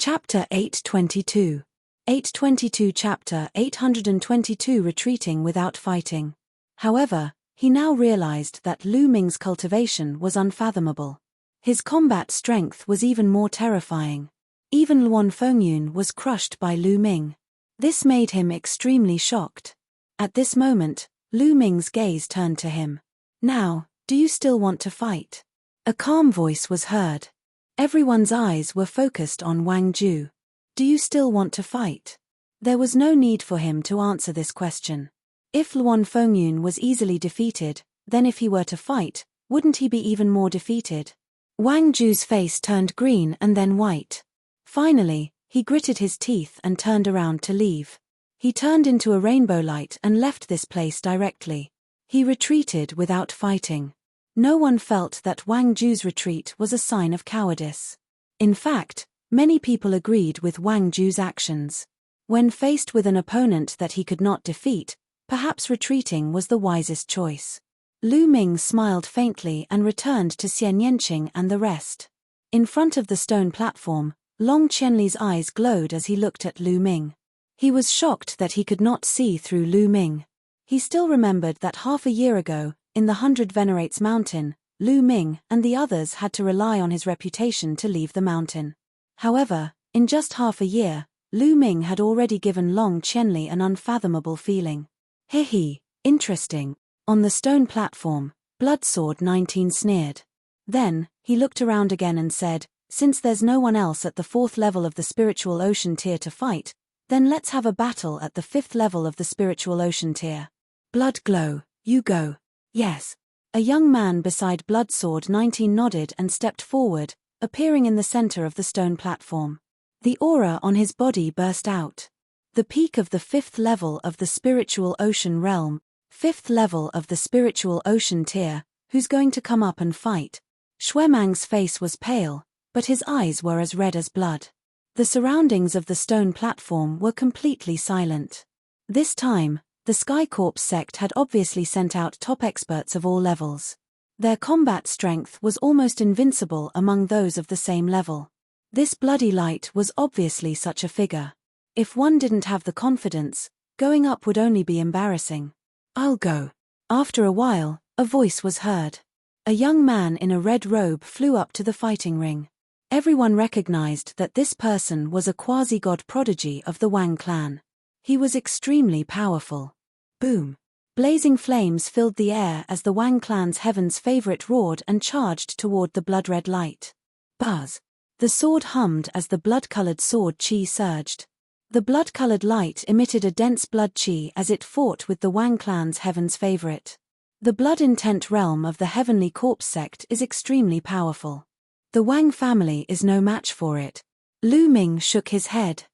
Chapter 822. 822 Chapter 822 Retreating without fighting. However, he now realized that Lu Ming's cultivation was unfathomable. His combat strength was even more terrifying. Even Luan Fengyun was crushed by Lu Ming. This made him extremely shocked. At this moment, Lu Ming's gaze turned to him. "Now, do you still want to fight?" A calm voice was heard. Everyone's eyes were focused on Wang Ju. "Do you still want to fight?" There was no need for him to answer this question. If Luan Fengyun was easily defeated, then if he were to fight, wouldn't he be even more defeated? Wang Ju's face turned green and then white. Finally, he gritted his teeth and turned around to leave. He turned into a rainbow light and left this place directly. He retreated without fighting. No one felt that Wang Ju's retreat was a sign of cowardice. In fact, many people agreed with Wang Ju's actions. When faced with an opponent that he could not defeat, perhaps retreating was the wisest choice. Lu Ming smiled faintly and returned to Xian Yanqing and the rest. In front of the stone platform, Long Qianli's eyes glowed as he looked at Lu Ming. He was shocked that he could not see through Lu Ming. He still remembered that half a year ago, in the 100 Venerates Mountain, Lu Ming and the others had to rely on his reputation to leave the mountain. However, in just half a year, Lu Ming had already given Long Qianli an unfathomable feeling. "Hehe, interesting." On the stone platform, Bloodsword 19 sneered. Then, he looked around again and said, "Since there's no one else at the 4th level of the spiritual ocean tier to fight, then let's have a battle at the 5th level of the spiritual ocean tier. Blood Glow, you go." "Yes." A young man beside Bloodsword 19 nodded and stepped forward, appearing in the center of the stone platform. The aura on his body burst out. The peak of the 5th level of the spiritual ocean realm, 5th level of the spiritual ocean tier, who's going to come up and fight? Shuemang's face was pale, but his eyes were as red as blood. The surroundings of the stone platform were completely silent. This time, the Sky Corps sect had obviously sent out top experts of all levels. Their combat strength was almost invincible among those of the same level. This bloody light was obviously such a figure. If one didn't have the confidence, going up would only be embarrassing. "I'll go." After a while, a voice was heard. A young man in a red robe flew up to the fighting ring. Everyone recognized that this person was a quasi-god prodigy of the Wang clan. He was extremely powerful. Boom! Blazing flames filled the air as the Wang clan's heaven's favorite roared and charged toward the blood-red light. Buzz! The sword hummed as the blood-colored sword chi surged. The blood-colored light emitted a dense blood chi as it fought with the Wang clan's heaven's favorite. The blood-intent realm of the Heavenly Corpse sect is extremely powerful. The Wang family is no match for it. Lu Ming shook his head.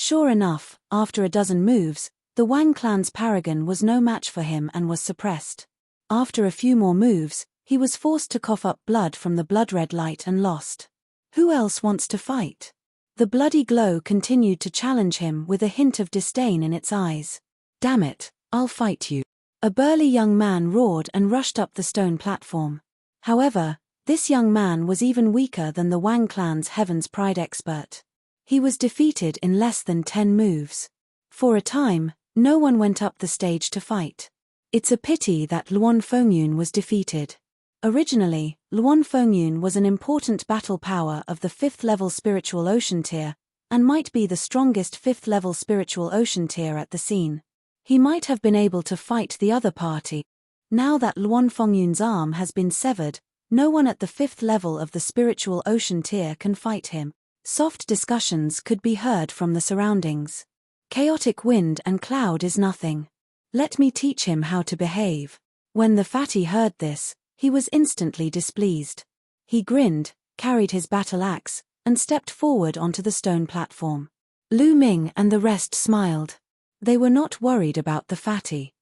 Sure enough, after a dozen moves, the Wang clan's paragon was no match for him and was suppressed. After a few more moves, he was forced to cough up blood from the blood-red light and lost. Who else wants to fight? The bloody glow continued to challenge him with a hint of disdain in its eyes. "Damn it, I'll fight you." A burly young man roared and rushed up the stone platform. However, this young man was even weaker than the Wang clan's Heaven's Pride expert. He was defeated in less than 10 moves. For a time, no one went up the stage to fight. It's a pity that Luan Fengyun was defeated. Originally, Luan Fengyun was an important battle power of the 5th level spiritual ocean tier, and might be the strongest 5th level spiritual ocean tier at the scene. He might have been able to fight the other party. Now that Luan Fengyun's arm has been severed, no one at the 5th level of the spiritual ocean tier can fight him. Soft discussions could be heard from the surroundings. "Chaotic wind and cloud is nothing. Let me teach him how to behave." When the fatty heard this, he was instantly displeased. He grinned, carried his battle axe, and stepped forward onto the stone platform. Lu Ming and the rest smiled. They were not worried about the fatty.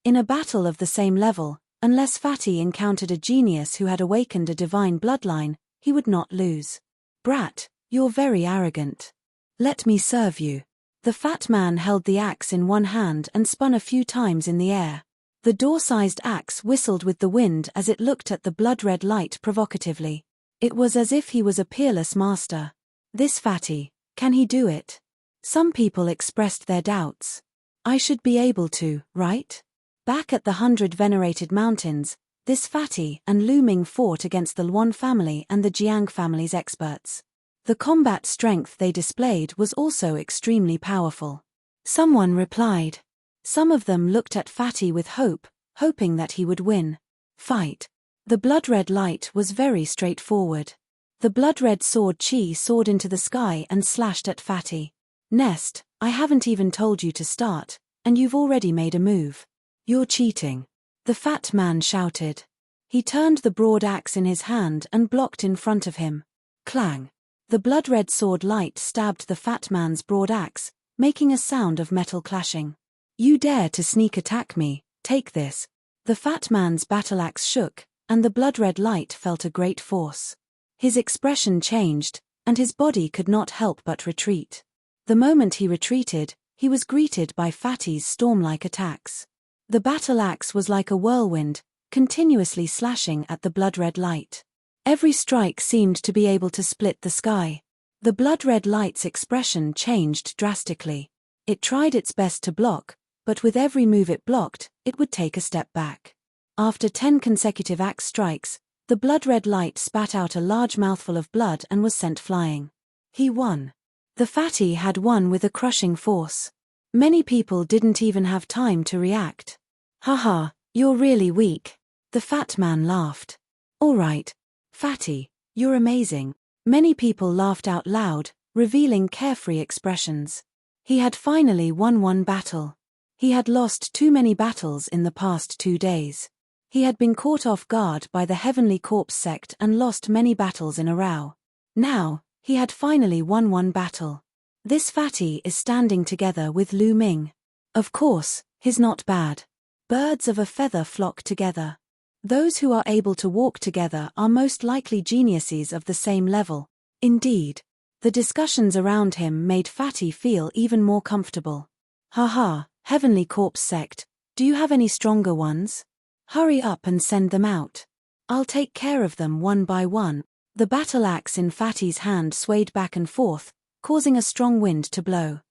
In a battle of the same level, unless fatty encountered a genius who had awakened a divine bloodline, he would not lose. "Brat, you're very arrogant. Let me serve you." The fat man held the axe in one hand and spun a few times in the air. The door-sized axe whistled with the wind as it looked at the blood-red light provocatively. It was as if he was a peerless master. This fatty, Can he do it? Some people expressed their doubts. I should be able to, right? Back at the 100 Venerated Mountains, this Fatty and Lu Ming fought against the Luan family and the Jiang family's experts. The combat strength they displayed was also extremely powerful. Someone replied. Some of them looked at Fatty with hope, hoping that he would win. Fight. The blood-red light was very straightforward. The blood-red sword Chi soared into the sky and slashed at Fatty. Nest, I haven't even told you to start, and you've already made a move. You're cheating. The fat man shouted. He turned the broad axe in his hand and blocked in front of him. Clang. The blood-red sword light stabbed the fat man's broad axe, making a sound of metal clashing. You dare to sneak attack me, take this. The fat man's battle axe shook, and the blood-red light felt a great force. His expression changed, and his body could not help but retreat. The moment he retreated, he was greeted by Fatty's storm-like attacks. The battle axe was like a whirlwind, continuously slashing at the blood-red light. Every strike seemed to be able to split the sky. The blood-red light's expression changed drastically. It tried its best to block, but with every move it blocked, it would take a step back. After 10 consecutive axe strikes, the blood-red light spat out a large mouthful of blood and was sent flying. He won. The Fatty had won with a crushing force. Many people didn't even have time to react. Haha, you're really weak. The fat man laughed. All right, Fatty, you're amazing. Many people laughed out loud, revealing carefree expressions. He had finally won one battle. He had lost too many battles in the past 2 days. He had been caught off guard by the Heavenly Corpse sect and lost many battles in a row. Now, he had finally won one battle. This Fatty is standing together with Lu Ming. Of course, he's not bad. Birds of a feather flock together. Those who are able to walk together are most likely geniuses of the same level. Indeed. The discussions around him made Fatty feel even more comfortable. Haha, Heavenly Corpse sect, do you have any stronger ones? Hurry up and send them out. I'll take care of them one by one. The battle axe in Fatty's hand swayed back and forth, causing a strong wind to blow.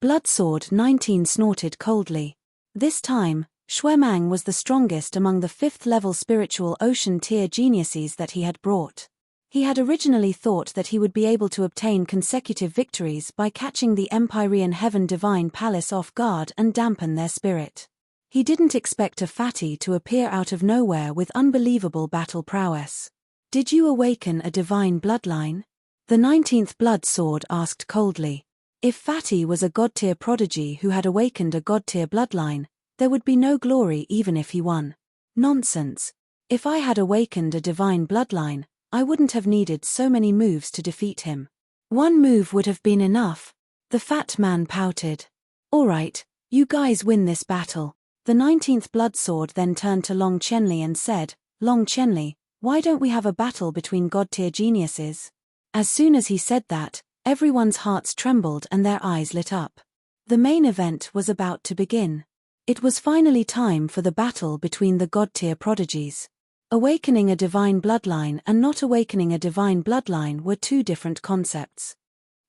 Bloodsword 19 snorted coldly. This time, Shuemang was the strongest among the 5th-level spiritual ocean tier geniuses that he had brought. He had originally thought that he would be able to obtain consecutive victories by catching the Empyrean Heaven Divine Palace off guard and dampen their spirit. He didn't expect a Fatty to appear out of nowhere with unbelievable battle prowess. Did you awaken a divine bloodline? The 19th Blood Sword asked coldly. If Fatty was a god-tier prodigy who had awakened a god-tier bloodline, there would be no glory even if he won. Nonsense. If I had awakened a divine bloodline, I wouldn't have needed so many moves to defeat him. One move would have been enough. The fat man pouted. All right, you guys win this battle. The 19th Blood Sword then turned to Long Chenli and said, Long Chenli, why don't we have a battle between god-tier geniuses? As soon as he said that, everyone's hearts trembled and their eyes lit up. The main event was about to begin. It was finally time for the battle between the god-tier prodigies. Awakening a divine bloodline and not awakening a divine bloodline were two different concepts.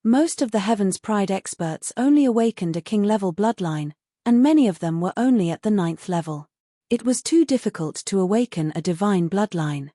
Most of the Heaven's Pride experts only awakened a king-level bloodline, and many of them were only at the 9th level. It was too difficult to awaken a divine bloodline.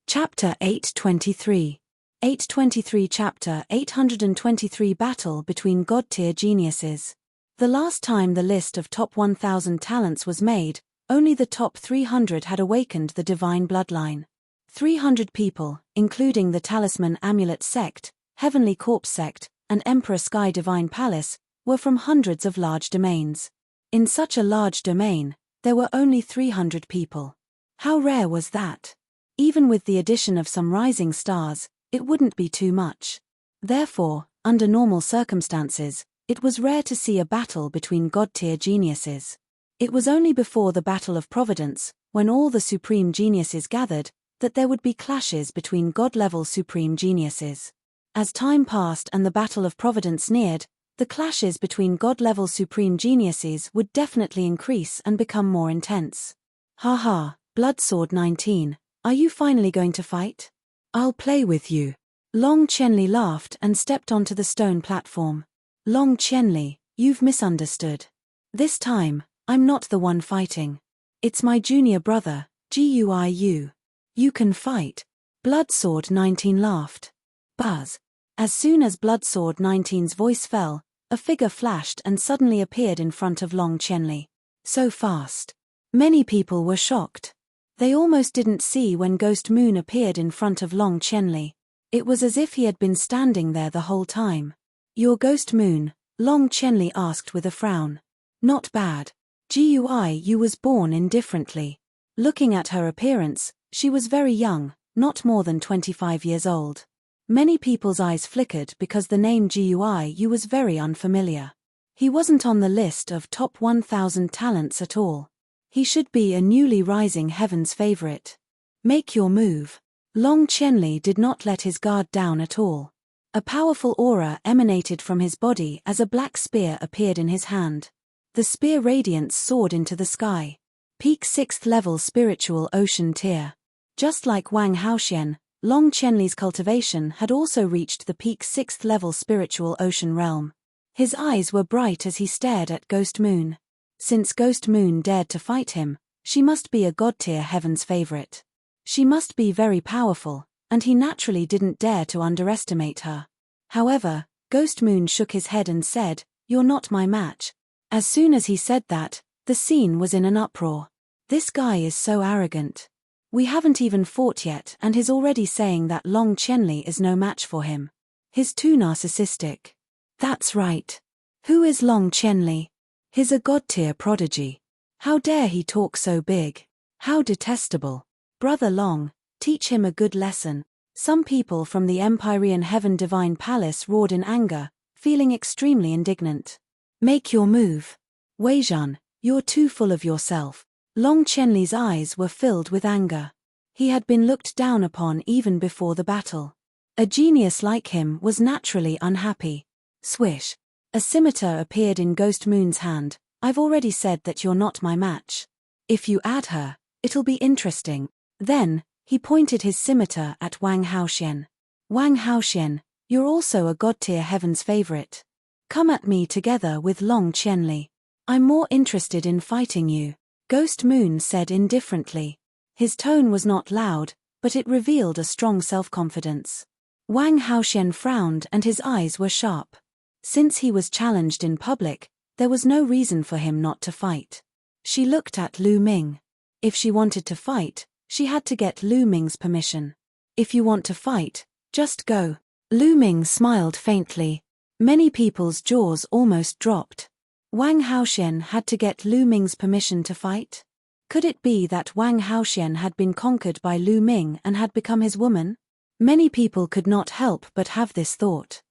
Chapter 823. 823 Chapter 823 Battle between God-tier geniuses. The last time the list of top 1,000 talents was made, only the top 300 had awakened the divine bloodline. 300 people, including the Talisman Amulet sect, Heavenly Corpse sect, and Emperor Sky Divine Palace, were from hundreds of large domains. In such a large domain, there were only 300 people. How rare was that? Even with the addition of some rising stars, it wouldn't be too much. Therefore, under normal circumstances, it was rare to see a battle between god-tier geniuses. It was only before the Battle of Providence, when all the supreme geniuses gathered, that there would be clashes between god-level supreme geniuses. As time passed and the Battle of Providence neared, the clashes between god-level supreme geniuses would definitely increase and become more intense. Haha, Bloodsword 19, are you finally going to fight? I'll play with you. Long Qianli laughed and stepped onto the stone platform. Long Qianli, you've misunderstood. This time, I'm not the one fighting. It's my junior brother, Guiyu. You can fight. Bloodsword 19 laughed. Buzz. As soon as Bloodsword 19's voice fell, a figure flashed and suddenly appeared in front of Long Qianli. So fast. Many people were shocked. They almost didn't see when Ghost Moon appeared in front of Long Qianli. It was as if he had been standing there the whole time. Your Ghost Moon? Long Qianli asked with a frown. Not bad. Guiyu was born indifferently. Looking at her appearance, she was very young, not more than 25 years old. Many people's eyes flickered because the name Guiyu was very unfamiliar. He wasn't on the list of top 1,000 talents at all. He should be a newly rising heaven's favorite. Make your move. Long Qianli did not let his guard down at all. A powerful aura emanated from his body as a black spear appeared in his hand. The spear radiance soared into the sky. Peak 6th level spiritual ocean tier. Just like Wang Haoxian, Long Qianli's cultivation had also reached the peak 6th level spiritual ocean realm. His eyes were bright as he stared at Ghost Moon. Since Ghost Moon dared to fight him, she must be a god-tier heaven's favorite. She must be very powerful, and he naturally didn't dare to underestimate her. However, Ghost Moon shook his head and said, "You're not my match." As soon as he said that, the scene was in an uproar. This guy is so arrogant. We haven't even fought yet and he's already saying that Long Qianli is no match for him. He's too narcissistic. That's right. Who is Long Qianli? He's a god-tier prodigy. How dare he talk so big? How detestable. Brother Long, teach him a good lesson. Some people from the Empyrean Heaven Divine Palace roared in anger, feeling extremely indignant. Make your move. Weizhan, you're too full of yourself. Long Qianli's eyes were filled with anger. He had been looked down upon even before the battle. A genius like him was naturally unhappy. Swish. A scimitar appeared in Ghost Moon's hand. I've already said that you're not my match. If you add her, it'll be interesting. Then, he pointed his scimitar at Wang Haoxian. Wang Haoxian, you're also a god-tier heaven's favorite. Come at me together with Long Qianli. I'm more interested in fighting you, Ghost Moon said indifferently. His tone was not loud, but it revealed a strong self-confidence. Wang Haoxian frowned and his eyes were sharp. Since he was challenged in public, there was no reason for him not to fight. She looked at Lu Ming. If she wanted to fight, she had to get Lu Ming's permission. If you want to fight, just go. Lu Ming smiled faintly. Many people's jaws almost dropped. Wang Haoxian had to get Lu Ming's permission to fight? Could it be that Wang Haoxian had been conquered by Lu Ming and had become his woman? Many people could not help but have this thought.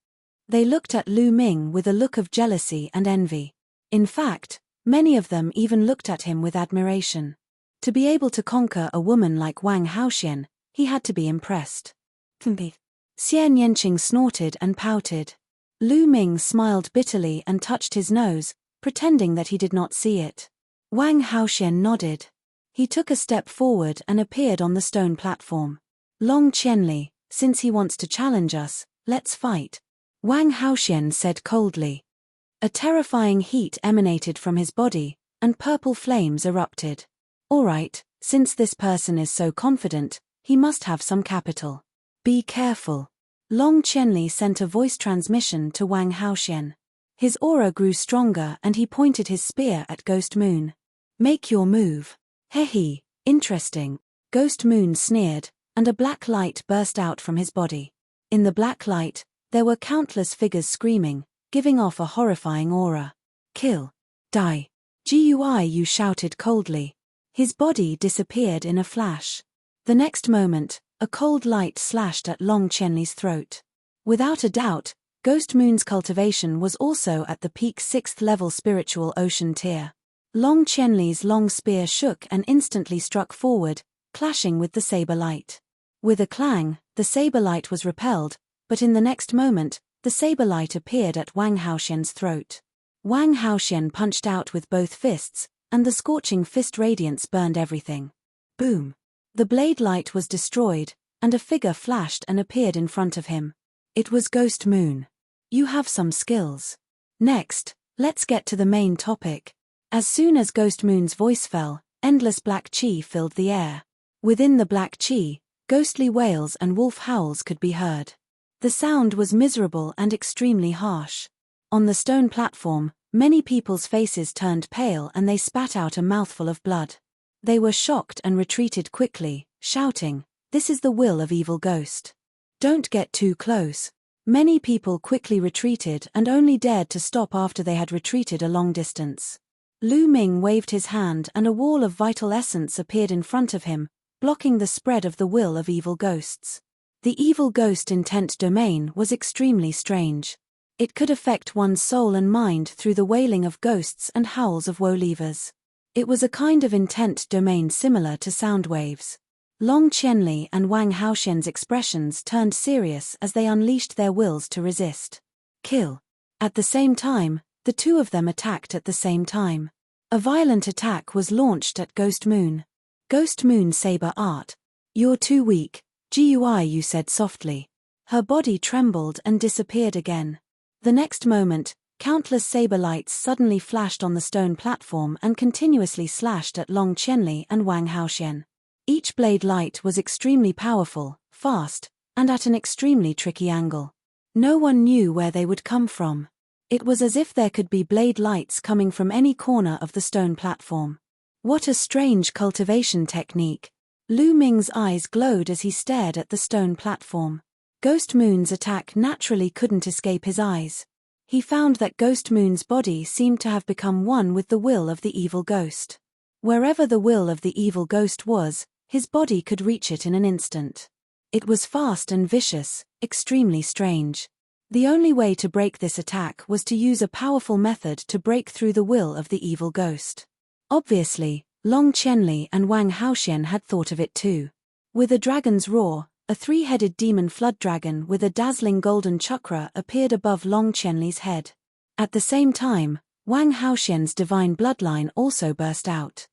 They looked at Lu Ming with a look of jealousy and envy. In fact, many of them even looked at him with admiration. To be able to conquer a woman like Wang Haoxian, he had to be impressed. Xian Yanqing snorted and pouted. Lu Ming smiled bitterly and touched his nose, pretending that he did not see it. Wang Haoxian nodded. He took a step forward and appeared on the stone platform. Long Qianli, since he wants to challenge us, let's fight. Wang Haoxian said coldly. A terrifying heat emanated from his body, and purple flames erupted. All right, since this person is so confident, he must have some capital. Be careful. Long Qianli sent a voice transmission to Wang Haoxian. His aura grew stronger and he pointed his spear at Ghost Moon. Make your move. Hehe, interesting. Ghost Moon sneered, and a black light burst out from his body. In the black light, there were countless figures screaming, giving off a horrifying aura. Kill. Die. Guiyu shouted coldly. His body disappeared in a flash. The next moment, a cold light slashed at Long Qianli's throat. Without a doubt, Ghost Moon's cultivation was also at the peak 6th level spiritual ocean tier. Long Qianli's long spear shook and instantly struck forward, clashing with the saber light. With a clang, the saber light was repelled, but in the next moment, the saber light appeared at Wang Haoxian's throat. Wang Haoxian punched out with both fists, and the scorching fist radiance burned everything. Boom! The blade light was destroyed, and a figure flashed and appeared in front of him. It was Ghost Moon. You have some skills. Next, let's get to the main topic. As soon as Ghost Moon's voice fell, endless black chi filled the air. Within the black chi, ghostly wails and wolf howls could be heard. The sound was miserable and extremely harsh. On the stone platform, many people's faces turned pale and they spat out a mouthful of blood. They were shocked and retreated quickly, shouting, "This is the will of evil ghost. Don't get too close." Many people quickly retreated and only dared to stop after they had retreated a long distance. Lu Ming waved his hand and a wall of vital essence appeared in front of him, blocking the spread of the will of evil ghosts. The evil ghost intent domain was extremely strange. It could affect one's soul and mind through the wailing of ghosts and howls of woe-leavers. It was a kind of intent domain similar to sound waves. Long Qianli and Wang Haoxian's expressions turned serious as they unleashed their wills to resist. Kill. At the same time, the two of them attacked at the same time. A violent attack was launched at Ghost Moon. Ghost Moon saber art. "You're too weak, GUI," you said softly. Her body trembled and disappeared again. The next moment, countless saber lights suddenly flashed on the stone platform and continuously slashed at Long Qianli and Wang Haoxian. Each blade light was extremely powerful, fast, and at an extremely tricky angle. No one knew where they would come from. It was as if there could be blade lights coming from any corner of the stone platform. What a strange cultivation technique. Lu Ming's eyes glowed as he stared at the stone platform. Ghost Moon's attack naturally couldn't escape his eyes. He found that Ghost Moon's body seemed to have become one with the will of the evil ghost. Wherever the will of the evil ghost was, his body could reach it in an instant. It was fast and vicious, extremely strange. The only way to break this attack was to use a powerful method to break through the will of the evil ghost. Obviously, Long Qianli and Wang Haoxian had thought of it too. With a dragon's roar, a three-headed demon flood dragon with a dazzling golden chakra appeared above Long Qianli's head. At the same time, Wang Haoxian's divine bloodline also burst out.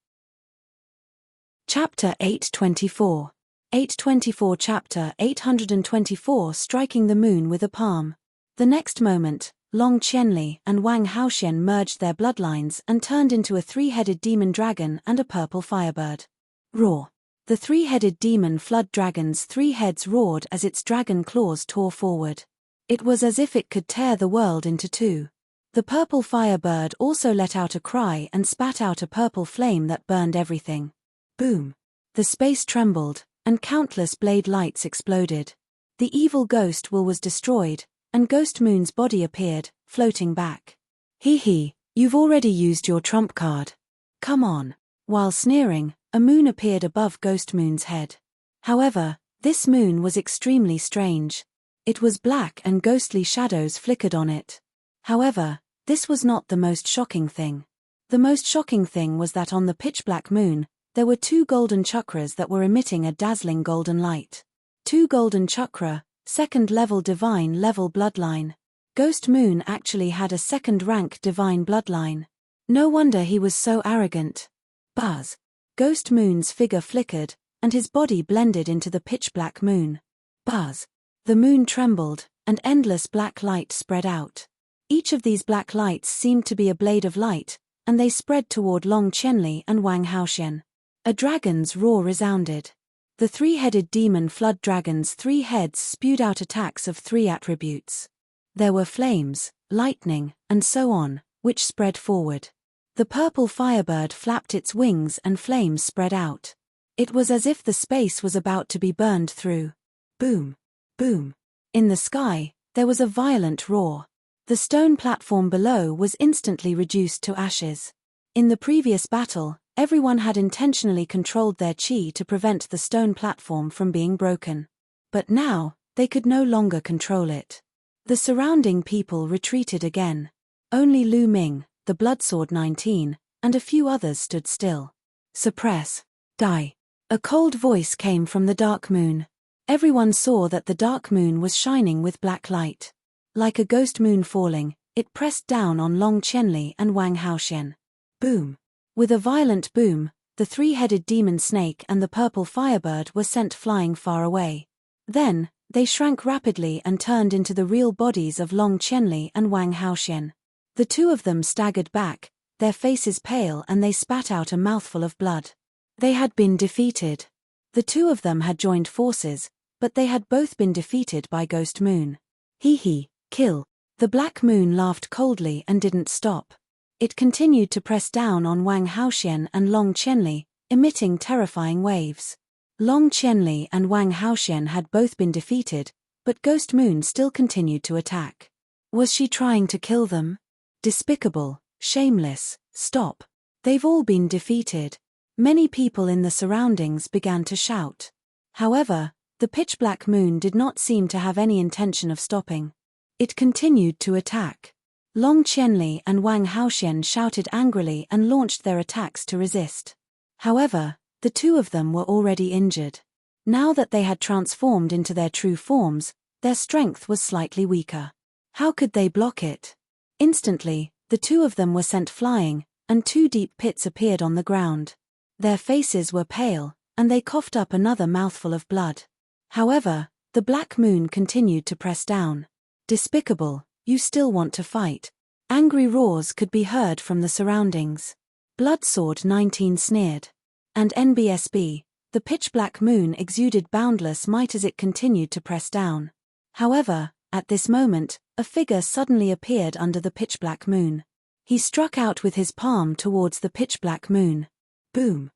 Chapter 824. 824 Chapter 824 Striking the Moon with a Palm. The next moment, Long Qianli and Wang Haoxian merged their bloodlines and turned into a three-headed demon dragon and a purple firebird. Roar. The three-headed demon flood dragon's three heads roared as its dragon claws tore forward. It was as if it could tear the world into two. The purple firebird also let out a cry and spat out a purple flame that burned everything. Boom. The space trembled, and countless blade lights exploded. The evil ghost will was destroyed, and Ghost Moon's body appeared, floating back. "Hee, you've already used your trump card. Come on." While sneering, a moon appeared above Ghost Moon's head. However, this moon was extremely strange. It was black and ghostly shadows flickered on it. However, this was not the most shocking thing. The most shocking thing was that on the pitch-black moon, there were two golden chakras that were emitting a dazzling golden light. Two golden chakra, second-level divine level bloodline. Ghost Moon actually had a second-rank divine bloodline. No wonder he was so arrogant. Buzz. Ghost Moon's figure flickered, and his body blended into the pitch-black moon. Buzz. The moon trembled, and endless black light spread out. Each of these black lights seemed to be a blade of light, and they spread toward Long Qianli and Wang Haoxian. A dragon's roar resounded. The three-headed demon flood dragon's three heads spewed out attacks of three attributes. There were flames, lightning, and so on, which spread forward. The purple firebird flapped its wings and flames spread out. It was as if the space was about to be burned through. Boom. Boom. In the sky, there was a violent roar. The stone platform below was instantly reduced to ashes. In the previous battle, everyone had intentionally controlled their chi to prevent the stone platform from being broken. But now, they could no longer control it. The surrounding people retreated again. Only Lu Ming, the Bloodsword 19, and a few others stood still. Suppress. Die. A cold voice came from the dark moon. Everyone saw that the dark moon was shining with black light. Like a ghost moon falling, it pressed down on Long Qianli and Wang Haoxian. Boom. With a violent boom, the three-headed demon snake and the purple firebird were sent flying far away. Then, they shrank rapidly and turned into the real bodies of Long Qianli and Wang Haoxian. The two of them staggered back, their faces pale, and they spat out a mouthful of blood. They had been defeated. The two of them had joined forces, but they had both been defeated by Ghost Moon. Hee, kill. The Black Moon laughed coldly and didn't stop. It continued to press down on Wang Haoxian and Long Qianli, emitting terrifying waves. Long Qianli and Wang Haoxian had both been defeated, but Ghost Moon still continued to attack. Was she trying to kill them? Despicable, shameless, stop. They've all been defeated. Many people in the surroundings began to shout. However, the pitch-black moon did not seem to have any intention of stopping. It continued to attack. Long Qianli and Wang Haoxian shouted angrily and launched their attacks to resist. However, the two of them were already injured. Now that they had transformed into their true forms, their strength was slightly weaker. How could they block it? Instantly, the two of them were sent flying, and two deep pits appeared on the ground. Their faces were pale, and they coughed up another mouthful of blood. However, the Black Moon continued to press down. Despicable, you still want to fight. Angry roars could be heard from the surroundings. Bloodsword 19 sneered. And NBSB, the pitch-black moon exuded boundless might as it continued to press down. However, at this moment, a figure suddenly appeared under the pitch-black moon. He struck out with his palm towards the pitch-black moon. Boom!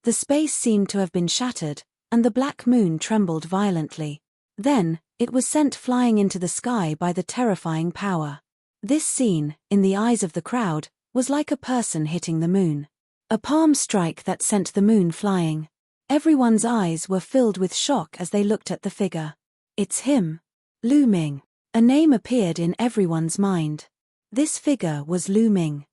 The space seemed to have been shattered, and the black moon trembled violently. Then, it was sent flying into the sky by the terrifying power. This scene, in the eyes of the crowd, was like a person hitting the moon. A palm strike that sent the moon flying. Everyone's eyes were filled with shock as they looked at the figure. It's him. Lu Ming. A name appeared in everyone's mind. This figure was Lu Ming.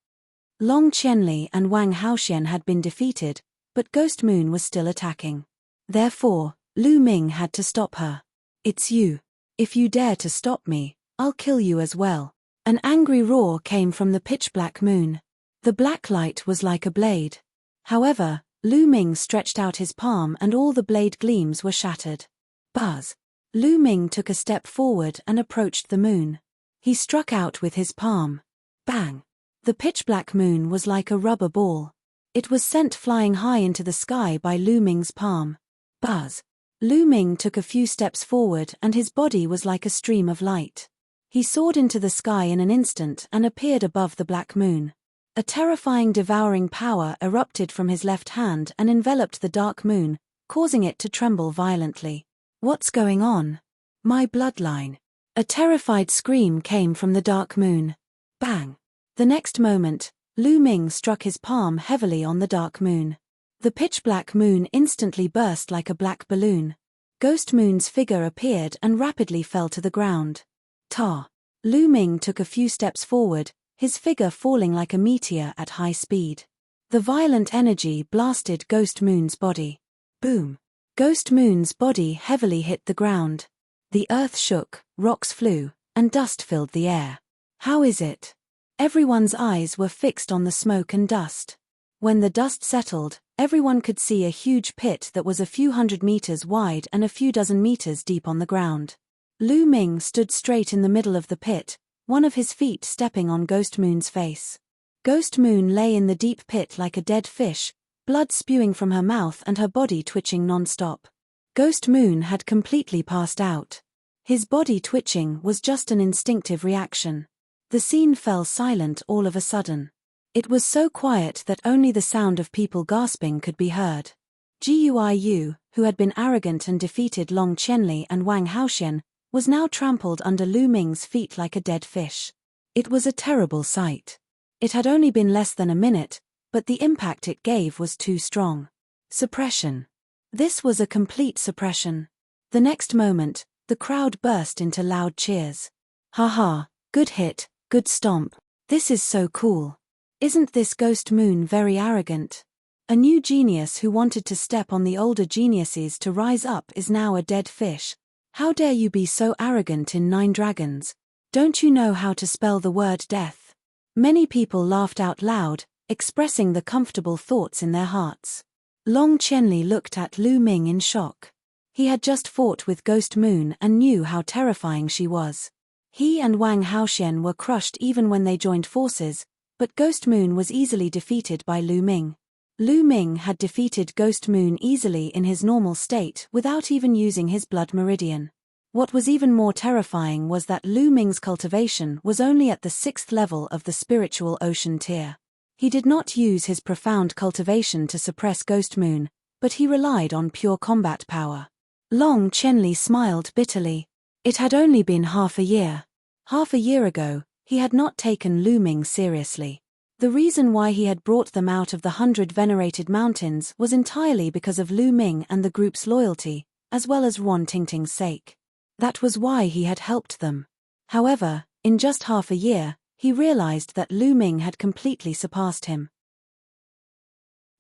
Long Qianli and Wang Haoxian had been defeated, but Ghost Moon was still attacking. Therefore, Lu Ming had to stop her. It's you. If you dare to stop me, I'll kill you as well. An angry roar came from the pitch-black moon. The black light was like a blade. However, Lu Ming stretched out his palm and all the blade gleams were shattered. Buzz. Lu Ming took a step forward and approached the moon. He struck out with his palm. Bang! The pitch-black moon was like a rubber ball. It was sent flying high into the sky by Lu Ming's palm. Buzz! Lu Ming took a few steps forward and his body was like a stream of light. He soared into the sky in an instant and appeared above the black moon. A terrifying devouring power erupted from his left hand and enveloped the dark moon, causing it to tremble violently. What's going on? My bloodline. A terrified scream came from the dark moon. Bang! The next moment, Lu Ming struck his palm heavily on the dark moon. The pitch-black moon instantly burst like a black balloon. Ghost Moon's figure appeared and rapidly fell to the ground. Ta! Lu Ming took a few steps forward, his figure falling like a meteor at high speed. The violent energy blasted Ghost Moon's body. Boom! Ghost Moon's body heavily hit the ground. The earth shook, rocks flew, and dust filled the air. How is it? Everyone's eyes were fixed on the smoke and dust. When the dust settled, everyone could see a huge pit that was a few hundred meters wide and a few dozen meters deep on the ground. Lu Ming stood straight in the middle of the pit, one of his feet stepping on Ghost Moon's face. Ghost Moon lay in the deep pit like a dead fish, blood spewing from her mouth and her body twitching non-stop. Ghost Moon had completely passed out. His body twitching was just an instinctive reaction. The scene fell silent all of a sudden. It was so quiet that only the sound of people gasping could be heard. Guiyu, who had been arrogant and defeated Long Qianli and Wang Haoxian, was now trampled under Lu Ming's feet like a dead fish. It was a terrible sight. It had only been less than a minute, but the impact it gave was too strong. Suppression. This was a complete suppression. The next moment, the crowd burst into loud cheers. Ha, good hit, good stomp. This is so cool. Isn't this Ghost Moon very arrogant? A new genius who wanted to step on the older geniuses to rise up is now a dead fish. How dare you be so arrogant in Nine Dragons? Don't you know how to spell the word death? Many people laughed out loud, expressing the comfortable thoughts in their hearts. Long Qianli looked at Lu Ming in shock. He had just fought with Ghost Moon and knew how terrifying she was. He and Wang Haoxian were crushed even when they joined forces, but Ghost Moon was easily defeated by Lu Ming. Lu Ming had defeated Ghost Moon easily in his normal state without even using his blood meridian. What was even more terrifying was that Lu Ming's cultivation was only at the 6th level of the spiritual ocean tier. He did not use his profound cultivation to suppress Ghost Moon, but he relied on pure combat power. Long Chenli smiled bitterly. It had only been half a year. Half a year ago, he had not taken Lu Ming seriously. The reason why he had brought them out of the 100 venerated mountains was entirely because of Lu Ming and the group's loyalty, as well as Ron Tingting's sake. That was why he had helped them. However, in just half a year, he realized that Lu Ming had completely surpassed him.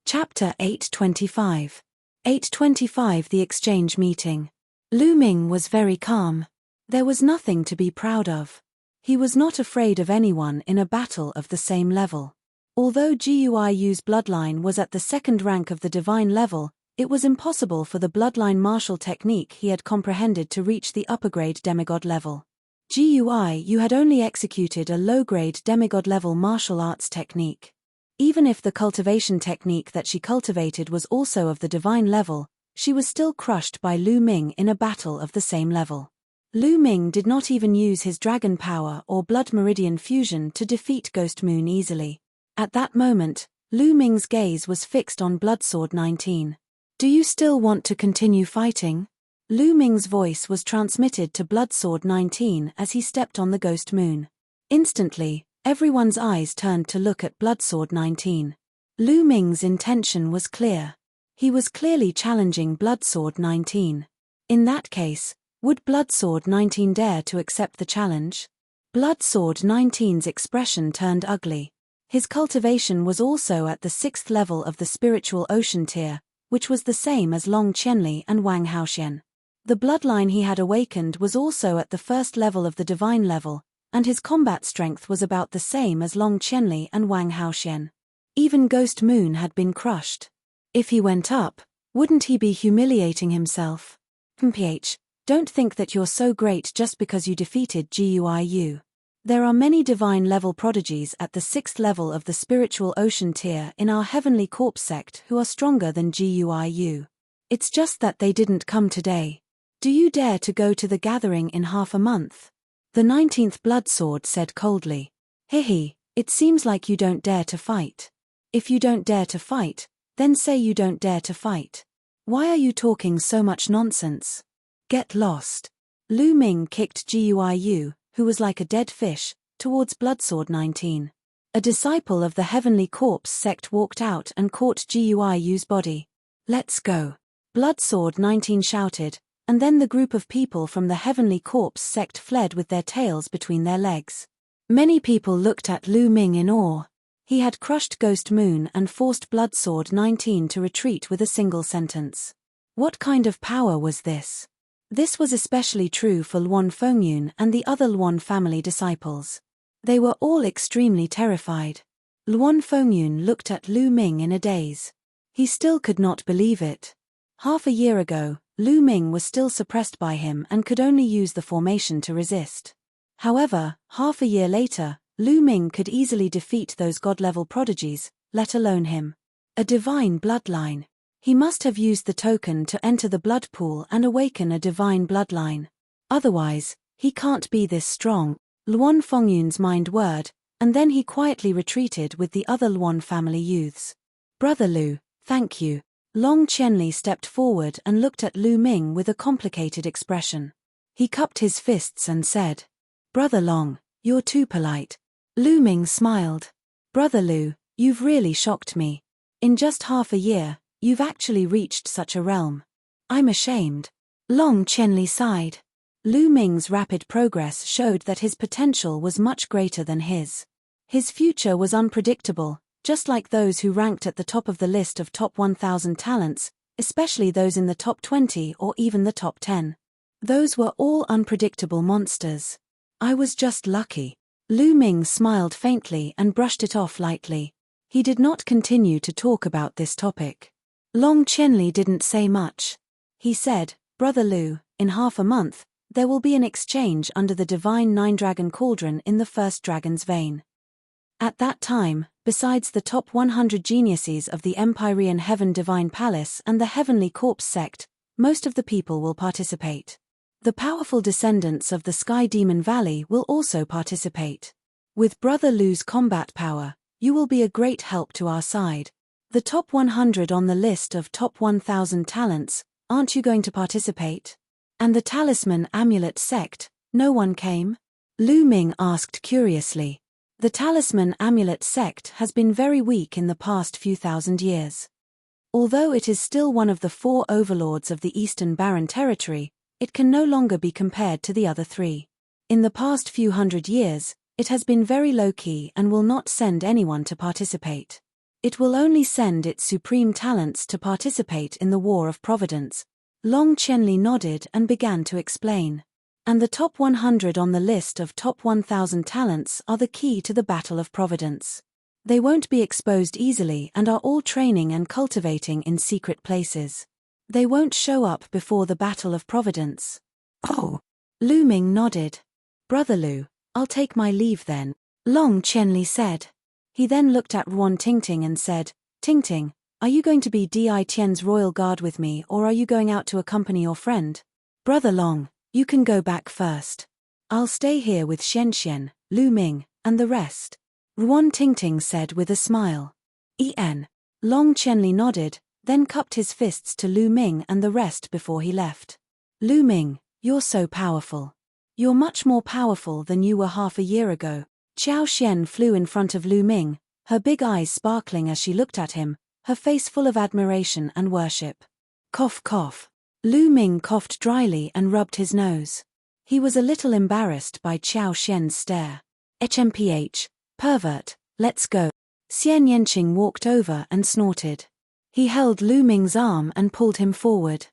Chapter 825. 825 The Exchange Meeting. Lu Ming was very calm. There was nothing to be proud of. He was not afraid of anyone in a battle of the same level. Although Guiyu's bloodline was at the 2nd rank of the divine level, it was impossible for the bloodline martial technique he had comprehended to reach the upper-grade demigod level. Guiyu had only executed a low-grade demigod-level martial arts technique. Even if the cultivation technique that she cultivated was also of the divine level, she was still crushed by Lu Ming in a battle of the same level. Lu Ming did not even use his dragon power or blood meridian fusion to defeat Ghost Moon easily. At that moment, Lu Ming's gaze was fixed on Bloodsword 19. Do you still want to continue fighting? Lu Ming's voice was transmitted to Bloodsword 19 as he stepped on the Ghost Moon. Instantly, everyone's eyes turned to look at Bloodsword 19. Lu Ming's intention was clear. He was clearly challenging Bloodsword 19. In that case, would Bloodsword 19 dare to accept the challenge? Bloodsword 19's expression turned ugly. His cultivation was also at the 6th level of the spiritual ocean tier, which was the same as Long Chenli and Wang Haoxian. The bloodline he had awakened was also at the 1st level of the divine level, and his combat strength was about the same as Long Chenli and Wang Haoxian. Even Ghost Moon had been crushed. If he went up, wouldn't he be humiliating himself? Don't think that you're so great just because you defeated Guiyu. There are many divine-level prodigies at the 6th level of the spiritual ocean tier in our Heavenly Corpse sect who are stronger than Guiyu. It's just that they didn't come today. Do you dare to go to the gathering in half a month? The 19th Bloodsword said coldly. Hihi, it seems like you don't dare to fight. If you don't dare to fight, then say you don't dare to fight. Why are you talking so much nonsense? Get lost. Lu Ming kicked Guiyu, who was like a dead fish, towards Bloodsword 19. A disciple of the Heavenly Corpse sect walked out and caught Guiyu's body. Let's go. Bloodsword 19 shouted, and then the group of people from the Heavenly Corpse sect fled with their tails between their legs. Many people looked at Lu Ming in awe. He had crushed Ghost Moon and forced Bloodsword 19 to retreat with a single sentence. What kind of power was this? This was especially true for Luan Fengyun and the other Luan family disciples. They were all extremely terrified. Luan Fengyun looked at Lu Ming in a daze. He still could not believe it. Half a year ago, Lu Ming was still suppressed by him and could only use the formation to resist. However, half a year later, Lu Ming could easily defeat those god-level prodigies, let alone him. A divine bloodline. He must have used the token to enter the blood pool and awaken a divine bloodline. Otherwise, he can't be this strong. Luan Fengyun's mind whirred, and then he quietly retreated with the other Luan family youths. Brother Lu, thank you. Long Chenli stepped forward and looked at Lu Ming with a complicated expression. He cupped his fists and said, Brother Long, you're too polite. Lu Ming smiled. Brother Lu, you've really shocked me. In just half a year, you've actually reached such a realm. I'm ashamed. Long Chenli sighed. Lu Ming's rapid progress showed that his potential was much greater than his. His future was unpredictable, just like those who ranked at the top of the list of top 1,000 talents, especially those in the top 20 or even the top 10. Those were all unpredictable monsters. I was just lucky. Lu Ming smiled faintly and brushed it off lightly. He did not continue to talk about this topic. Long Chenli didn't say much. He said, Brother Lu, in half a month, there will be an exchange under the divine nine-dragon cauldron in the first dragon's vein. At that time, besides the top 100 geniuses of the Empyrean Heaven Divine Palace and the Heavenly Corpse sect, most of the people will participate. The powerful descendants of the Sky Demon Valley will also participate. With Brother Lu's combat power, you will be a great help to our side. The top 100 on the list of top 1,000 talents, aren't you going to participate? And the Talisman Amulet sect, no one came? Lu Ming asked curiously. The Talisman Amulet sect has been very weak in the past few thousand years. Although it is still one of the 4 overlords of the Eastern Barren Territory, it can no longer be compared to the other 3. In the past few hundred years, it has been very low-key and will not send anyone to participate. It will only send its supreme talents to participate in the War of Providence. Long Qianli nodded and began to explain. And the top 100 on the list of top 1,000 talents are the key to the Battle of Providence. They won't be exposed easily and are all training and cultivating in secret places. They won't show up before the Battle of Providence. Oh. Lu Ming nodded. Brother Lu, I'll take my leave then, Long Qianli said. He then looked at Ruan Tingting and said, Tingting, are you going to be Di Tian's royal guard with me or are you going out to accompany your friend? Brother Long, you can go back first. I'll stay here with Xian, Lu Ming, and the rest. Ruan Tingting said with a smile. Long Qianli nodded, then cupped his fists to Lu Ming and the rest before he left. Lu Ming, you're so powerful. You're much more powerful than you were half a year ago. Xiao Xian flew in front of Lu Ming, her big eyes sparkling as she looked at him, her face full of admiration and worship. Cough cough. Lu Ming coughed dryly and rubbed his nose. He was a little embarrassed by Xiao Xian's stare. HMPH, pervert, let's go. Xian Yanqing walked over and snorted. He held Lu Ming's arm and pulled him forward.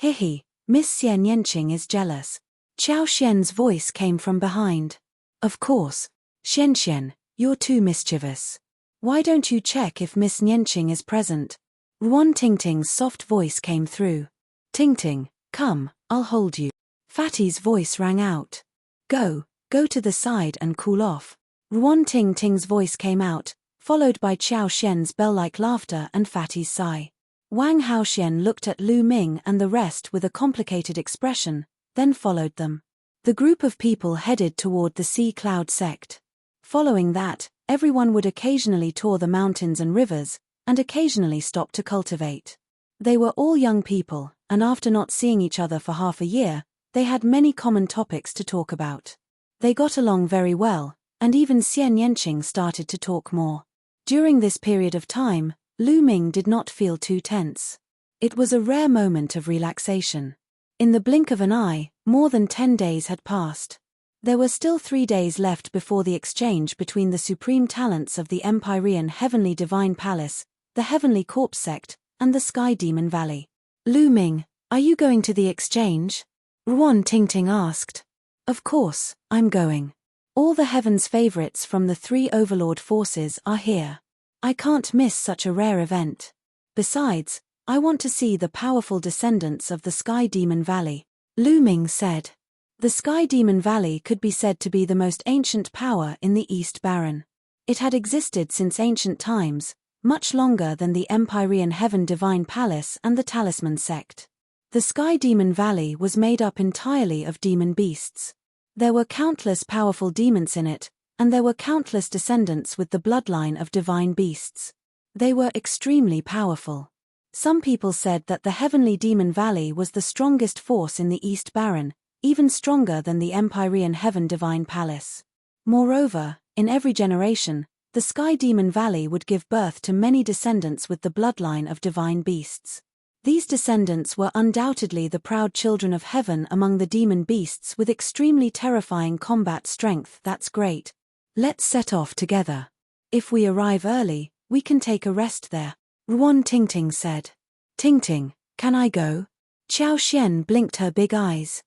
Hihi, Miss Xian Yanqing is jealous. Xiao Xian's voice came from behind. Of course. Xian, you're too mischievous. Why don't you check if Miss Yanqing is present? Ruan Tingting's soft voice came through. Tingting, come, I'll hold you. Fatty's voice rang out. Go to the side and cool off. Ruan Tingting's voice came out, followed by Xiao Xian's bell-like laughter and Fatty's sigh. Wang Haoxian looked at Lu Ming and the rest with a complicated expression, then followed them. The group of people headed toward the Sea Cloud sect. Following that, everyone would occasionally tour the mountains and rivers, and occasionally stop to cultivate. They were all young people, and after not seeing each other for half a year, they had many common topics to talk about. They got along very well, and even Xian Yanqing started to talk more. During this period of time, Lu Ming did not feel too tense. It was a rare moment of relaxation. In the blink of an eye, more than 10 days had passed. There were still 3 days left before the exchange between the supreme talents of the Empyrean Heavenly Divine Palace, the Heavenly Corpse sect, and the Sky Demon Valley. Lu Ming, are you going to the exchange? Ruan Tingting asked. Of course, I'm going. All the heaven's favorites from the 3 overlord forces are here. I can't miss such a rare event. Besides, I want to see the powerful descendants of the Sky Demon Valley, Lu Ming said. The Sky Demon Valley could be said to be the most ancient power in the East Barren. It had existed since ancient times, much longer than the Empyrean Heaven Divine Palace and the Talisman sect. The Sky Demon Valley was made up entirely of demon beasts. There were countless powerful demons in it, and there were countless descendants with the bloodline of divine beasts. They were extremely powerful. Some people said that the Heavenly Demon Valley was the strongest force in the East Barren, even stronger than the Empyrean Heaven Divine Palace. Moreover, in every generation, the Sky Demon Valley would give birth to many descendants with the bloodline of divine beasts. These descendants were undoubtedly the proud children of heaven among the demon beasts with extremely terrifying combat strength. That's great. Let's set off together. If we arrive early, we can take a rest there, Ruan Tingting said. Tingting, can I go? Xiao Xian blinked her big eyes.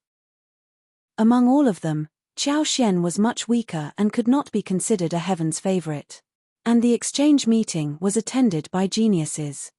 Among all of them, Xiao Xian was much weaker and could not be considered a heaven's favorite. And the exchange meeting was attended by geniuses.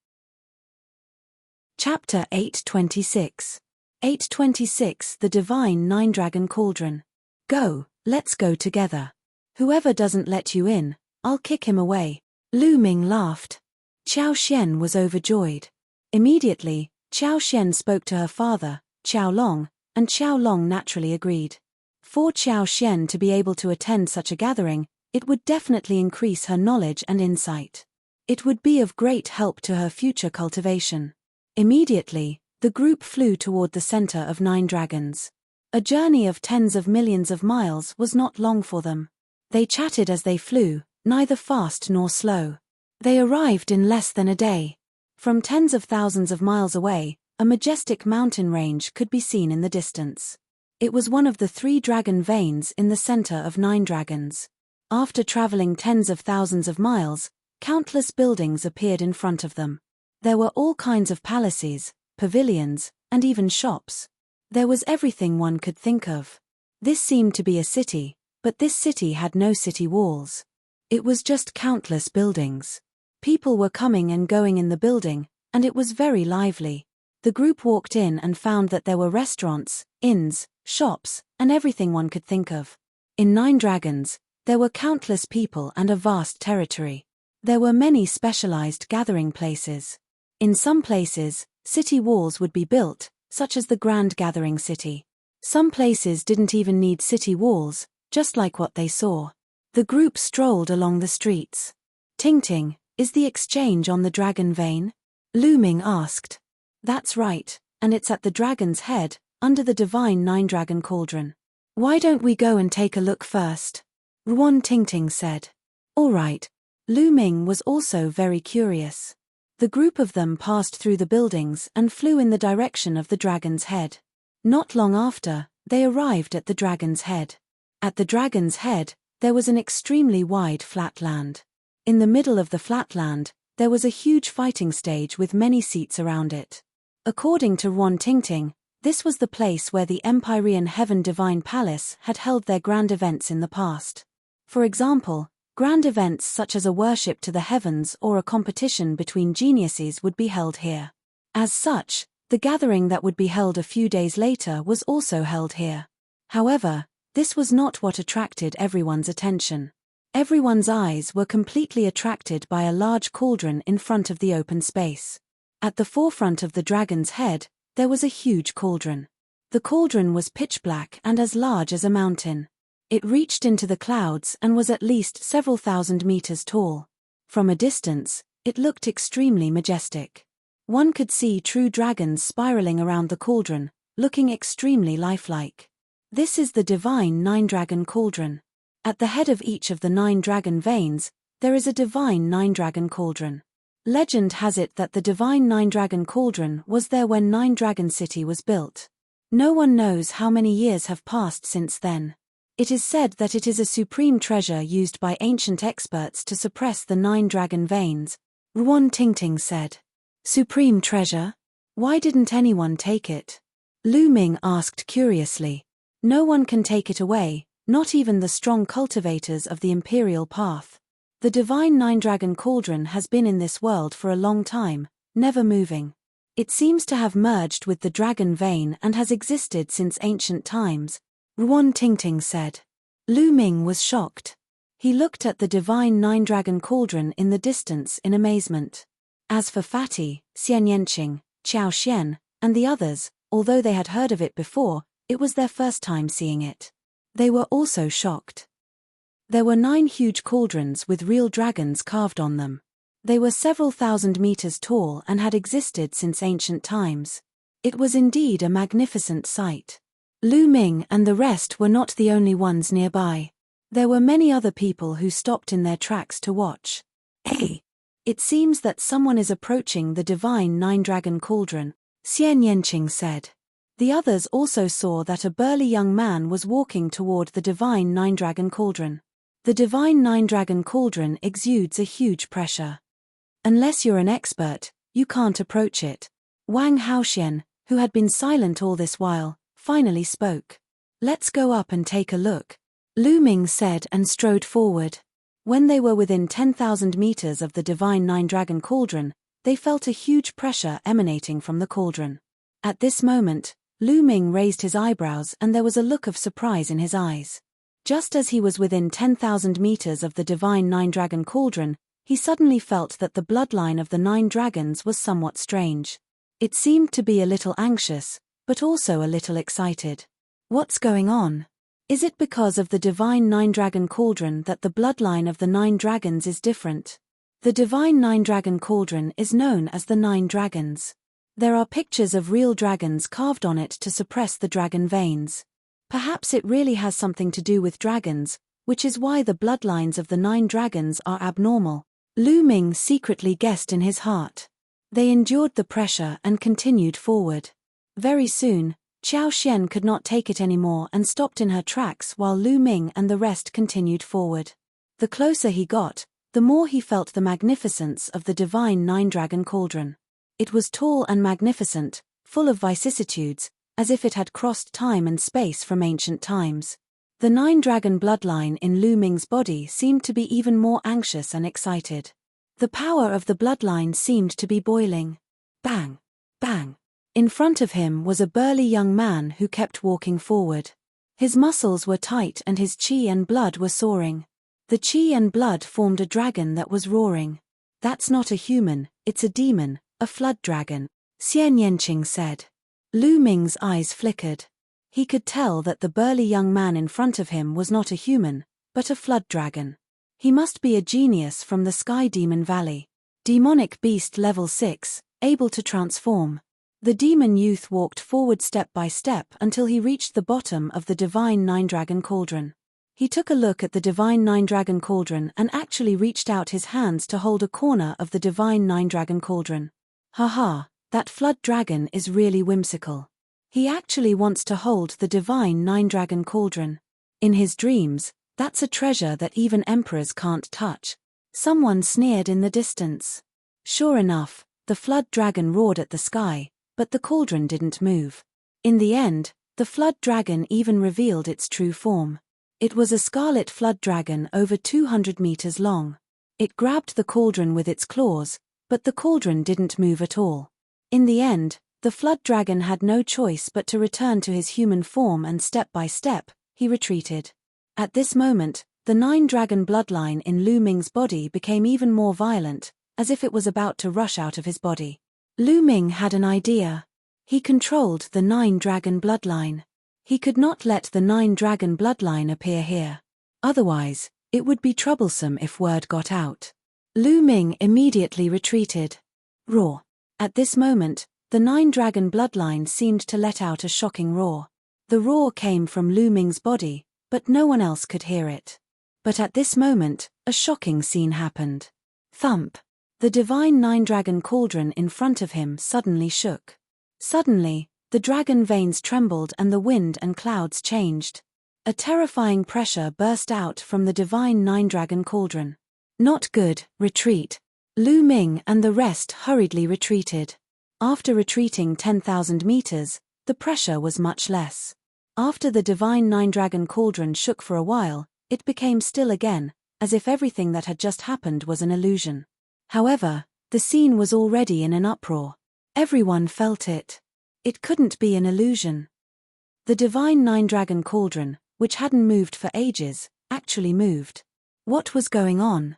Chapter 826. 826 The Divine Nine-Dragon Cauldron. Go, let's go together. Whoever doesn't let you in, I'll kick him away. Lu Ming laughed. Qiao Xian was overjoyed. Immediately, Qiao Xian spoke to her father, Qiao Long, and Qiao Long naturally agreed. For Qiao Xian to be able to attend such a gathering, it would definitely increase her knowledge and insight. It would be of great help to her future cultivation. Immediately, the group flew toward the center of 9 dragons. A journey of tens of millions of miles was not long for them. They chatted as they flew, neither fast nor slow. They arrived in less than a day. From tens of thousands of miles away, a majestic mountain range could be seen in the distance. It was one of the 3 dragon veins in the center of 9 dragons. After traveling tens of thousands of miles, countless buildings appeared in front of them. There were all kinds of palaces, pavilions, and even shops. There was everything one could think of. This seemed to be a city, but this city had no city walls. It was just countless buildings. People were coming and going in the building, and it was very lively. The group walked in and found that there were restaurants, inns, shops, and everything one could think of. In 9 dragons, there were countless people and a vast territory. There were many specialized gathering places. In some places, city walls would be built, such as the Grand Gathering City. Some places didn't even need city walls, just like what they saw. The group strolled along the streets. Ting, is the exchange on the dragon vein? Lu Ming asked. That's right, and it's at the dragon's head, under the divine 9-dragon cauldron. Why don't we go and take a look first? Ruan Tingting said. All right. Lu Ming was also very curious. The group of them passed through the buildings and flew in the direction of the dragon's head. Not long after, they arrived at the dragon's head. At the dragon's head, there was an extremely wide flat land. In the middle of the flat land, there was a huge fighting stage with many seats around it. According to Ruan Tingting, this was the place where the Empyrean Heaven Divine Palace had held their grand events in the past. For example, grand events such as a worship to the heavens or a competition between geniuses would be held here. As such, the gathering that would be held a few days later was also held here. However, this was not what attracted everyone's attention. Everyone's eyes were completely attracted by a large cauldron in front of the open space. At the forefront of the dragon's head, there was a huge cauldron. The cauldron was pitch black and as large as a mountain. It reached into the clouds and was at least several thousand meters tall. From a distance, it looked extremely majestic. One could see true dragons spiraling around the cauldron, looking extremely lifelike. This is the divine 9-dragon cauldron. At the head of each of the 9 dragon veins, there is a divine 9-dragon cauldron. Legend has it that the divine 9-dragon cauldron was there when 9 Dragon City was built. No one knows how many years have passed since then. It is said that it is a supreme treasure used by ancient experts to suppress the 9 dragon veins. Ruan Tingting said. Supreme treasure? Why didn't anyone take it? Lu Ming asked curiously. No one can take it away, not even the strong cultivators of the imperial path. The divine 9-dragon cauldron has been in this world for a long time, never moving. It seems to have merged with the dragon vein and has existed since ancient times, Ruan Tingting said. Lu Ming was shocked. He looked at the divine 9-dragon cauldron in the distance in amazement. As for Fatty, Xian Yanqing, Qiao Xian, and the others, although they had heard of it before, it was their first time seeing it. They were also shocked. There were 9 huge cauldrons with real dragons carved on them. They were several thousand meters tall and had existed since ancient times. It was indeed a magnificent sight. Lu Ming and the rest were not the only ones nearby. There were many other people who stopped in their tracks to watch. Hey! It seems that someone is approaching the divine 9-dragon cauldron, Xian Yanqing said. The others also saw that a burly young man was walking toward the divine 9-dragon cauldron. The divine 9-dragon cauldron exudes a huge pressure. Unless you're an expert, you can't approach it. Wang Haoxian, who had been silent all this while, finally spoke. Let's go up and take a look, Lu Ming said and strode forward. When they were within 10,000 meters of the divine 9-dragon cauldron, they felt a huge pressure emanating from the cauldron. At this moment, Lu Ming raised his eyebrows and there was a look of surprise in his eyes. Just as he was within 10,000 meters of the divine nine-dragon cauldron, he suddenly felt that the bloodline of the 9 dragons was somewhat strange. It seemed to be a little anxious, but also a little excited. What's going on? Is it because of the divine 9-dragon cauldron that the bloodline of the 9 dragons is different? The divine 9-dragon cauldron is known as the 9 dragons. There are pictures of real dragons carved on it to suppress the dragon veins. Perhaps it really has something to do with dragons, which is why the bloodlines of the 9 dragons are abnormal. Lu Ming secretly guessed in his heart. They endured the pressure and continued forward. Very soon, Qiao Xian could not take it anymore and stopped in her tracks while Lu Ming and the rest continued forward. The closer he got, the more he felt the magnificence of the divine 9-dragon cauldron. It was tall and magnificent, full of vicissitudes, as if it had crossed time and space from ancient times. The 9-dragon bloodline in Lu Ming's body seemed to be even more anxious and excited. The power of the bloodline seemed to be boiling. Bang! Bang! In front of him was a burly young man who kept walking forward. His muscles were tight and his qi and blood were soaring. The qi and blood formed a dragon that was roaring. "That's not a human, it's a demon, a flood dragon," Xian Yanqing said. Lu Ming's eyes flickered. He could tell that the burly young man in front of him was not a human, but a flood dragon. He must be a genius from the Sky Demon Valley. Demonic beast level 6, able to transform. The demon youth walked forward step by step until he reached the bottom of the divine 9-dragon cauldron. He took a look at the divine 9-dragon cauldron and actually reached out his hands to hold a corner of the divine 9-dragon cauldron. Haha, that flood dragon is really whimsical. He actually wants to hold the divine 9-dragon cauldron. In his dreams, that's a treasure that even emperors can't touch. Someone sneered in the distance. Sure enough, the flood dragon roared at the sky, but the cauldron didn't move. In the end, the flood dragon even revealed its true form. It was a scarlet flood dragon over 200 meters long. It grabbed the cauldron with its claws, but the cauldron didn't move at all. In the end, the flood dragon had no choice but to return to his human form and step by step, he retreated. At this moment, the 9-dragon bloodline in Lu Ming's body became even more violent, as if it was about to rush out of his body. Lu Ming had an idea. He controlled the 9-dragon bloodline. He could not let the 9-dragon bloodline appear here. Otherwise, it would be troublesome if word got out. Lu Ming immediately retreated. Roar. At this moment, the 9-dragon bloodline seemed to let out a shocking roar. The roar came from Lu Ming's body, but no one else could hear it. But at this moment, a shocking scene happened. Thump! The divine 9-dragon cauldron in front of him suddenly shook. Suddenly, the dragon veins trembled and the wind and clouds changed. A terrifying pressure burst out from the divine 9-dragon cauldron. Not good, retreat. Lu Ming and the rest hurriedly retreated. After retreating 10,000 meters, the pressure was much less. After the divine 9-dragon cauldron shook for a while, it became still again, as if everything that had just happened was an illusion. However, the scene was already in an uproar. Everyone felt it. It couldn't be an illusion. The divine 9-dragon cauldron, which hadn't moved for ages, actually moved. What was going on?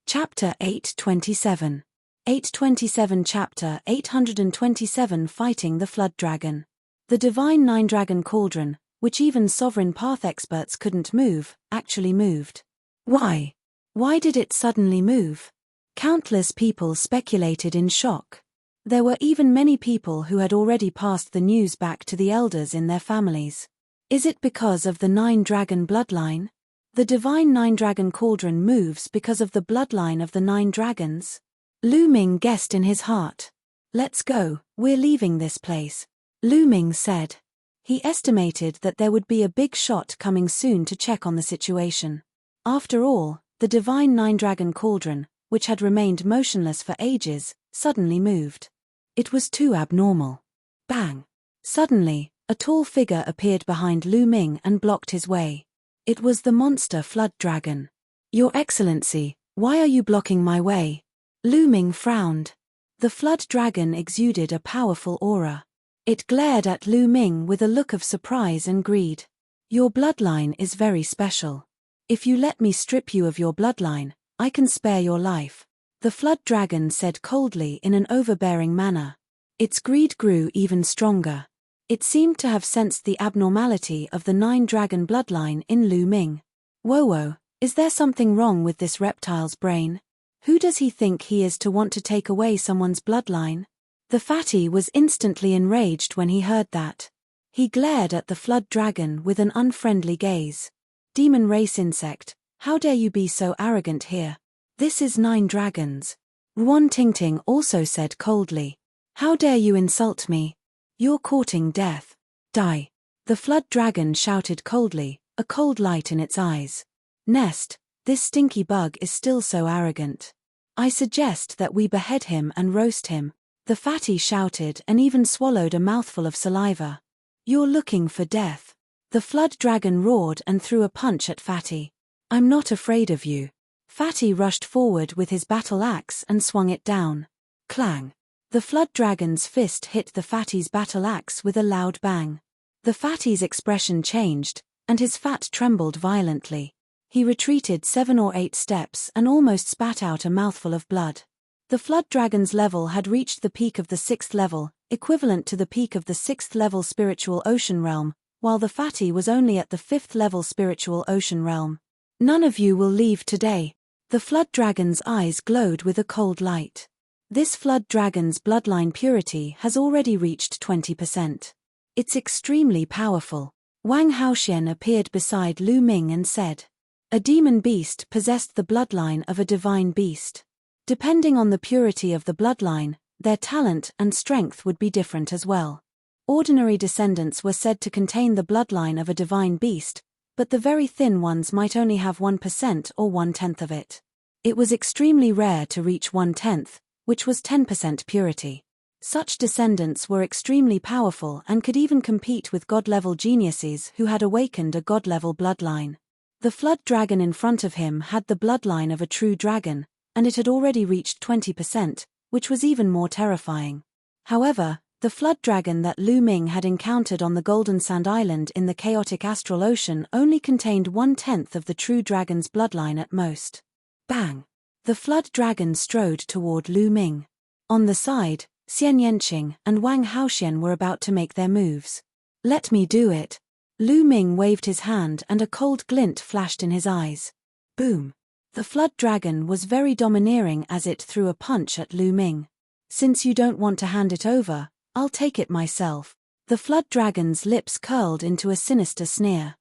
Chapter 827. 827 Chapter 827 Fighting the Flood Dragon. The divine 9-dragon cauldron, which even sovereign path experts couldn't move, actually moved. Why? Why did it suddenly move? Countless people speculated in shock. There were even many people who had already passed the news back to the elders in their families. Is it because of the 9-dragon bloodline? The divine 9-dragon cauldron moves because of the bloodline of the 9 dragons? Lu Ming guessed in his heart. Let's go, we're leaving this place, Lu Ming said. He estimated that there would be a big shot coming soon to check on the situation. After all, the divine 9-dragon cauldron, which had remained motionless for ages, suddenly moved. It was too abnormal. Bang! Suddenly, a tall figure appeared behind Lu Ming and blocked his way. It was the monster flood dragon. Your Excellency, why are you blocking my way? Lu Ming frowned. The flood dragon exuded a powerful aura. It glared at Lu Ming with a look of surprise and greed. Your bloodline is very special. If you let me strip you of your bloodline, I can spare your life, the flood dragon said coldly in an overbearing manner. Its greed grew even stronger. It seemed to have sensed the abnormality of the 9-dragon bloodline in Lu Ming. Whoa, is there something wrong with this reptile's brain? Who does he think he is to want to take away someone's bloodline? The fatty was instantly enraged when he heard that. He glared at the flood dragon with an unfriendly gaze. Demon race insect, how dare you be so arrogant here? This is 9 dragons. Ruan Tingting also said coldly. How dare you insult me? You're courting death. Die. The flood dragon shouted coldly, a cold light in its eyes. Nest, this stinky bug is still so arrogant. I suggest that we behead him and roast him. The fatty shouted and even swallowed a mouthful of saliva. You're looking for death. The flood dragon roared and threw a punch at Fatty. I'm not afraid of you. Fatty rushed forward with his battle axe and swung it down. Clang. The flood dragon's fist hit the fatty's battle axe with a loud bang. The fatty's expression changed, and his fat trembled violently. He retreated 7 or 8 steps and almost spat out a mouthful of blood. The flood dragon's level had reached the peak of the 6th level, equivalent to the peak of the 6th level spiritual ocean realm, while the fatty was only at the 5th level spiritual ocean realm. None of you will leave today. The flood dragon's eyes glowed with a cold light. This flood dragon's bloodline purity has already reached 20%. It's extremely powerful. Wang Haoxian appeared beside Lu Ming and said, a demon beast possessed the bloodline of a divine beast. Depending on the purity of the bloodline, their talent and strength would be different as well. Ordinary descendants were said to contain the bloodline of a divine beast, but the very thin ones might only have 1% or 1/10 of it. It was extremely rare to reach 1/10, which was 10% purity. Such descendants were extremely powerful and could even compete with god-level geniuses who had awakened a god-level bloodline. The flood dragon in front of him had the bloodline of a true dragon, and it had already reached 20%, which was even more terrifying. However, the flood dragon that Lu Ming had encountered on the Golden Sand Island in the chaotic astral ocean only contained 1/10 of the true dragon's bloodline at most. Bang! The flood dragon strode toward Lu Ming. On the side, Xian Yanqing and Wang Haoxian were about to make their moves. Let me do it. Lu Ming waved his hand and a cold glint flashed in his eyes. Boom! The flood dragon was very domineering as it threw a punch at Lu Ming. Since you don't want to hand it over, I'll take it myself. The flood dragon's lips curled into a sinister sneer.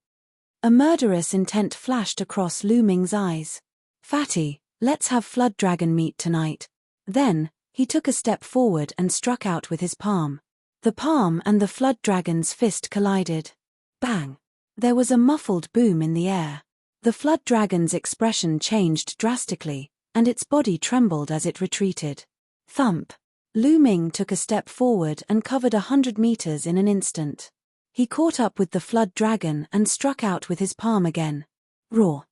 A murderous intent flashed across Lu Ming's eyes. Fatty, let's have flood dragon meat tonight. Then, he took a step forward and struck out with his palm. The palm and the flood dragon's fist collided. Bang! There was a muffled boom in the air. The flood dragon's expression changed drastically, and its body trembled as it retreated. Thump! Lu Ming took a step forward and covered 100 meters in an instant. He caught up with the flood dragon and struck out with his palm again. Roar!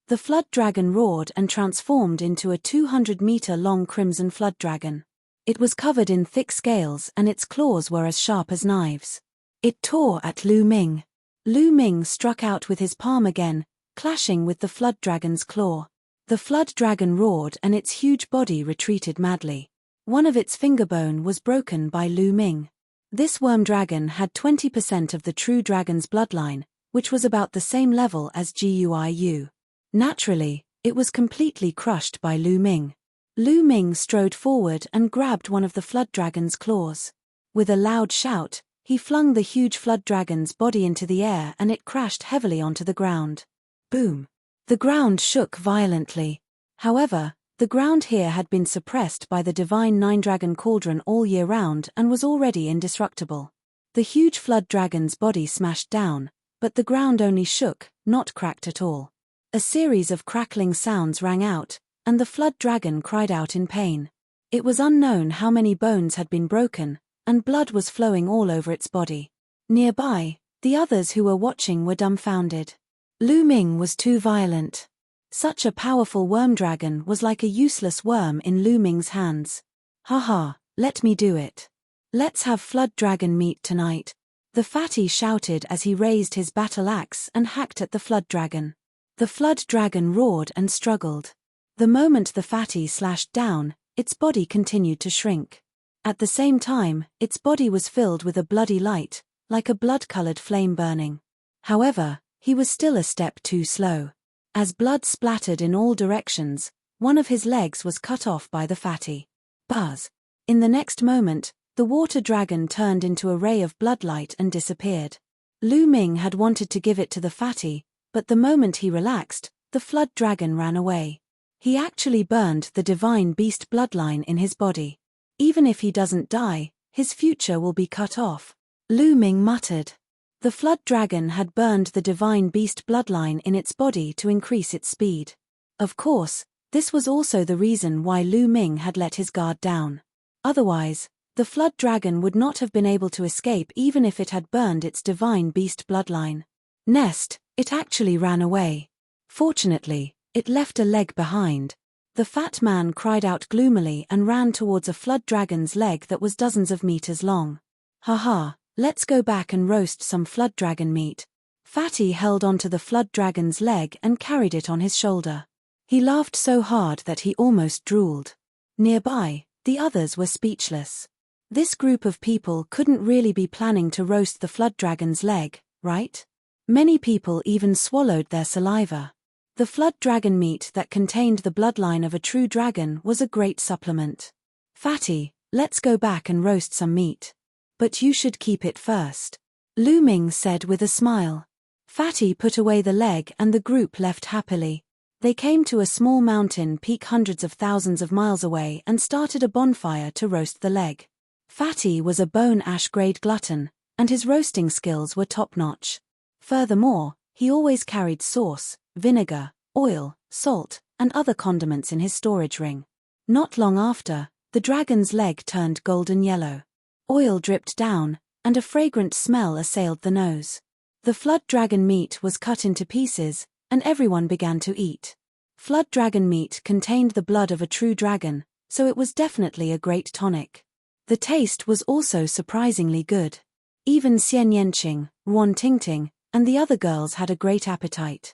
The flood dragon roared and transformed into a 200-meter-long crimson flood dragon. It was covered in thick scales and its claws were as sharp as knives. It tore at Lu Ming. Lu Ming struck out with his palm again, clashing with the flood dragon's claw. The flood dragon roared and its huge body retreated madly. One of its fingerbone was broken by Lu Ming. This worm dragon had 20% of the true dragon's bloodline, which was about the same level as Guiu. Naturally, it was completely crushed by Lu Ming. Lu Ming strode forward and grabbed one of the flood dragon's claws. With a loud shout, he flung the huge flood dragon's body into the air and it crashed heavily onto the ground. Boom! The ground shook violently. However, the ground here had been suppressed by the divine 9-dragon cauldron all year round and was already indestructible. The huge flood dragon's body smashed down, but the ground only shook, not cracked at all. A series of crackling sounds rang out, and the flood dragon cried out in pain. It was unknown how many bones had been broken, and blood was flowing all over its body. Nearby, the others who were watching were dumbfounded. Lu Ming was too violent. Such a powerful worm dragon was like a useless worm in Lu Ming's hands. Haha, let me do it. Let's have flood dragon meat tonight, the fatty shouted as he raised his battle axe and hacked at the flood dragon. The flood dragon roared and struggled. The moment the fatty slashed down, its body continued to shrink. At the same time, its body was filled with a bloody light, like a blood-colored flame burning. However, he was still a step too slow. As blood splattered in all directions, one of his legs was cut off by the fatty. Buzz! In the next moment, the water dragon turned into a ray of bloodlight and disappeared. Lu Ming had wanted to give it to the fatty, but the moment he relaxed, the flood dragon ran away. He actually burned the divine beast bloodline in his body. Even if he doesn't die, his future will be cut off, Lu Ming muttered. The flood dragon had burned the divine beast bloodline in its body to increase its speed. Of course, this was also the reason why Lu Ming had let his guard down. Otherwise, the flood dragon would not have been able to escape even if it had burned its divine beast bloodline. Nest, it actually ran away. Fortunately, it left a leg behind. The fat man cried out gloomily and ran towards a flood dragon's leg that was dozens of meters long. Haha, let's go back and roast some flood dragon meat. Fatty held onto the flood dragon's leg and carried it on his shoulder. He laughed so hard that he almost drooled. Nearby, the others were speechless. This group of people couldn't really be planning to roast the flood dragon's leg, right? Many people even swallowed their saliva. The flood dragon meat that contained the bloodline of a true dragon was a great supplement. Fatty, let's go back and roast some meat. But you should keep it first, Lu Ming said with a smile. Fatty put away the leg and the group left happily. They came to a small mountain peak hundreds of thousands of miles away and started a bonfire to roast the leg. Fatty was a bone ash-grade glutton, and his roasting skills were top-notch. Furthermore, he always carried sauce, vinegar, oil, salt, and other condiments in his storage ring. Not long after, the dragon's leg turned golden yellow. Oil dripped down, and a fragrant smell assailed the nose. The flood dragon meat was cut into pieces, and everyone began to eat. Flood dragon meat contained the blood of a true dragon, so it was definitely a great tonic. The taste was also surprisingly good. Even Xian Yanqing, Ruan Tingting, and the other girls had a great appetite.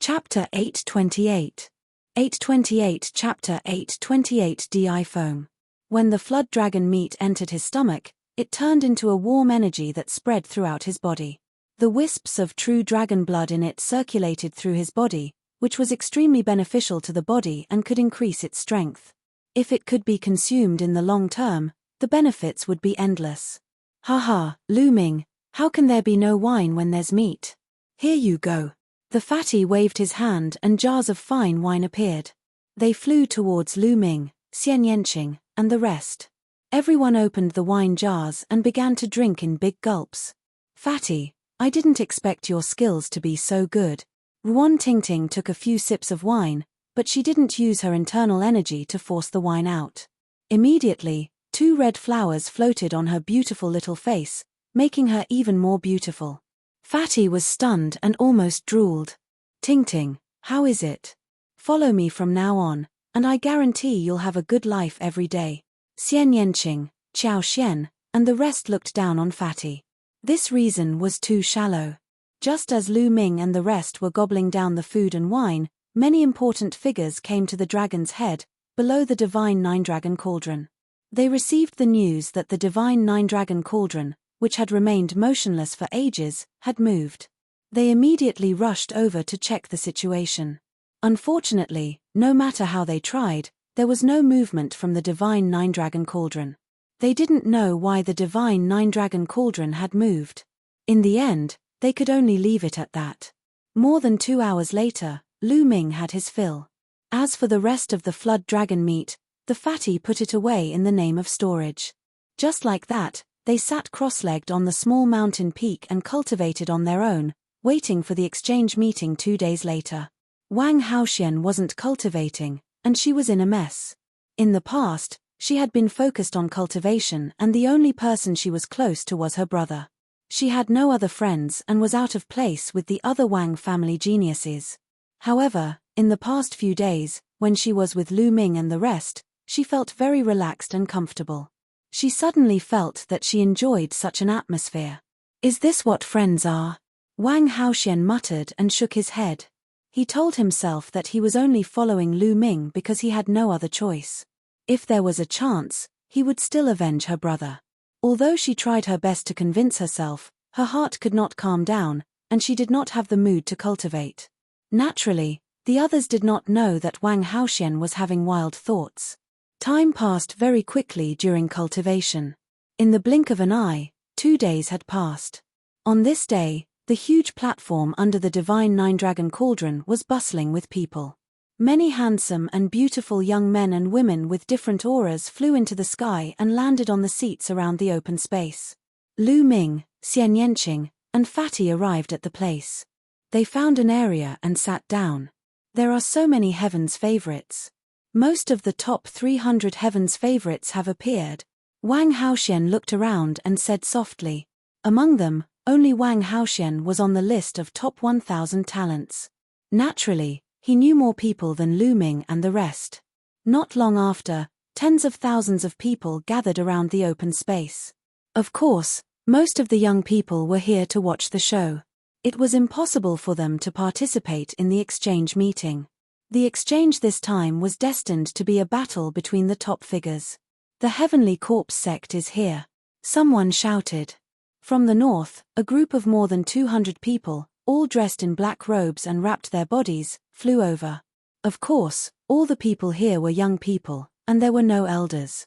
Chapter 828. 828 Chapter 828 Di Foam. When the flood dragon meat entered his stomach, it turned into a warm energy that spread throughout his body. The wisps of true dragon blood in it circulated through his body, which was extremely beneficial to the body and could increase its strength. If it could be consumed in the long term, the benefits would be endless. Haha, Lu Ming, how can there be no wine when there's meat? Here you go. The fatty waved his hand and jars of fine wine appeared. They flew towards Lu Ming, Xian Yanqing, and the rest. Everyone opened the wine jars and began to drink in big gulps. Fatty, I didn't expect your skills to be so good. Ruan Tingting took a few sips of wine, but she didn't use her internal energy to force the wine out. Immediately, 2 red flowers floated on her beautiful little face, making her even more beautiful. Fatty was stunned and almost drooled. Tingting, how is it? Follow me from now on, and I guarantee you'll have a good life every day. Xian Yanqing, Qiao Xian, and the rest looked down on Fatty. This reason was too shallow. Just as Lu Ming and the rest were gobbling down the food and wine, many important figures came to the dragon's head, below the divine nine-dragon cauldron. They received the news that the divine nine-dragon cauldron, which had remained motionless for ages, had moved. They immediately rushed over to check the situation. Unfortunately, no matter how they tried, there was no movement from the divine nine-dragon cauldron. They didn't know why the divine nine-dragon cauldron had moved. In the end, they could only leave it at that. More than 2 hours later, Lu Ming had his fill. As for the rest of the flood dragon meat, the fatty put it away in the name of storage. Just like that, they sat cross-legged on the small mountain peak and cultivated on their own, waiting for the exchange meeting 2 days later. Wang Haoxian wasn't cultivating, and she was in a mess. In the past, she had been focused on cultivation and the only person she was close to was her brother. She had no other friends and was out of place with the other Wang family geniuses. However, in the past few days, when she was with Lu Ming and the rest, she felt very relaxed and comfortable. She suddenly felt that she enjoyed such an atmosphere. Is this what friends are? Wang Haoxian muttered and shook his head. He told himself that he was only following Lu Ming because he had no other choice. If there was a chance, he would still avenge her brother. Although she tried her best to convince herself, her heart could not calm down, and she did not have the mood to cultivate. Naturally, the others did not know that Wang Haoxian was having wild thoughts. Time passed very quickly during cultivation. In the blink of an eye, 2 days had passed. On this day, the huge platform under the divine nine-dragon cauldron was bustling with people. Many handsome and beautiful young men and women with different auras flew into the sky and landed on the seats around the open space. Lu Ming, Xian Yanqing, and Fatty arrived at the place. They found an area and sat down. There are so many Heaven's favorites. Most of the top 300 Heaven's favorites have appeared. Wang Haoxian looked around and said softly. Among them, only Wang Haoxian was on the list of top 1,000 talents. Naturally, he knew more people than Lu Ming and the rest. Not long after, tens of thousands of people gathered around the open space. Of course, most of the young people were here to watch the show. It was impossible for them to participate in the exchange meeting. The exchange this time was destined to be a battle between the top figures. The Heavenly Corpse sect is here. Someone shouted. From the north, a group of more than 200 people, all dressed in black robes and wrapped their bodies, flew over. Of course, all the people here were young people, and there were no elders.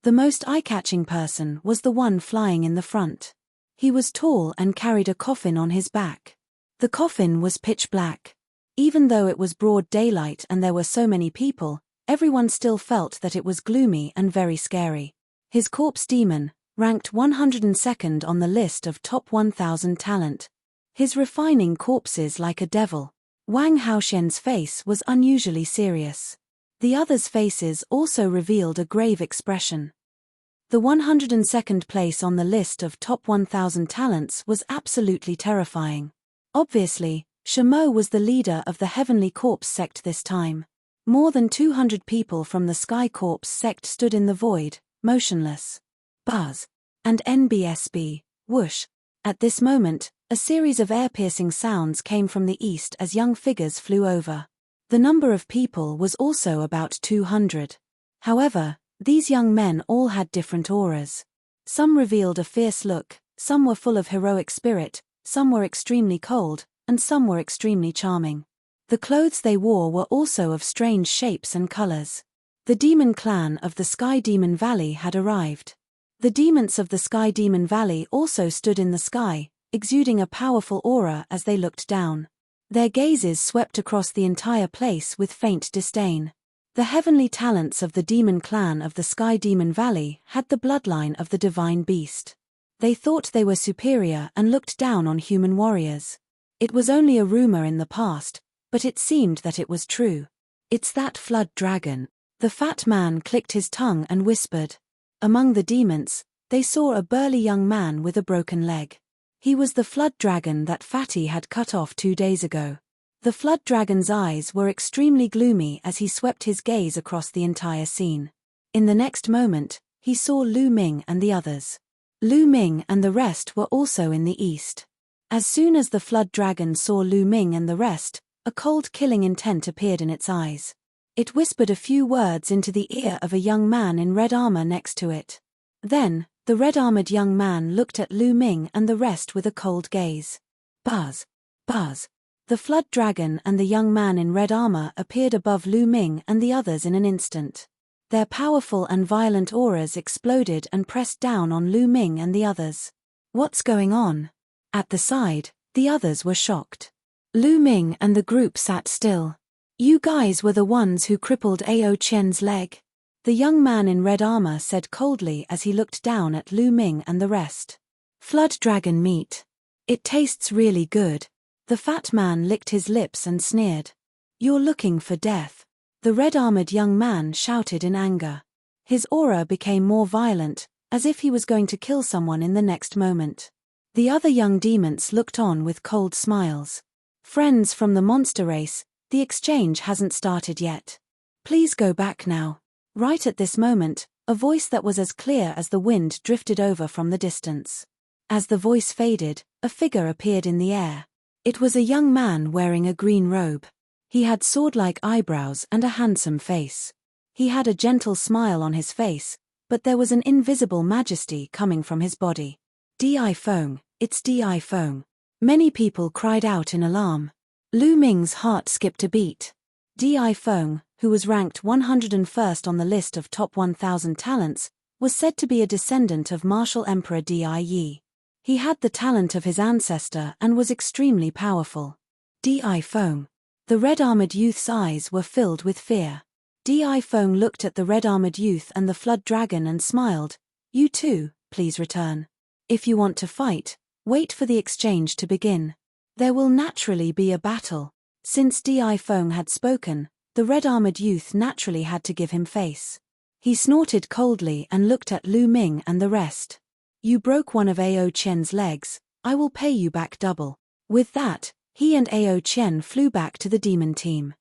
The most eye-catching person was the one flying in the front. He was tall and carried a coffin on his back. The coffin was pitch black. Even though it was broad daylight and there were so many people, everyone still felt that it was gloomy and very scary. His corpse demon, ranked 102nd on the list of top 1,000 talent. His refining corpses like a devil. Wang Haoxian's face was unusually serious. The others' faces also revealed a grave expression. The 102nd place on the list of top 1,000 talents was absolutely terrifying. Obviously, Shimo was the leader of the Heavenly Corpse sect this time. More than 200 people from the Sky Corpse sect stood in the void, motionless. Buzz. And NBSB, whoosh. At this moment, a series of air-piercing sounds came from the east as young figures flew over. The number of people was also about 200. However, these young men all had different auras. Some revealed a fierce look, some were full of heroic spirit, some were extremely cold, and some were extremely charming. The clothes they wore were also of strange shapes and colors. The demon clan of the Sky Demon Valley had arrived. The demons of the Sky Demon Valley also stood in the sky, exuding a powerful aura as they looked down. Their gazes swept across the entire place with faint disdain. The heavenly talents of the demon clan of the Sky Demon Valley had the bloodline of the divine beast. They thought they were superior and looked down on human warriors. It was only a rumor in the past, but it seemed that it was true. It's that flood dragon. The fat man clicked his tongue and whispered. Among the demons, they saw a burly young man with a broken leg. He was the flood dragon that Fatty had cut off 2 days ago. The flood dragon's eyes were extremely gloomy as he swept his gaze across the entire scene. In the next moment, he saw Lu Ming and the others. Lu Ming and the rest were also in the east. As soon as the flood dragon saw Lu Ming and the rest, a cold killing intent appeared in its eyes. It whispered a few words into the ear of a young man in red armor next to it. Then, the red-armored young man looked at Lu Ming and the rest with a cold gaze. Buzz. Buzz. The flood dragon and the young man in red armor appeared above Lu Ming and the others in an instant. Their powerful and violent auras exploded and pressed down on Lu Ming and the others. What's going on? At the side, the others were shocked. Lu Ming and the group sat still. You guys were the ones who crippled Ao Qian's leg. The young man in red armor said coldly as he looked down at Lu Ming and the rest. Flood dragon meat. It tastes really good. The fat man licked his lips and sneered. You're looking for death. The red-armored young man shouted in anger. His aura became more violent, as if he was going to kill someone in the next moment. The other young demons looked on with cold smiles. Friends from the monster race, the exchange hasn't started yet. Please go back now. Right at this moment, A voice that was as clear as the wind drifted over from the distance. As the voice faded, a figure appeared in the air. It was a young man wearing a green robe. He had sword-like eyebrows and a handsome face. He had a gentle smile on his face, but there was an invisible majesty coming from his body. Di Feng, it's Di Feng. Many people cried out in alarm. Lu Ming's heart skipped a beat. Di Feng, who was ranked 101st on the list of top 1,000 talents, was said to be a descendant of martial emperor Di Yi. He had the talent of his ancestor and was extremely powerful. Di Feng. The red-armored youth's eyes were filled with fear. Di Feng looked at the red-armored youth and the flood dragon and smiled. You too, please return. If you want to fight, wait for the exchange to begin. There will naturally be a battle. Since Di Feng had spoken, the red-armored youth naturally had to give him face. He snorted coldly and looked at Lu Ming and the rest. You broke one of Ao Qian's legs, I will pay you back double. With that, he and Ao Qian flew back to the demon team.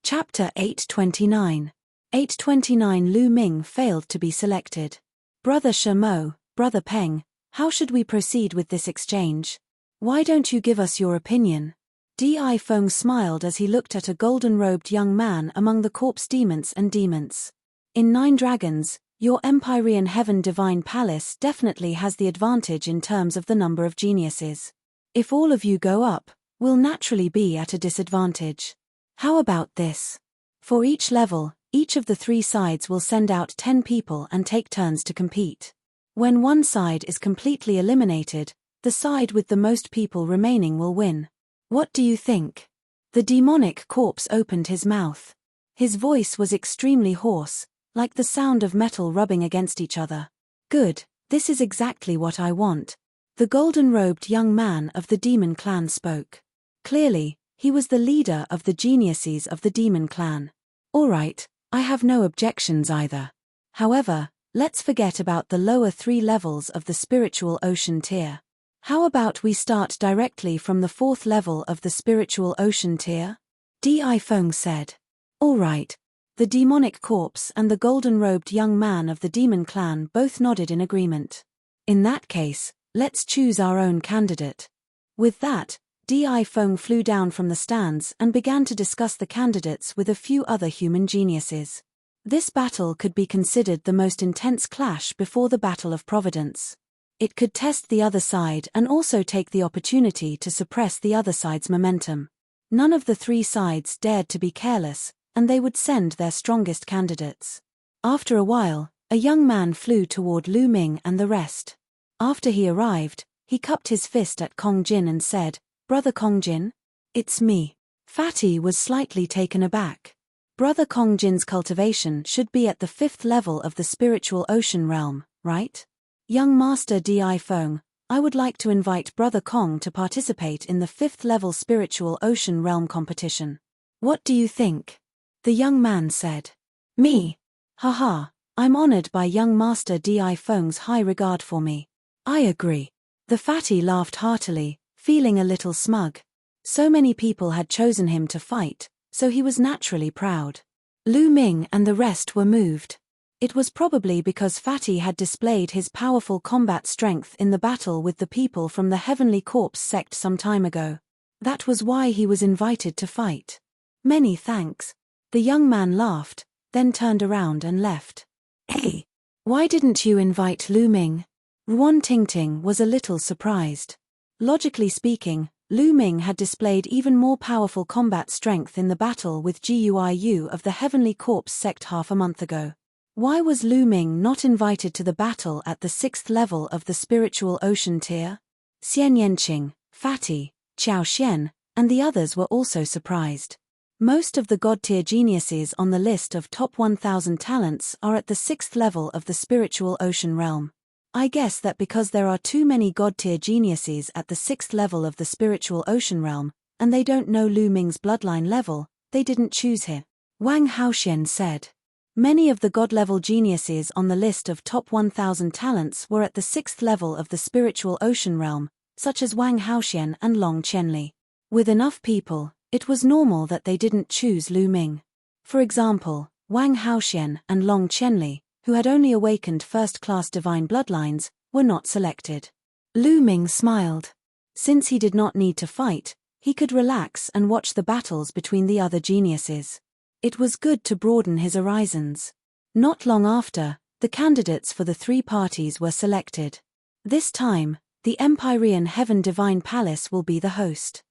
Chapter 829. 829 Lu Ming failed to be selected. Brother Shemo, Brother Peng, how should we proceed with this exchange? Why don't you give us your opinion? Di Feng smiled as he looked at a golden-robed young man among the corpse demons and demons. In 9 dragons, your Empyrean Heaven Divine Palace definitely has the advantage in terms of the number of geniuses. If all of you go up, we'll naturally be at a disadvantage. How about this? For each level, each of the 3 sides will send out 10 people and take turns to compete. When one side is completely eliminated, the side with the most people remaining will win. What do you think? The demonic corpse opened his mouth. His voice was extremely hoarse, like the sound of metal rubbing against each other. Good, this is exactly what I want. The golden-robed young man of the demon clan spoke. Clearly, he was the leader of the geniuses of the demon clan. All right, I have no objections either. However, let's forget about the lower 3 levels of the spiritual ocean tier. How about we start directly from the 4th level of the spiritual ocean tier? Di Feng said. All right. The demonic corpse and the golden-robed young man of the demon clan both nodded in agreement. In that case, let's choose our own candidate. With that, Di Feng flew down from the stands and began to discuss the candidates with a few other human geniuses. This battle could be considered the most intense clash before the Battle of Providence. It could test the other side and also take the opportunity to suppress the other side's momentum. None of the 3 sides dared to be careless, and they would send their strongest candidates. After a while, a young man flew toward Lu Ming and the rest. After he arrived, he cupped his fist at Kong Jin and said, Brother Kong Jin? It's me. Fatty was slightly taken aback. Brother Kong Jin's cultivation should be at the 5th level of the spiritual ocean realm, right? Young Master Di Feng, I would like to invite Brother Kong to participate in the 5th level spiritual ocean realm competition. What do you think? The young man said. Me? Haha, I'm honored by young Master Di Feng's high regard for me. I agree. The fatty laughed heartily, feeling a little smug. So many people had chosen him to fight, so he was naturally proud. Lu Ming and the rest were moved. It was probably because Fatty had displayed his powerful combat strength in the battle with the people from the Heavenly Corpse sect some time ago. That was why he was invited to fight. Many thanks. The young man laughed, then turned around and left. Hey, why didn't you invite Lu Ming? Ruan Tingting was a little surprised. Logically speaking, Lu Ming had displayed even more powerful combat strength in the battle with Guiyu of the Heavenly Corpse sect half a month ago. Why was Lu Ming not invited to the battle at the 6th level of the spiritual ocean tier? Xian Yanqing, Fatty, Qiao Xian, and the others were also surprised. Most of the god-tier geniuses on the list of top 1,000 talents are at the 6th level of the spiritual ocean realm. I guess that because there are too many god-tier geniuses at the 6th level of the spiritual ocean realm, and they don't know Lu Ming's bloodline level, they didn't choose him. Wang Haoxian said. Many of the god-level geniuses on the list of top 1,000 talents were at the 6th level of the spiritual ocean realm, such as Wang Haoxian and Long Qianli. With enough people, it was normal that they didn't choose Lu Ming. For example, Wang Haoxian and Long Qianli, who had only awakened first-class divine bloodlines, were not selected. Lu Ming smiled. Since he did not need to fight, he could relax and watch the battles between the other geniuses. It was good to broaden his horizons. Not long after, the candidates for the three parties were selected. This time, the Empyrean Heaven Divine Palace will be the host.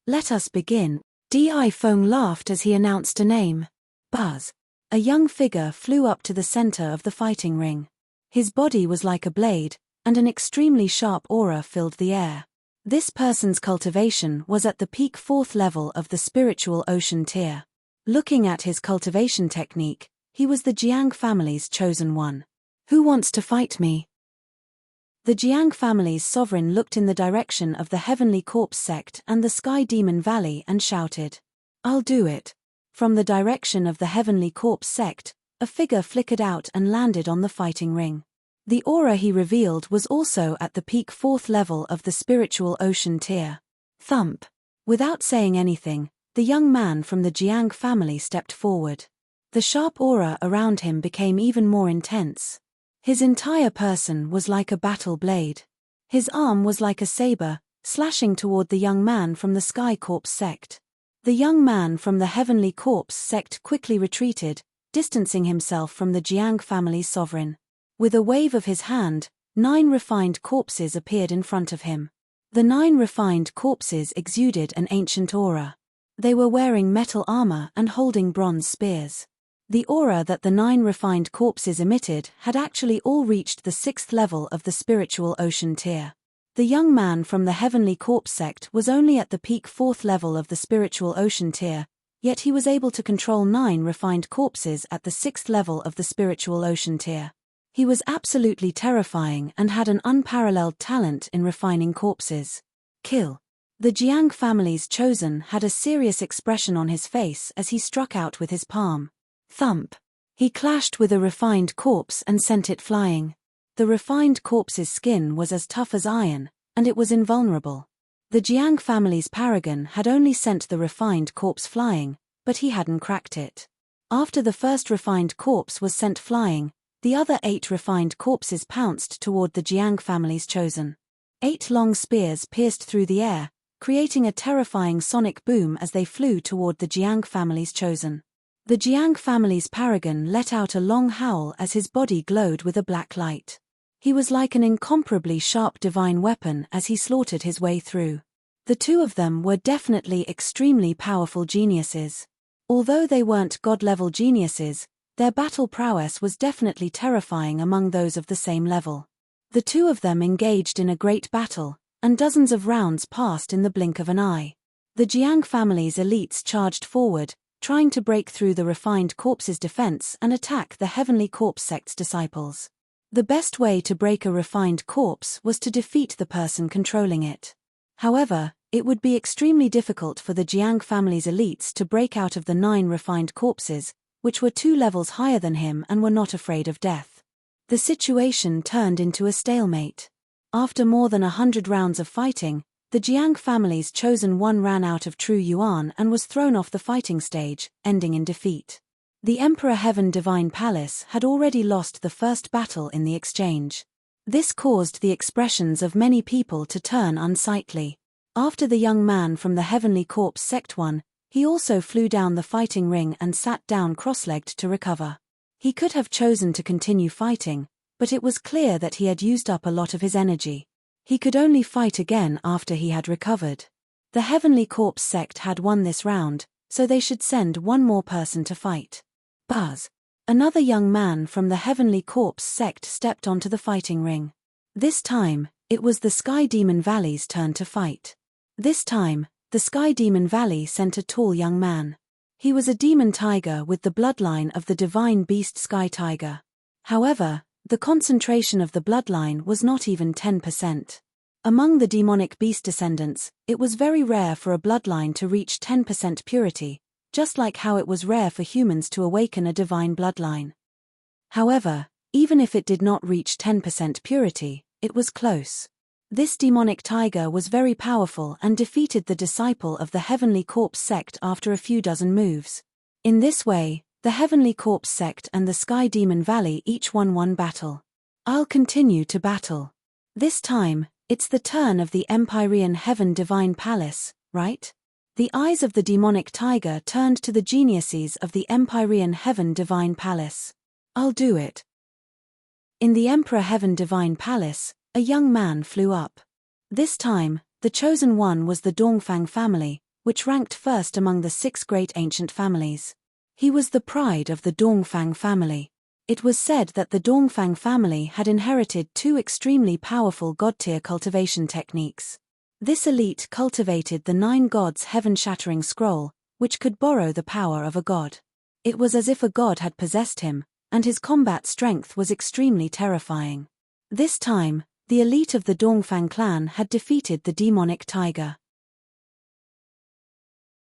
Let us begin. Di Feng laughed as he announced a name. Buzz. A young figure flew up to the center of the fighting ring. His body was like a blade, and an extremely sharp aura filled the air. This person's cultivation was at the peak 4th level of the spiritual ocean tier. Looking at his cultivation technique, he was the Jiang family's chosen one. Who wants to fight me? The Jiang family's sovereign looked in the direction of the Heavenly Corpse sect and the Sky Demon Valley and shouted, "I'll do it." From the direction of the Heavenly Corpse sect, a figure flickered out and landed on the fighting ring. The aura he revealed was also at the peak 4th level of the spiritual ocean tier. Thump. Without saying anything, the young man from the Jiang family stepped forward. The sharp aura around him became even more intense. His entire person was like a battle blade. His arm was like a saber, slashing toward the young man from the Sky Corpse sect. The young man from the Heavenly Corpse sect quickly retreated, distancing himself from the Jiang family's sovereign. With a wave of his hand, 9 refined corpses appeared in front of him. The 9 refined corpses exuded an ancient aura. They were wearing metal armor and holding bronze spears. The aura that the 9 refined corpses emitted had actually all reached the 6th level of the spiritual ocean tier. The young man from the Heavenly Corpse sect was only at the peak 4th level of the spiritual ocean tier, yet he was able to control 9 refined corpses at the 6th level of the spiritual ocean tier. He was absolutely terrifying and had an unparalleled talent in refining corpses. Kill. The Jiang family's chosen had a serious expression on his face as he struck out with his palm. Thump. He clashed with a refined corpse and sent it flying. The refined corpse's skin was as tough as iron, and it was invulnerable. The Jiang family's paragon had only sent the refined corpse flying, but he hadn't cracked it. After the first refined corpse was sent flying, the other 8 refined corpses pounced toward the Jiang family's chosen. 8 long spears pierced through the air, creating a terrifying sonic boom as they flew toward the Jiang family's chosen. The Jiang family's paragon let out a long howl as his body glowed with a black light. He was like an incomparably sharp divine weapon as he slaughtered his way through. The 2 of them were definitely extremely powerful geniuses. Although they weren't god-level geniuses, their battle prowess was definitely terrifying among those of the same level. The 2 of them engaged in a great battle, and dozens of rounds passed in the blink of an eye. The Jiang family's elites charged forward, trying to break through the refined corpse's defense and attack the Heavenly Corpse sect's disciples. The best way to break a refined corpse was to defeat the person controlling it. However, it would be extremely difficult for the Jiang family's elites to break out of the 9 refined corpses, which were 2 levels higher than him and were not afraid of death. The situation turned into a stalemate. After more than 100 rounds of fighting, the Jiang family's chosen one ran out of true yuan and was thrown off the fighting stage, ending in defeat. The Emperor Heaven Divine Palace had already lost the first battle in the exchange. This caused the expressions of many people to turn unsightly. After the young man from the Heavenly Corpse sect won, he also flew down the fighting ring and sat down cross-legged to recover. He could have chosen to continue fighting, but it was clear that he had used up a lot of his energy. He could only fight again after he had recovered. The Heavenly Corpse sect had won this round, so they should send one more person to fight. Buzz. Another young man from the Heavenly Corpse sect stepped onto the fighting ring. This time, it was the Sky Demon Valley's turn to fight. This time, the Sky Demon Valley sent a tall young man. He was a demon tiger with the bloodline of the divine beast Sky Tiger. However, the concentration of the bloodline was not even 10%. Among the demonic beast descendants, it was very rare for a bloodline to reach 10% purity, just like how it was rare for humans to awaken a divine bloodline. However, even if it did not reach 10% purity, it was close. This demonic tiger was very powerful and defeated the disciple of the Heavenly Corpse sect after a few dozen moves. In this way, The Heavenly Corpse Sect and the Sky Demon Valley each won one battle. I'll continue to battle. This time, it's the turn of the Empyrean Heaven Divine Palace, right? The eyes of the demonic tiger turned to the geniuses of the Empyrean Heaven Divine Palace. I'll do it. In the Emperor Heaven Divine Palace, a young man flew up. This time, the chosen one was the Dongfang family, which ranked first among the 6 great ancient families. He was the pride of the Dongfang family. It was said that the Dongfang family had inherited 2 extremely powerful god-tier cultivation techniques. This elite cultivated the 9 gods' heaven-shattering scroll, which could borrow the power of a god. It was as if a god had possessed him, and his combat strength was extremely terrifying. This time, the elite of the Dongfang clan had defeated the demonic tiger.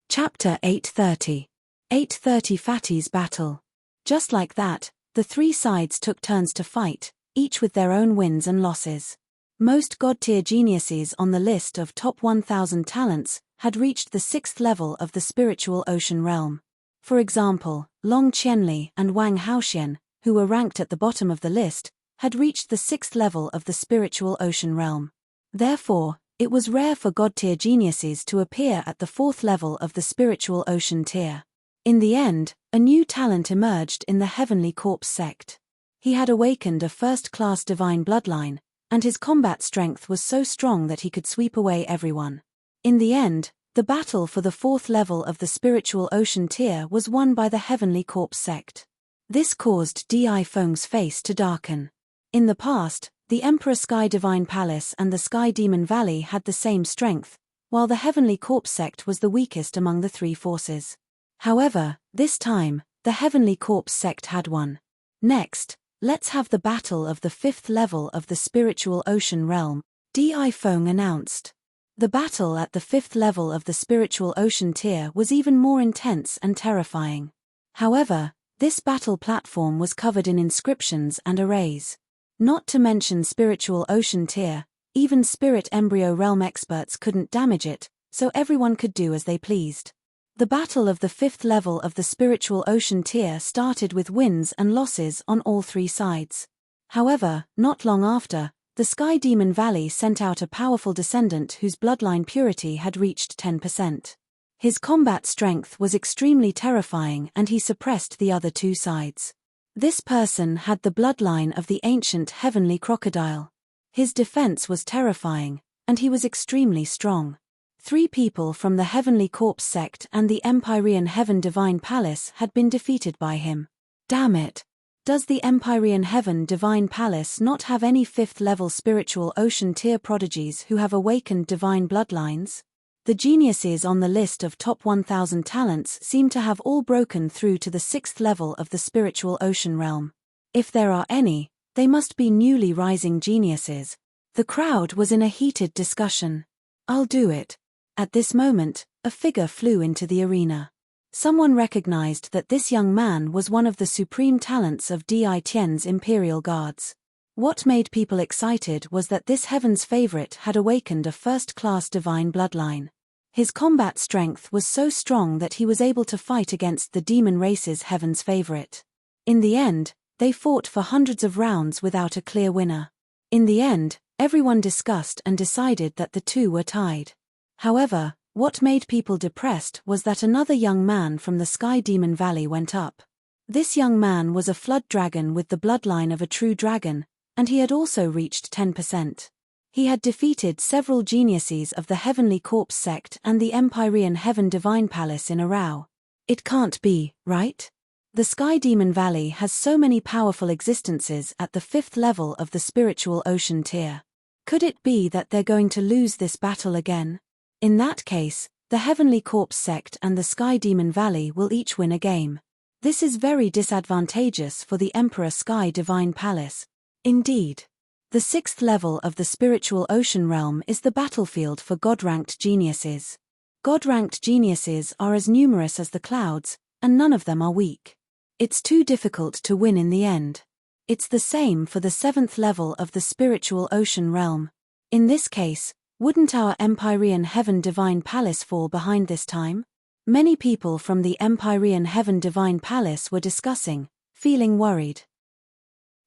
Chapter 830. 830 Fatty's Battle. Just like that, the 3 sides took turns to fight, each with their own wins and losses. Most god-tier geniuses on the list of top 1,000 talents had reached the 6th level of the spiritual ocean realm. For example, Long Qianli and Wang Haoxian, who were ranked at the bottom of the list, had reached the 6th level of the spiritual ocean realm. Therefore, it was rare for god-tier geniuses to appear at the 4th level of the spiritual ocean tier. In the end, a new talent emerged in the Heavenly Corpse Sect. He had awakened a first-class divine bloodline, and his combat strength was so strong that he could sweep away everyone. In the end, the battle for the 4th level of the spiritual ocean tier was won by the Heavenly Corpse Sect. This caused Di Feng's face to darken. In the past, the Emperor Sky Divine Palace and the Sky Demon Valley had the same strength, while the Heavenly Corpse Sect was the weakest among the 3 forces. However, this time, the Heavenly Corpse Sect had won. Next, let's have the battle of the 5th level of the spiritual ocean realm, Di Feng announced. The battle at the 5th level of the spiritual ocean tier was even more intense and terrifying. However, this battle platform was covered in inscriptions and arrays. Not to mention spiritual ocean tier, even spirit embryo realm experts couldn't damage it, so everyone could do as they pleased. The battle of the 5th level of the spiritual ocean tier started with wins and losses on all 3 sides. However, not long after, the Sky Demon Valley sent out a powerful descendant whose bloodline purity had reached 10%. His combat strength was extremely terrifying and he suppressed the other 2 sides. This person had the bloodline of the ancient heavenly crocodile. His defense was terrifying, and he was extremely strong. 3 people from the Heavenly Corpse Sect and the Empyrean Heaven Divine Palace had been defeated by him. Damn it! Does the Empyrean Heaven Divine Palace not have any 5th level spiritual ocean tier prodigies who have awakened divine bloodlines? The geniuses on the list of top 1,000 talents seem to have all broken through to the 6th level of the spiritual ocean realm. If there are any, they must be newly rising geniuses. The crowd was in a heated discussion. I'll do it. At this moment, a figure flew into the arena. Someone recognized that this young man was one of the supreme talents of Di Tian's Imperial Guards. What made people excited was that this heaven's favorite had awakened a first-class divine bloodline. His combat strength was so strong that he was able to fight against the demon race's heaven's favorite. In the end, they fought for hundreds of rounds without a clear winner. In the end, everyone discussed and decided that the 2 were tied. However, what made people depressed was that another young man from the Sky Demon Valley went up. This young man was a flood dragon with the bloodline of a true dragon, and he had also reached 10%. He had defeated several geniuses of the Heavenly Corpse Sect and the Empyrean Heaven Divine Palace in a row. It can't be, right? The Sky Demon Valley has so many powerful existences at the 5th level of the spiritual ocean tier. Could it be that they're going to lose this battle again? In that case, the Heavenly Corpse Sect and the Sky Demon Valley will each win a game. This is very disadvantageous for the Emperor Sky Divine Palace. Indeed. The 6th level of the spiritual ocean realm is the battlefield for God-ranked geniuses. God-ranked geniuses are as numerous as the clouds, and none of them are weak. It's too difficult to win in the end. It's the same for the 7th level of the spiritual ocean realm. In this case, wouldn't our Empyrean Heaven Divine Palace fall behind this time? Many people from the Empyrean Heaven Divine Palace were discussing, feeling worried.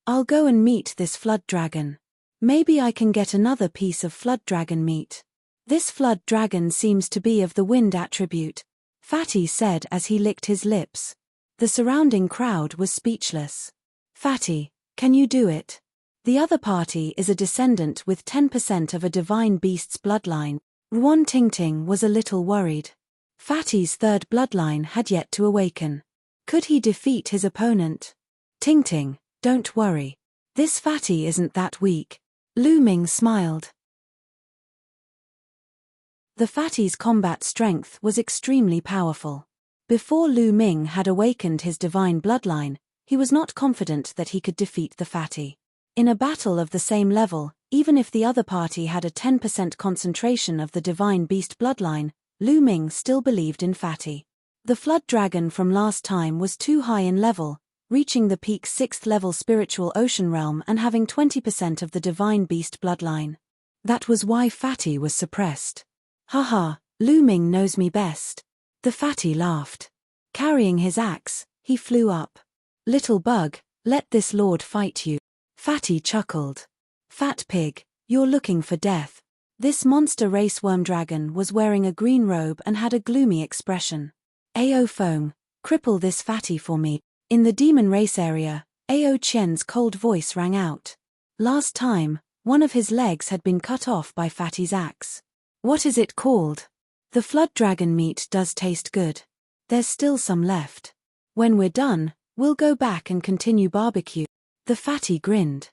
I'll go and meet this flood dragon. Maybe I can get another piece of flood dragon meat. This flood dragon seems to be of the wind attribute, Fatty said as he licked his lips. The surrounding crowd was speechless. Fatty, can you do it? The other party is a descendant with 10% of a divine beast's bloodline. Ruan Tingting was a little worried. Fatty's third bloodline had yet to awaken. Could he defeat his opponent? Tingting, don't worry. This Fatty isn't that weak. Lu Ming smiled. The Fatty's combat strength was extremely powerful. Before Lu Ming had awakened his divine bloodline, he was not confident that he could defeat the Fatty. In a battle of the same level, even if the other party had a 10% concentration of the divine beast bloodline, Lu Ming still believed in Fatty. The flood dragon from last time was too high in level, reaching the peak 6th level spiritual ocean realm and having 20% of the divine beast bloodline. That was why Fatty was suppressed. Haha, Lu Ming knows me best. The Fatty laughed. Carrying his axe, he flew up. Little bug, let this lord fight you. Fatty chuckled. Fat pig, you're looking for death. This monster race worm dragon was wearing a green robe and had a gloomy expression. Ao Feng, cripple this Fatty for me. In the demon race area, Ao Qian's cold voice rang out. Last time, one of his legs had been cut off by Fatty's axe. What is it called? The flood dragon meat does taste good. There's still some left. When we're done, we'll go back and continue barbecue. The Fatty grinned.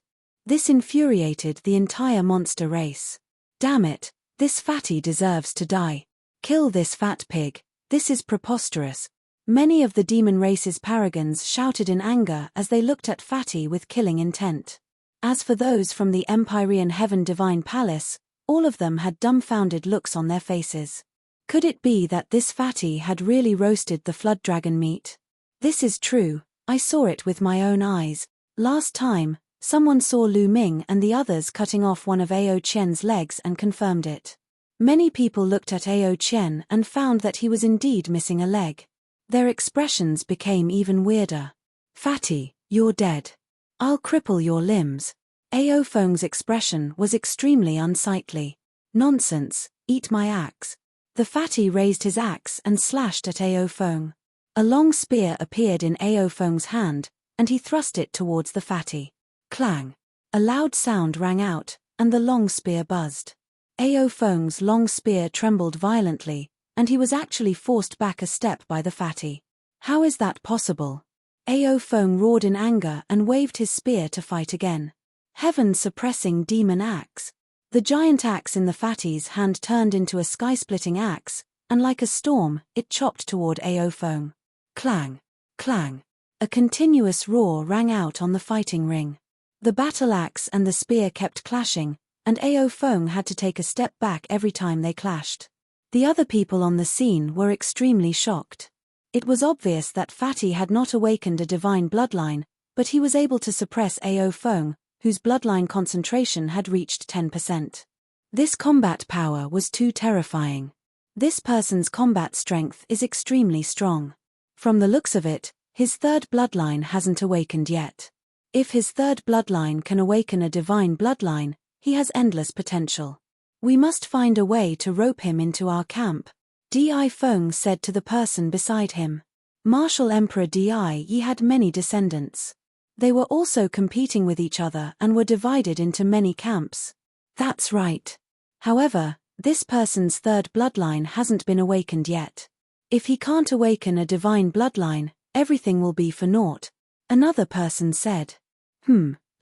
This infuriated the entire monster race. Damn it, this Fatty deserves to die. Kill this fat pig, this is preposterous. Many of the demon race's paragons shouted in anger as they looked at Fatty with killing intent. As for those from the Empyrean Heaven Divine Palace, all of them had dumbfounded looks on their faces. Could it be that this Fatty had really roasted the flood dragon meat? This is true, I saw it with my own eyes. Last time, someone saw Lu Ming and the others cutting off one of Ao Qian's legs and confirmed it. Many people looked at Ao Qian and found that he was indeed missing a leg. Their expressions became even weirder. Fatty, you're dead. I'll cripple your limbs. Ao Feng's expression was extremely unsightly. Nonsense, eat my axe. The Fatty raised his axe and slashed at Ao Feng. A long spear appeared in Ao Feng's hand, and he thrust it towards the Fatty. Clang! A loud sound rang out, and the long spear buzzed. Ao Feng's long spear trembled violently, and he was actually forced back a step by the Fatty. How is that possible? Ao Feng roared in anger and waved his spear to fight again. Heaven-suppressing demon axe. The giant axe in the Fatty's hand turned into a sky-splitting axe, and like a storm, it chopped toward Ao Feng. Clang! Clang! A continuous roar rang out on the fighting ring. The battle axe and the spear kept clashing, and Ao Feng had to take a step back every time they clashed. The other people on the scene were extremely shocked. It was obvious that Fatty had not awakened a divine bloodline, but he was able to suppress Ao Feng, whose bloodline concentration had reached 10%. This combat power was too terrifying. This person's combat strength is extremely strong. From the looks of it, his third bloodline hasn't awakened yet. If his third bloodline can awaken a divine bloodline, he has endless potential. We must find a way to rope him into our camp, Di Feng said to the person beside him. Martial Emperor Di Yi had many descendants. They were also competing with each other and were divided into many camps. That's right. However, this person's third bloodline hasn't been awakened yet. If he can't awaken a divine bloodline, everything will be for naught, another person said.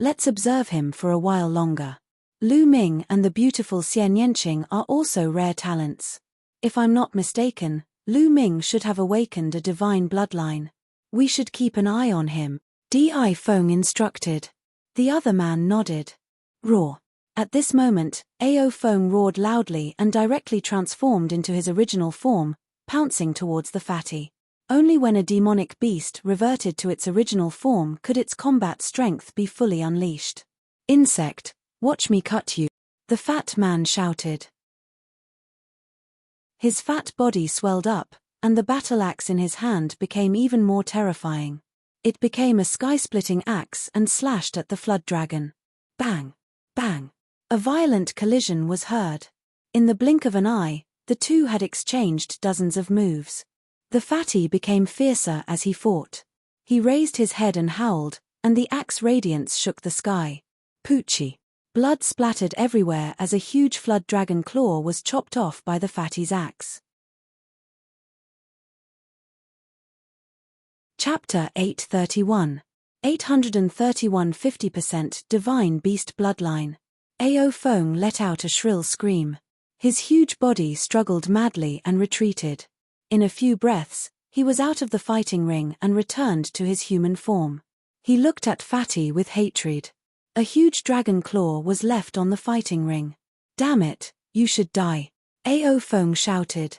Let's observe him for a while longer. Lu Ming and the beautiful Xian Yanqing are also rare talents. If I'm not mistaken, Lu Ming should have awakened a divine bloodline. We should keep an eye on him, Di Feng instructed. The other man nodded. Roar. At this moment, Ao Feng roared loudly and directly transformed into his original form, pouncing towards the Fatty. Only when a demonic beast reverted to its original form could its combat strength be fully unleashed. Insect, watch me cut you, the fat man shouted. His fat body swelled up, and the battle axe in his hand became even more terrifying. It became a sky-splitting axe and slashed at the flood dragon. Bang! Bang! A violent collision was heard. In the blink of an eye, the two had exchanged dozens of moves. The fatty became fiercer as he fought. He raised his head and howled, and the axe radiance shook the sky. Poochie! Blood splattered everywhere as a huge flood dragon claw was chopped off by the fatty's axe. Chapter 831. 831 50% Divine Beast Bloodline. Ao Feng let out a shrill scream. His huge body struggled madly and retreated. In a few breaths, he was out of the fighting ring and returned to his human form. He looked at Fatty with hatred. A huge dragon claw was left on the fighting ring. "Damn it, you should die," Ao Feng shouted.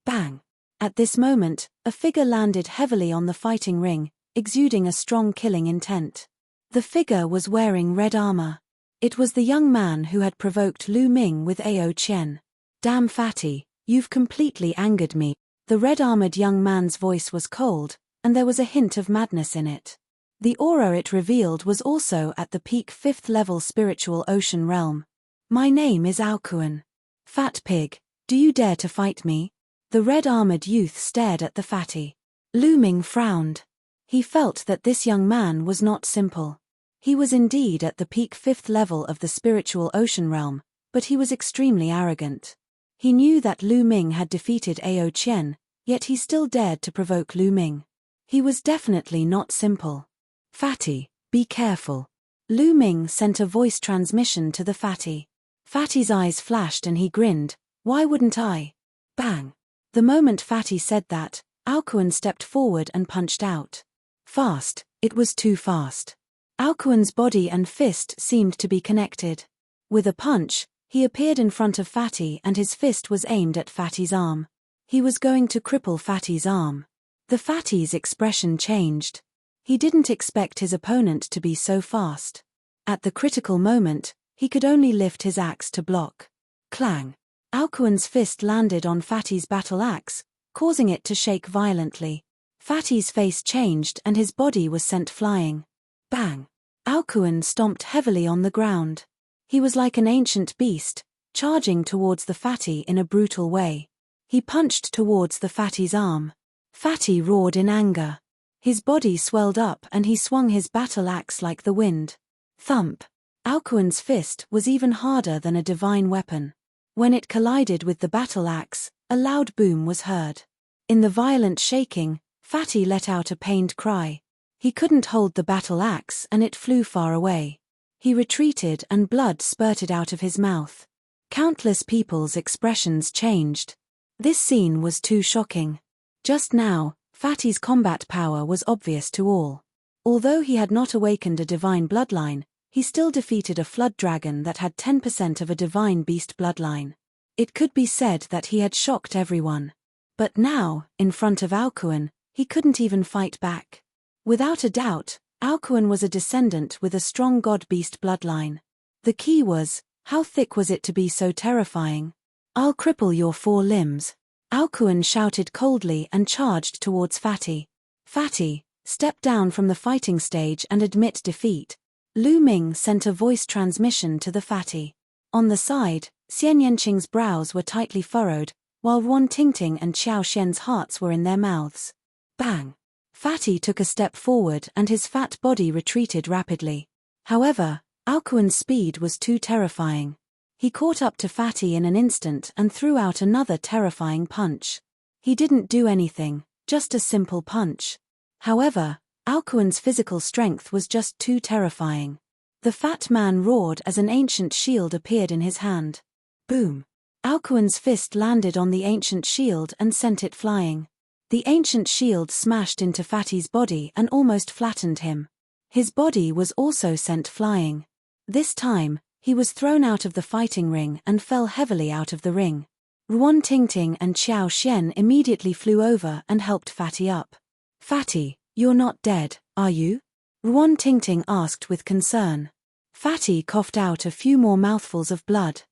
Bang! At this moment, a figure landed heavily on the fighting ring, exuding a strong killing intent. The figure was wearing red armor. It was the young man who had provoked Lu Ming with Ao Qian. "Damn Fatty, you've completely angered me." The red-armored young man's voice was cold, and there was a hint of madness in it. The aura it revealed was also at the peak 5th level spiritual ocean realm. "My name is Aokuan. Fat pig, do you dare to fight me?" The red-armored youth stared at the fatty. Lu Ming frowned. He felt that this young man was not simple. He was indeed at the peak 5th level of the spiritual ocean realm, but he was extremely arrogant. He knew that Lu Ming had defeated Ao Qian, yet he still dared to provoke Lu Ming. He was definitely not simple. "Fatty, be careful." Lu Ming sent a voice transmission to the fatty. Fatty's eyes flashed and he grinned. "Why wouldn't I?" Bang! The moment Fatty said that, Aokuan stepped forward and punched out. Fast, it was too fast. Aokuan's body and fist seemed to be connected. With a punch, he appeared in front of Fatty and his fist was aimed at Fatty's arm. He was going to cripple Fatty's arm. The fatty's expression changed. He didn't expect his opponent to be so fast. At the critical moment, he could only lift his axe to block. Clang! Aokuan's fist landed on Fatty's battle axe, causing it to shake violently. Fatty's face changed and his body was sent flying. Bang! Aokuan stomped heavily on the ground. He was like an ancient beast, charging towards the fatty in a brutal way. He punched towards the fatty's arm. Fatty roared in anger. His body swelled up and he swung his battle axe like the wind. Thump! Aokuan's fist was even harder than a divine weapon. When it collided with the battle axe, a loud boom was heard. In the violent shaking, Fatty let out a pained cry. He couldn't hold the battle axe and it flew far away. He retreated and blood spurted out of his mouth. Countless people's expressions changed. This scene was too shocking. Just now, Fatty's combat power was obvious to all. Although he had not awakened a divine bloodline, he still defeated a flood dragon that had 10% of a divine beast bloodline. It could be said that he had shocked everyone. But now, in front of Aokuan, he couldn't even fight back. Without a doubt, Aokuan was a descendant with a strong god-beast bloodline. The key was, how thick was it to be so terrifying? "I'll cripple your 4 limbs." Aokuan shouted coldly and charged towards Fatty. "Fatty, step down from the fighting stage and admit defeat." Lu Ming sent a voice transmission to the fatty. On the side, Xian Yanqing's brows were tightly furrowed, while Ruan Tingting and Qiao Xian's hearts were in their mouths. Bang! Fatty took a step forward and his fat body retreated rapidly. However, Aokuan's speed was too terrifying. He caught up to Fatty in an instant and threw out another terrifying punch. He didn't do anything, just a simple punch. However, Aokuan's physical strength was just too terrifying. The fat man roared as an ancient shield appeared in his hand. Boom! Aokuan's fist landed on the ancient shield and sent it flying. The ancient shield smashed into Fatty's body and almost flattened him. His body was also sent flying. This time, he was thrown out of the fighting ring and fell heavily out of the ring. Ruan Tingting and Qiao Xian immediately flew over and helped Fatty up. "Fatty, you're not dead, are you?" Ruan Tingting asked with concern. Fatty coughed out a few more mouthfuls of blood.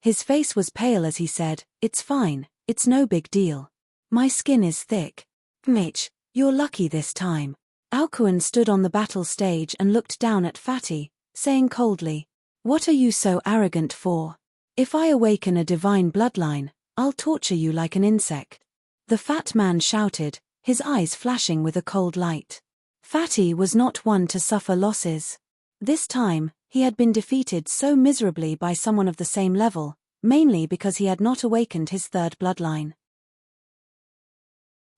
His face was pale as he said, "It's fine, It's no big deal. My skin is thick. Mitch, you're lucky this time. Alcuin stood on the battle stage and looked down at Fatty, saying coldly, "What are you so arrogant for? If I awaken a divine bloodline, I'll torture you like an insect." The fat man shouted, his eyes flashing with a cold light. Fatty was not one to suffer losses. This time, he had been defeated so miserably by someone of the same level, mainly because he had not awakened his third bloodline.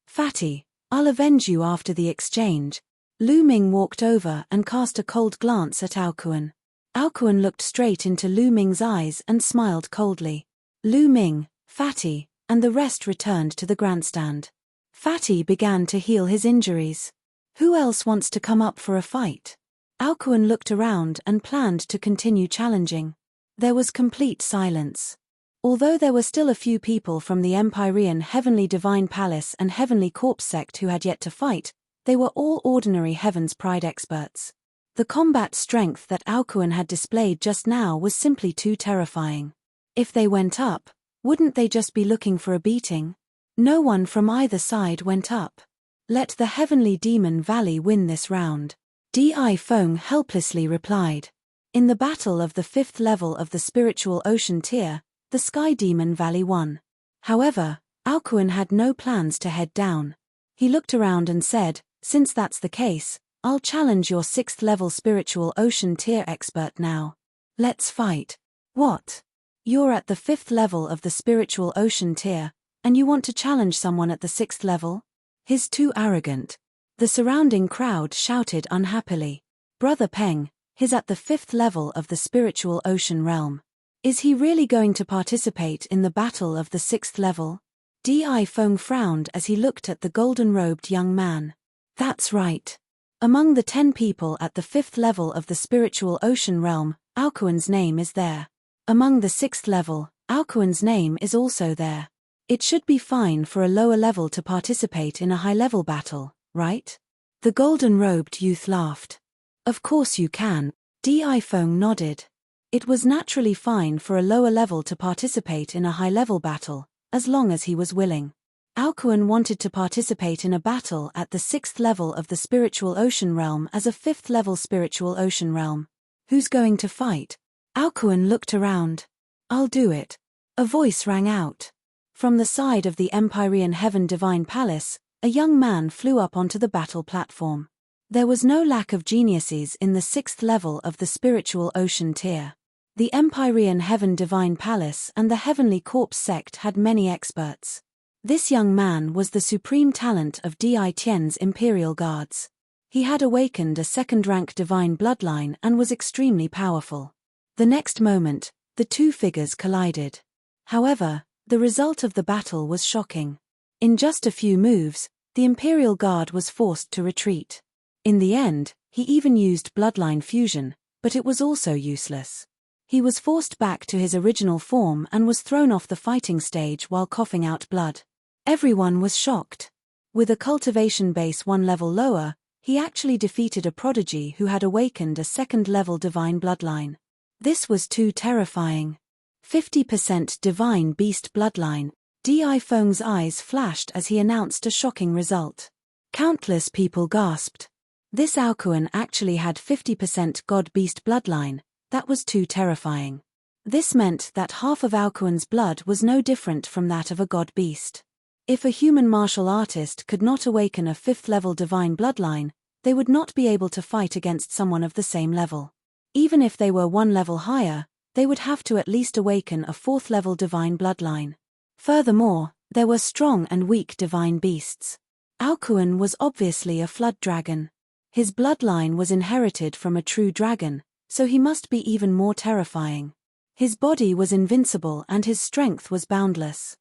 "Fatty, I'll avenge you after the exchange." Lu Ming walked over and cast a cold glance at Alcuin. Alcuin looked straight into Lu Ming's eyes and smiled coldly. Lu Ming, Fatty, and the rest returned to the grandstand. Fatty began to heal his injuries. Who else wants to come up for a fight? Alcuin looked around and planned to continue challenging. There was complete silence. Although there were still a few people from the Empyrean Heavenly Divine Palace and Heavenly Corpse sect who had yet to fight, they were all ordinary Heaven's Pride experts. The combat strength that Alcuin had displayed just now was simply too terrifying. If they went up, wouldn't they just be looking for a beating? No one from either side went up. Let the Heavenly Demon Valley win this round. Di Feng helplessly replied. In the battle of the 5th level of the spiritual ocean tier, the Sky Demon Valley won. However, Alcuin had no plans to head down. He looked around and said, "Since that's the case, I'll challenge your 6th level spiritual ocean tier expert now. Let's fight." "What? You're at the 5th level of the spiritual ocean tier, and you want to challenge someone at the 6th level? He's too arrogant." The surrounding crowd shouted unhappily. "Brother Peng, he's at the 5th level of the spiritual ocean realm. Is he really going to participate in the battle of the 6th level?" Di Feng frowned as he looked at the golden-robed young man. "That's right. Among the 10 people at the 5th level of the spiritual ocean realm, Alcuin's name is there. Among the 6th level, Alcuin's name is also there. It should be fine for a lower level to participate in a high-level battle, right?" The golden-robed youth laughed. "Of course you can." Di Feng nodded. It was naturally fine for a lower level to participate in a high-level battle, as long as he was willing. Alcuin wanted to participate in a battle at the 6th level of the spiritual ocean realm as a 5th level spiritual ocean realm. Who's going to fight? Alcuin looked around. "I'll do it." A voice rang out. From the side of the Empyrean Heaven Divine Palace, a young man flew up onto the battle platform. There was no lack of geniuses in the 6th level of the spiritual ocean tier. The Empyrean Heaven Divine Palace and the Heavenly Corpse sect had many experts. This young man was the supreme talent of Di Tian's Imperial Guards. He had awakened a 2nd-rank divine bloodline and was extremely powerful. The next moment, the two figures collided. However, the result of the battle was shocking. In just a few moves, the Imperial Guard was forced to retreat. In the end, he even used bloodline fusion, but it was also useless. He was forced back to his original form and was thrown off the fighting stage while coughing out blood. Everyone was shocked. With a cultivation base 1 level lower, he actually defeated a prodigy who had awakened a 2nd-level divine bloodline. This was too terrifying. 50% divine beast bloodline. Di Feng's eyes flashed as he announced a shocking result. Countless people gasped. This Alcuin actually had 50% god-beast bloodline. That was too terrifying. This meant that half of Alcuin's blood was no different from that of a god-beast. If a human martial artist could not awaken a 5th-level divine bloodline, they would not be able to fight against someone of the same level. Even if they were 1 level higher, they would have to at least awaken a 4th-level divine bloodline. Furthermore, there were strong and weak divine beasts. Alcuin was obviously a flood dragon. His bloodline was inherited from a true dragon, so he must be even more terrifying. His body was invincible and his strength was boundless.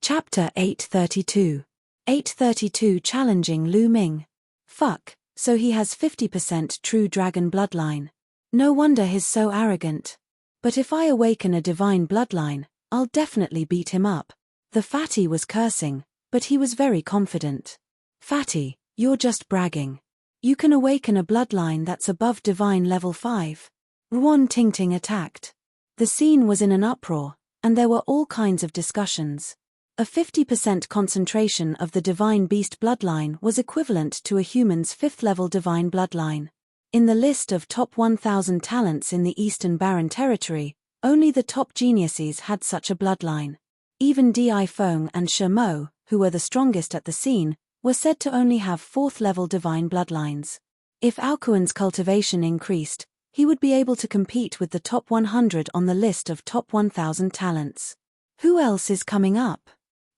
Chapter 832. 832 Challenging Lu Ming. Fuck, so he has 50% true dragon bloodline. No wonder he's so arrogant. But if I awaken a divine bloodline, I'll definitely beat him up. The fatty was cursing, but he was very confident. Fatty, you're just bragging. You can awaken a bloodline that's above divine level 5. Ruan Tingting attacked. The scene was in an uproar, and there were all kinds of discussions. A 50% concentration of the divine beast bloodline was equivalent to a human's 5th-level divine bloodline. In the list of top 1,000 talents in the Eastern Barren Territory, only the top geniuses had such a bloodline. Even Di Feng and Shi Mo, who were the strongest at the scene, were said to only have 4th-level divine bloodlines. If Aokuan's cultivation increased, he would be able to compete with the top 100 on the list of top 1,000 talents. Who else is coming up?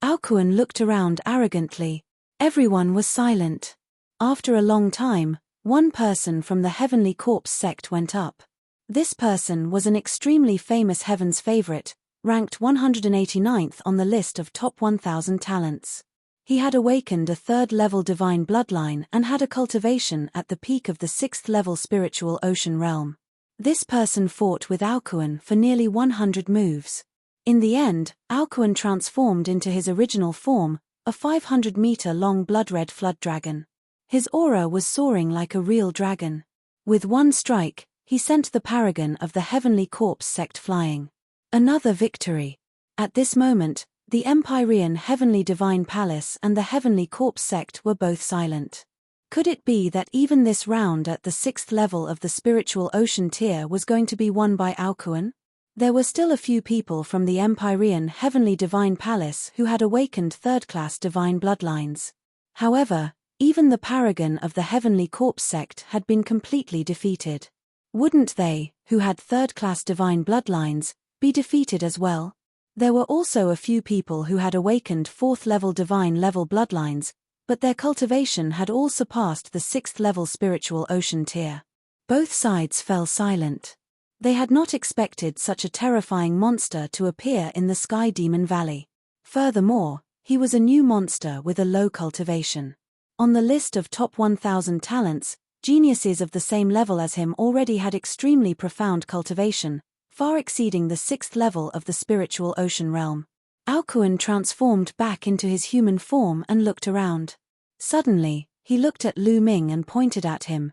Aokuan looked around arrogantly. Everyone was silent. After a long time, one person from the Heavenly Corpse sect went up. This person was an extremely famous Heaven's favorite, ranked 189th on the list of top 1,000 talents. He had awakened a 3rd-level divine bloodline and had a cultivation at the peak of the 6th-level spiritual ocean realm. This person fought with Aokuan for nearly 100 moves. In the end, Aokuan transformed into his original form, a 500-meter-long blood-red flood dragon. His aura was soaring like a real dragon. With one strike, he sent the paragon of the Heavenly Corpse sect flying. Another victory. At this moment, the Empyrean Heavenly Divine Palace and the Heavenly Corpse sect were both silent. Could it be that even this round at the 6th level of the spiritual ocean tier was going to be won by Aokuan? There were still a few people from the Empyrean Heavenly Divine Palace who had awakened 3rd-class divine bloodlines. However, even the paragon of the Heavenly Corpse sect had been completely defeated. Wouldn't they, who had 3rd-class divine bloodlines, be defeated as well? There were also a few people who had awakened 4th-level divine-level bloodlines, but their cultivation had all surpassed the 6th-level spiritual ocean tier. Both sides fell silent. They had not expected such a terrifying monster to appear in the Sky Demon Valley. Furthermore, he was a new monster with a low cultivation. On the list of top 1,000 talents, geniuses of the same level as him already had extremely profound cultivation, far exceeding the 6th level of the spiritual ocean realm. Aokuan transformed back into his human form and looked around. Suddenly, he looked at Lu Ming and pointed at him.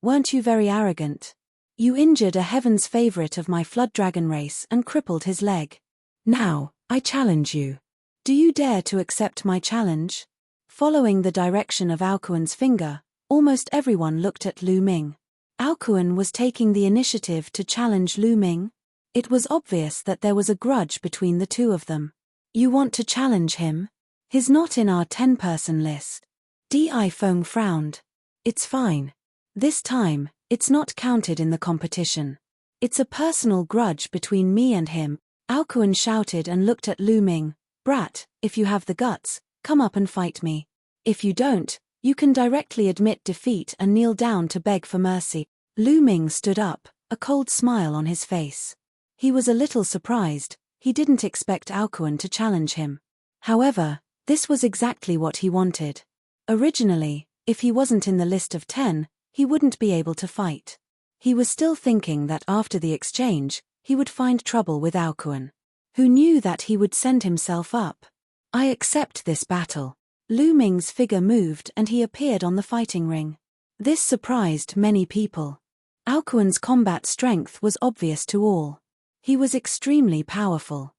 Weren't you very arrogant? You injured a heaven's favorite of my flood dragon race and crippled his leg. Now, I challenge you. Do you dare to accept my challenge? Following the direction of Aokuan's finger, almost everyone looked at Lu Ming. Aokuan was taking the initiative to challenge Lu Ming. It was obvious that there was a grudge between the two of them. You want to challenge him? He's not in our 10-person list. Di Feng frowned. It's fine. This time, it's not counted in the competition. It's a personal grudge between me and him. Aokuan shouted and looked at Lu Ming. Brat, if you have the guts, come up and fight me. If you don't, you can directly admit defeat and kneel down to beg for mercy. Lu Ming stood up, a cold smile on his face. He was a little surprised. He didn't expect Aokuan to challenge him. However, this was exactly what he wanted. Originally, if he wasn't in the list of 10, he wouldn't be able to fight. He was still thinking that after the exchange, he would find trouble with Aokuan. Who knew that he would send himself up? I accept this battle. Lu Ming's figure moved and he appeared on the fighting ring. This surprised many people. Aokuan's combat strength was obvious to all. He was extremely powerful.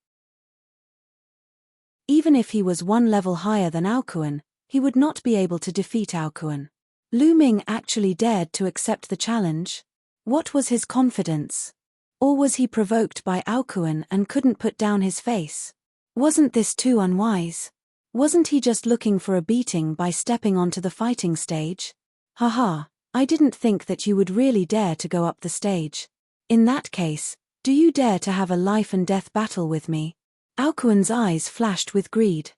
Even if he was one level higher than Aokuan, he would not be able to defeat Aokuan. Lu Ming actually dared to accept the challenge? What was his confidence? Or was he provoked by Aokuan and couldn't put down his face? Wasn't this too unwise? Wasn't he just looking for a beating by stepping onto the fighting stage? Haha, I didn't think that you would really dare to go up the stage. In that case, do you dare to have a life and death battle with me? Aokuan's eyes flashed with greed.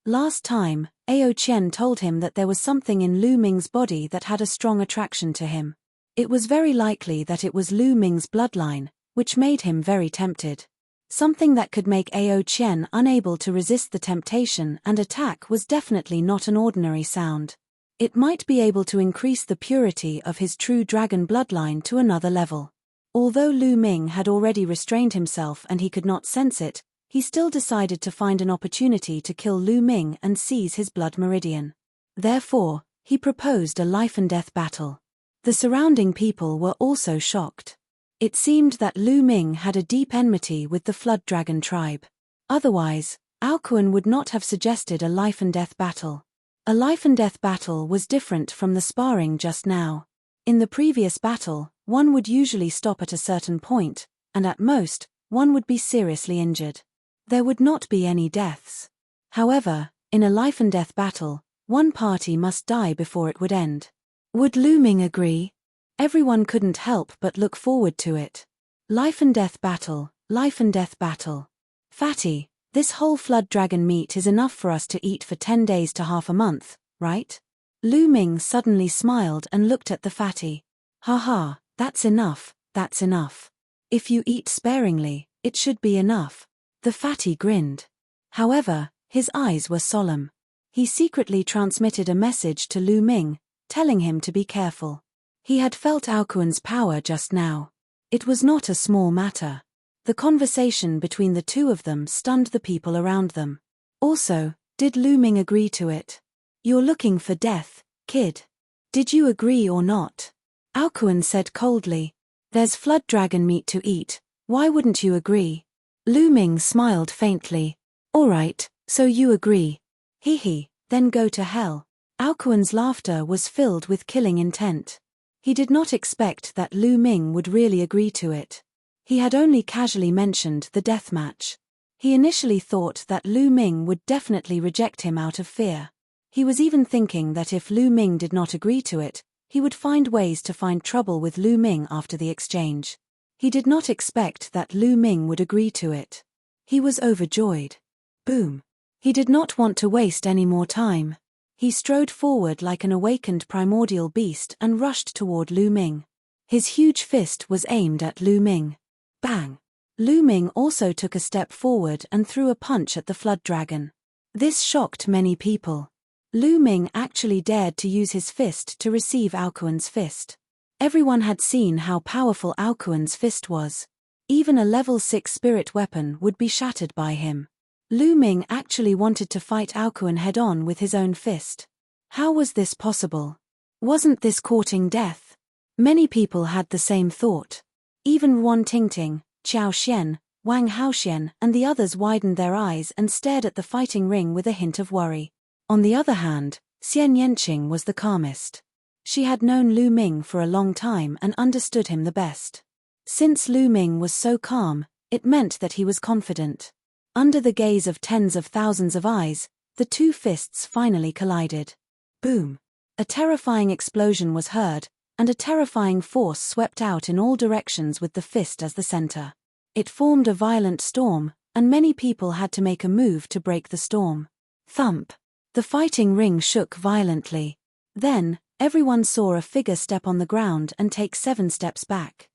Last time, Ao Qian told him that there was something in Lu Ming's body that had a strong attraction to him. It was very likely that it was Lu Ming's bloodline, which made him very tempted. Something that could make Ao Qian unable to resist the temptation and attack was definitely not an ordinary sound. It might be able to increase the purity of his true dragon bloodline to another level. Although Lu Ming had already restrained himself and he could not sense it, he still decided to find an opportunity to kill Lu Ming and seize his blood meridian. Therefore, he proposed a life-and-death battle. The surrounding people were also shocked. It seemed that Lu Ming had a deep enmity with the Flood Dragon tribe. Otherwise, Aokuan would not have suggested a life-and-death battle. A life-and-death battle was different from the sparring just now. In the previous battle, one would usually stop at a certain point, and at most, one would be seriously injured. There would not be any deaths. However, in a life-and-death battle, one party must die before it would end. Would Lu Ming agree? Everyone couldn't help but look forward to it. Life-and-death battle, life-and-death battle. Fatty, this whole flood dragon meat is enough for us to eat for 10 days to half a month, right? Lu Ming suddenly smiled and looked at the fatty. Haha, that's enough, that's enough. If you eat sparingly, it should be enough. The fatty grinned. However, his eyes were solemn. He secretly transmitted a message to Lu Ming, telling him to be careful. He had felt Aokuan's power just now. It was not a small matter. The conversation between the two of them stunned the people around them. Also, did Lu Ming agree to it? You're looking for death, kid. Did you agree or not? Aokuan said coldly. There's flood dragon meat to eat, why wouldn't you agree? Lu Ming smiled faintly. Alright, so you agree. Hee, then go to hell. Aokuan's laughter was filled with killing intent. He did not expect that Lu Ming would really agree to it. He had only casually mentioned the death match. He initially thought that Lu Ming would definitely reject him out of fear. He was even thinking that if Lu Ming did not agree to it, he would find ways to find trouble with Lu Ming after the exchange. He did not expect that Lu Ming would agree to it. He was overjoyed. Boom. He did not want to waste any more time. He strode forward like an awakened primordial beast and rushed toward Lu Ming. His huge fist was aimed at Lu Ming. Bang! Lu Ming also took a step forward and threw a punch at the flood dragon. This shocked many people. Lu Ming actually dared to use his fist to receive Aokuan's fist. Everyone had seen how powerful Aokuan's fist was. Even a level 6 spirit weapon would be shattered by him. Lu Ming actually wanted to fight Aokuan head-on with his own fist. How was this possible? Wasn't this courting death? Many people had the same thought. Even Wan Tingting, Qiao Xian, Wang Haoxian and the others widened their eyes and stared at the fighting ring with a hint of worry. On the other hand, Xian Yanqing was the calmest. She had known Lu Ming for a long time and understood him the best. Since Lu Ming was so calm, it meant that he was confident. Under the gaze of tens of thousands of eyes, the two fists finally collided. Boom! A terrifying explosion was heard, and a terrifying force swept out in all directions with the fist as the center. It formed a violent storm, and many people had to make a move to break the storm. Thump! The fighting ring shook violently. Then, everyone saw a figure step on the ground and take 7 steps back.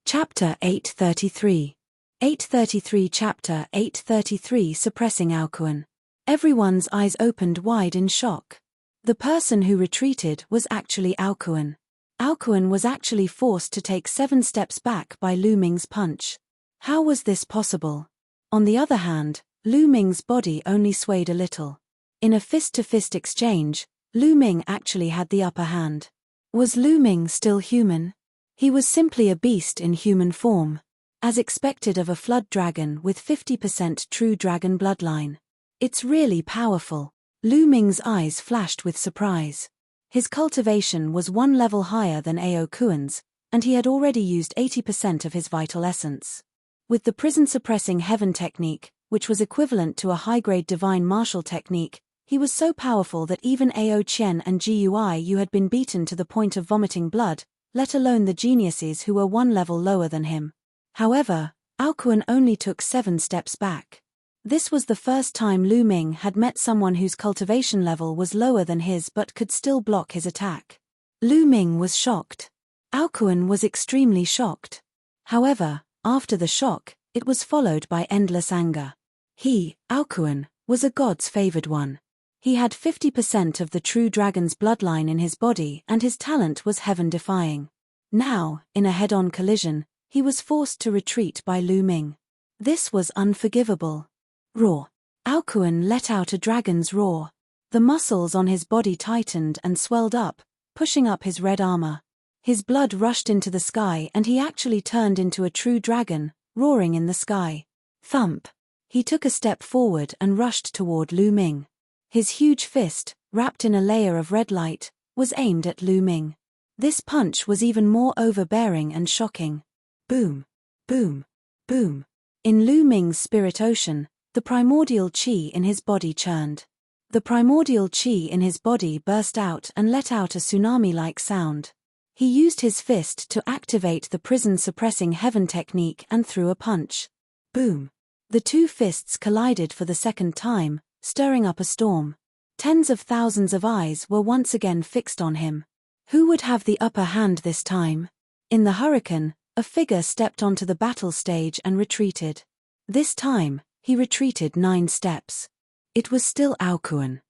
Chapter 833. 833 Chapter 833 Suppressing Aokuan. Everyone's eyes opened wide in shock. The person who retreated was actually Aokuan. Aokuan was actually forced to take 7 steps back by Lu Ming's punch. How was this possible? On the other hand, Lu Ming's body only swayed a little. In a fist-to-fist exchange, Lu Ming actually had the upper hand. Was Lu Ming still human? He was simply a beast in human form, as expected of a flood dragon with 50% true dragon bloodline. It's really powerful. Lu Ming's eyes flashed with surprise. His cultivation was 1 level higher than Aokuan's, and he had already used 80% of his vital essence. With the prison-suppressing heaven technique, which was equivalent to a high-grade divine martial technique, he was so powerful that even Ao Qian and Gui had been beaten to the point of vomiting blood, let alone the geniuses who were 1 level lower than him. However, Aokuan only took 7 steps back. This was the first time Lu Ming had met someone whose cultivation level was lower than his but could still block his attack. Lu Ming was shocked. Aokuan was extremely shocked. However, after the shock, it was followed by endless anger. He, Aokuan, was a god's favored one. He had 50% of the true dragon's bloodline in his body and his talent was heaven-defying. Now, in a head-on collision, he was forced to retreat by Lu Ming. This was unforgivable. Roar! Aokuan let out a dragon's roar. The muscles on his body tightened and swelled up, pushing up his red armor. His blood rushed into the sky and he actually turned into a true dragon, roaring in the sky. Thump! He took a step forward and rushed toward Lu Ming. His huge fist, wrapped in a layer of red light, was aimed at Lu Ming. This punch was even more overbearing and shocking. Boom! Boom! Boom! In Lu Ming's spirit ocean, the primordial qi in his body churned. The primordial qi in his body burst out and let out a tsunami-like sound. He used his fist to activate the prison-suppressing heaven technique and threw a punch. Boom! The two fists collided for the second time, stirring up a storm. Tens of thousands of eyes were once again fixed on him. Who would have the upper hand this time? In the hurricane, a figure stepped onto the battle stage and retreated. This time, he retreated 9 steps. It was still Aokuan.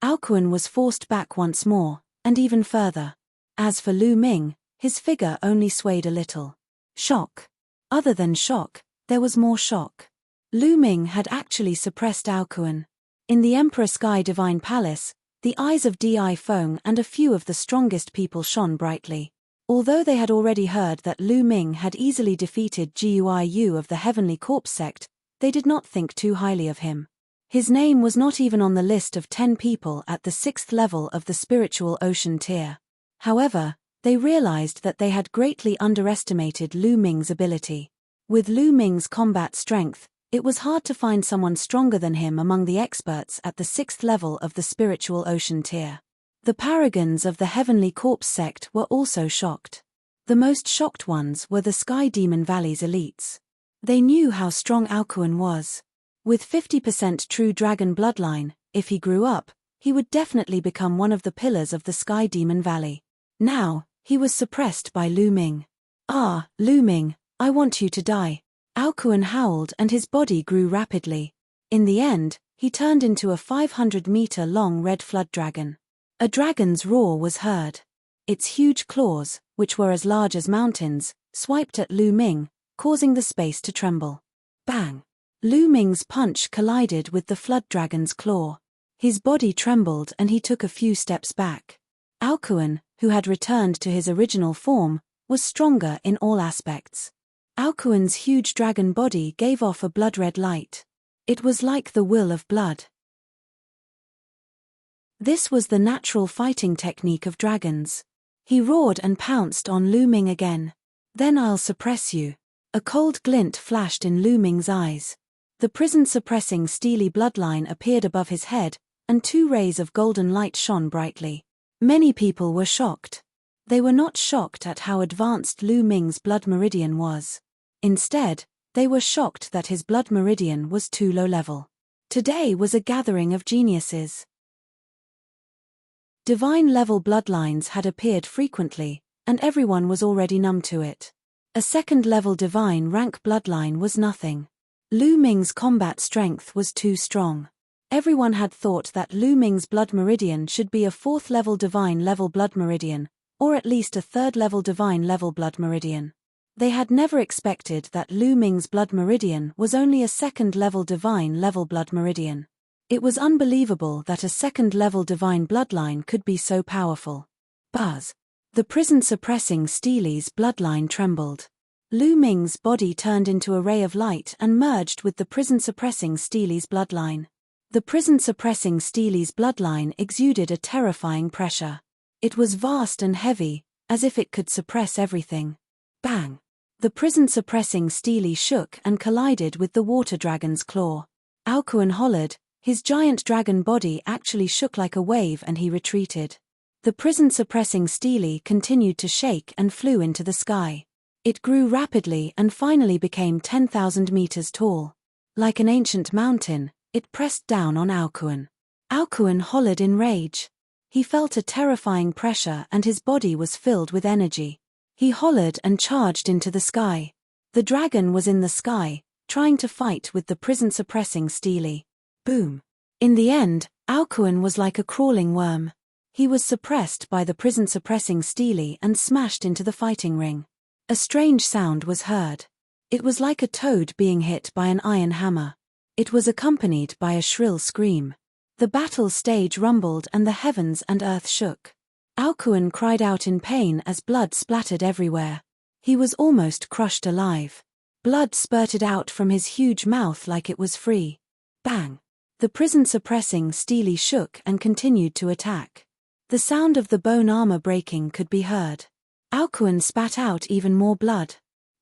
Aokuan was forced back once more, and even further. As for Lu Ming, his figure only swayed a little. Shock. Other than shock, there was more shock. Lu Ming had actually suppressed Aokuan. In the Emperor Sky Divine Palace, the eyes of Di Feng and a few of the strongest people shone brightly. Although they had already heard that Lu Ming had easily defeated Guiyu of the Heavenly Corpse sect, they did not think too highly of him. His name was not even on the list of 10 people at the 6th level of the spiritual ocean tier. However, they realized that they had greatly underestimated Lu Ming's ability. With Lu Ming's combat strength, it was hard to find someone stronger than him among the experts at the 6th level of the spiritual ocean tier. The paragons of the Heavenly Corpse sect were also shocked. The most shocked ones were the Sky Demon Valley's elites. They knew how strong Aokuan was. With 50% true dragon bloodline, if he grew up, he would definitely become one of the pillars of the Sky Demon Valley. Now, he was suppressed by Lu Ming. Ah, Lu Ming, I want you to die. Aokuan howled and his body grew rapidly. In the end, he turned into a 500-meter-long red flood dragon. A dragon's roar was heard. Its huge claws, which were as large as mountains, swiped at Lu Ming, causing the space to tremble. Bang! Lu Ming's punch collided with the flood dragon's claw. His body trembled and he took a few steps back. Aokuan, who had returned to his original form, was stronger in all aspects. Aokuan's huge dragon body gave off a blood-red light. It was like the will of blood. This was the natural fighting technique of dragons. He roared and pounced on Lu Ming again. Then I'll suppress you. A cold glint flashed in Lu Ming's eyes. The prison-suppressing steely bloodline appeared above his head, and 2 rays of golden light shone brightly. Many people were shocked. They were not shocked at how advanced Lu Ming's blood meridian was. Instead, they were shocked that his blood meridian was too low level. Today was a gathering of geniuses. Divine-level bloodlines had appeared frequently, and everyone was already numb to it. A second-level divine rank bloodline was nothing. Lu Ming's combat strength was too strong. Everyone had thought that Lu Ming's blood meridian should be a 4th-level divine-level blood meridian, or at least a 3rd-level divine-level blood meridian. They had never expected that Lu Ming's blood meridian was only a 2nd-level divine-level blood meridian. It was unbelievable that a 2nd-level divine bloodline could be so powerful. Buzz! The prison-suppressing Steely's bloodline trembled. Lu Ming's body turned into a ray of light and merged with the prison-suppressing Steely's bloodline. The prison-suppressing Steely's bloodline exuded a terrifying pressure. It was vast and heavy, as if it could suppress everything. Bang! The prison-suppressing Steely shook and collided with the water dragon's claw. Aokuan hollered, his giant dragon body actually shook like a wave and he retreated. The prison-suppressing Steely continued to shake and flew into the sky. It grew rapidly and finally became 10,000 meters tall. Like an ancient mountain, it pressed down on Aokuan. Aokuan hollered in rage. He felt a terrifying pressure and his body was filled with energy. He hollered and charged into the sky. The dragon was in the sky, trying to fight with the prison-suppressing Steely. Boom! In the end, Aokuan was like a crawling worm. He was suppressed by the prison-suppressing Steely and smashed into the fighting ring. A strange sound was heard. It was like a toad being hit by an iron hammer. It was accompanied by a shrill scream. The battle stage rumbled and the heavens and earth shook. Alcuin cried out in pain as blood splattered everywhere. He was almost crushed alive. Blood spurted out from his huge mouth like it was free. Bang! The prison-suppressing Steely shook and continued to attack. The sound of the bone armor breaking could be heard. Alcuin spat out even more blood.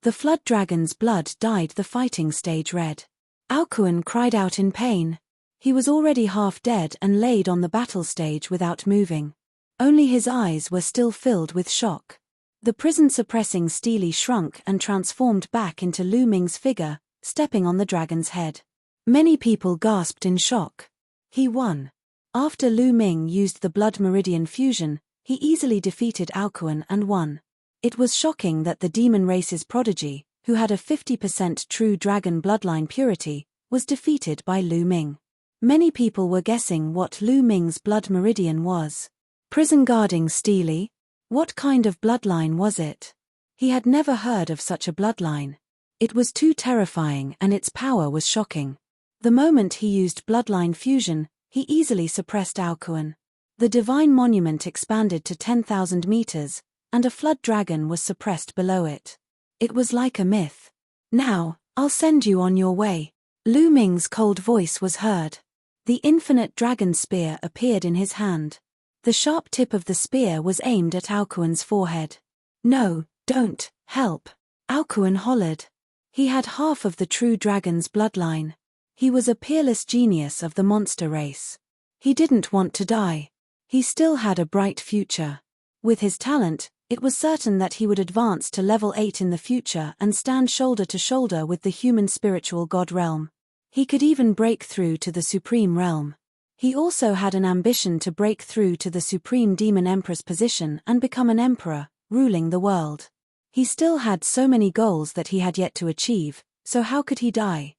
The flood dragon's blood dyed the fighting stage red. Alcuin cried out in pain. He was already half dead and laid on the battle stage without moving. Only his eyes were still filled with shock. The prison-suppressing Steely shrunk and transformed back into Lu Ming's figure, stepping on the dragon's head. Many people gasped in shock. He won. After Lu Ming used the blood meridian fusion, he easily defeated Alcuin and won. It was shocking that the demon race's prodigy, who had a 50% true dragon bloodline purity, was defeated by Lu Ming. Many people were guessing what Lu Ming's blood meridian was. Prison guarding Steely? What kind of bloodline was it? He had never heard of such a bloodline. It was too terrifying and its power was shocking. The moment he used bloodline fusion, he easily suppressed Alcuin. The divine monument expanded to 10,000 meters, and a flood dragon was suppressed below it. It was like a myth. Now, I'll send you on your way. Lu Ming's cold voice was heard. The infinite dragon spear appeared in his hand. The sharp tip of the spear was aimed at Alcuin's forehead. No, don't, help. Alcuin hollered. He had half of the true dragon's bloodline. He was a peerless genius of the monster race. He didn't want to die. He still had a bright future. With his talent, it was certain that he would advance to level 8 in the future and stand shoulder to shoulder with the human spiritual god realm. He could even break through to the supreme realm. He also had an ambition to break through to the supreme demon empress position and become an emperor, ruling the world. He still had so many goals that he had yet to achieve, so how could he die?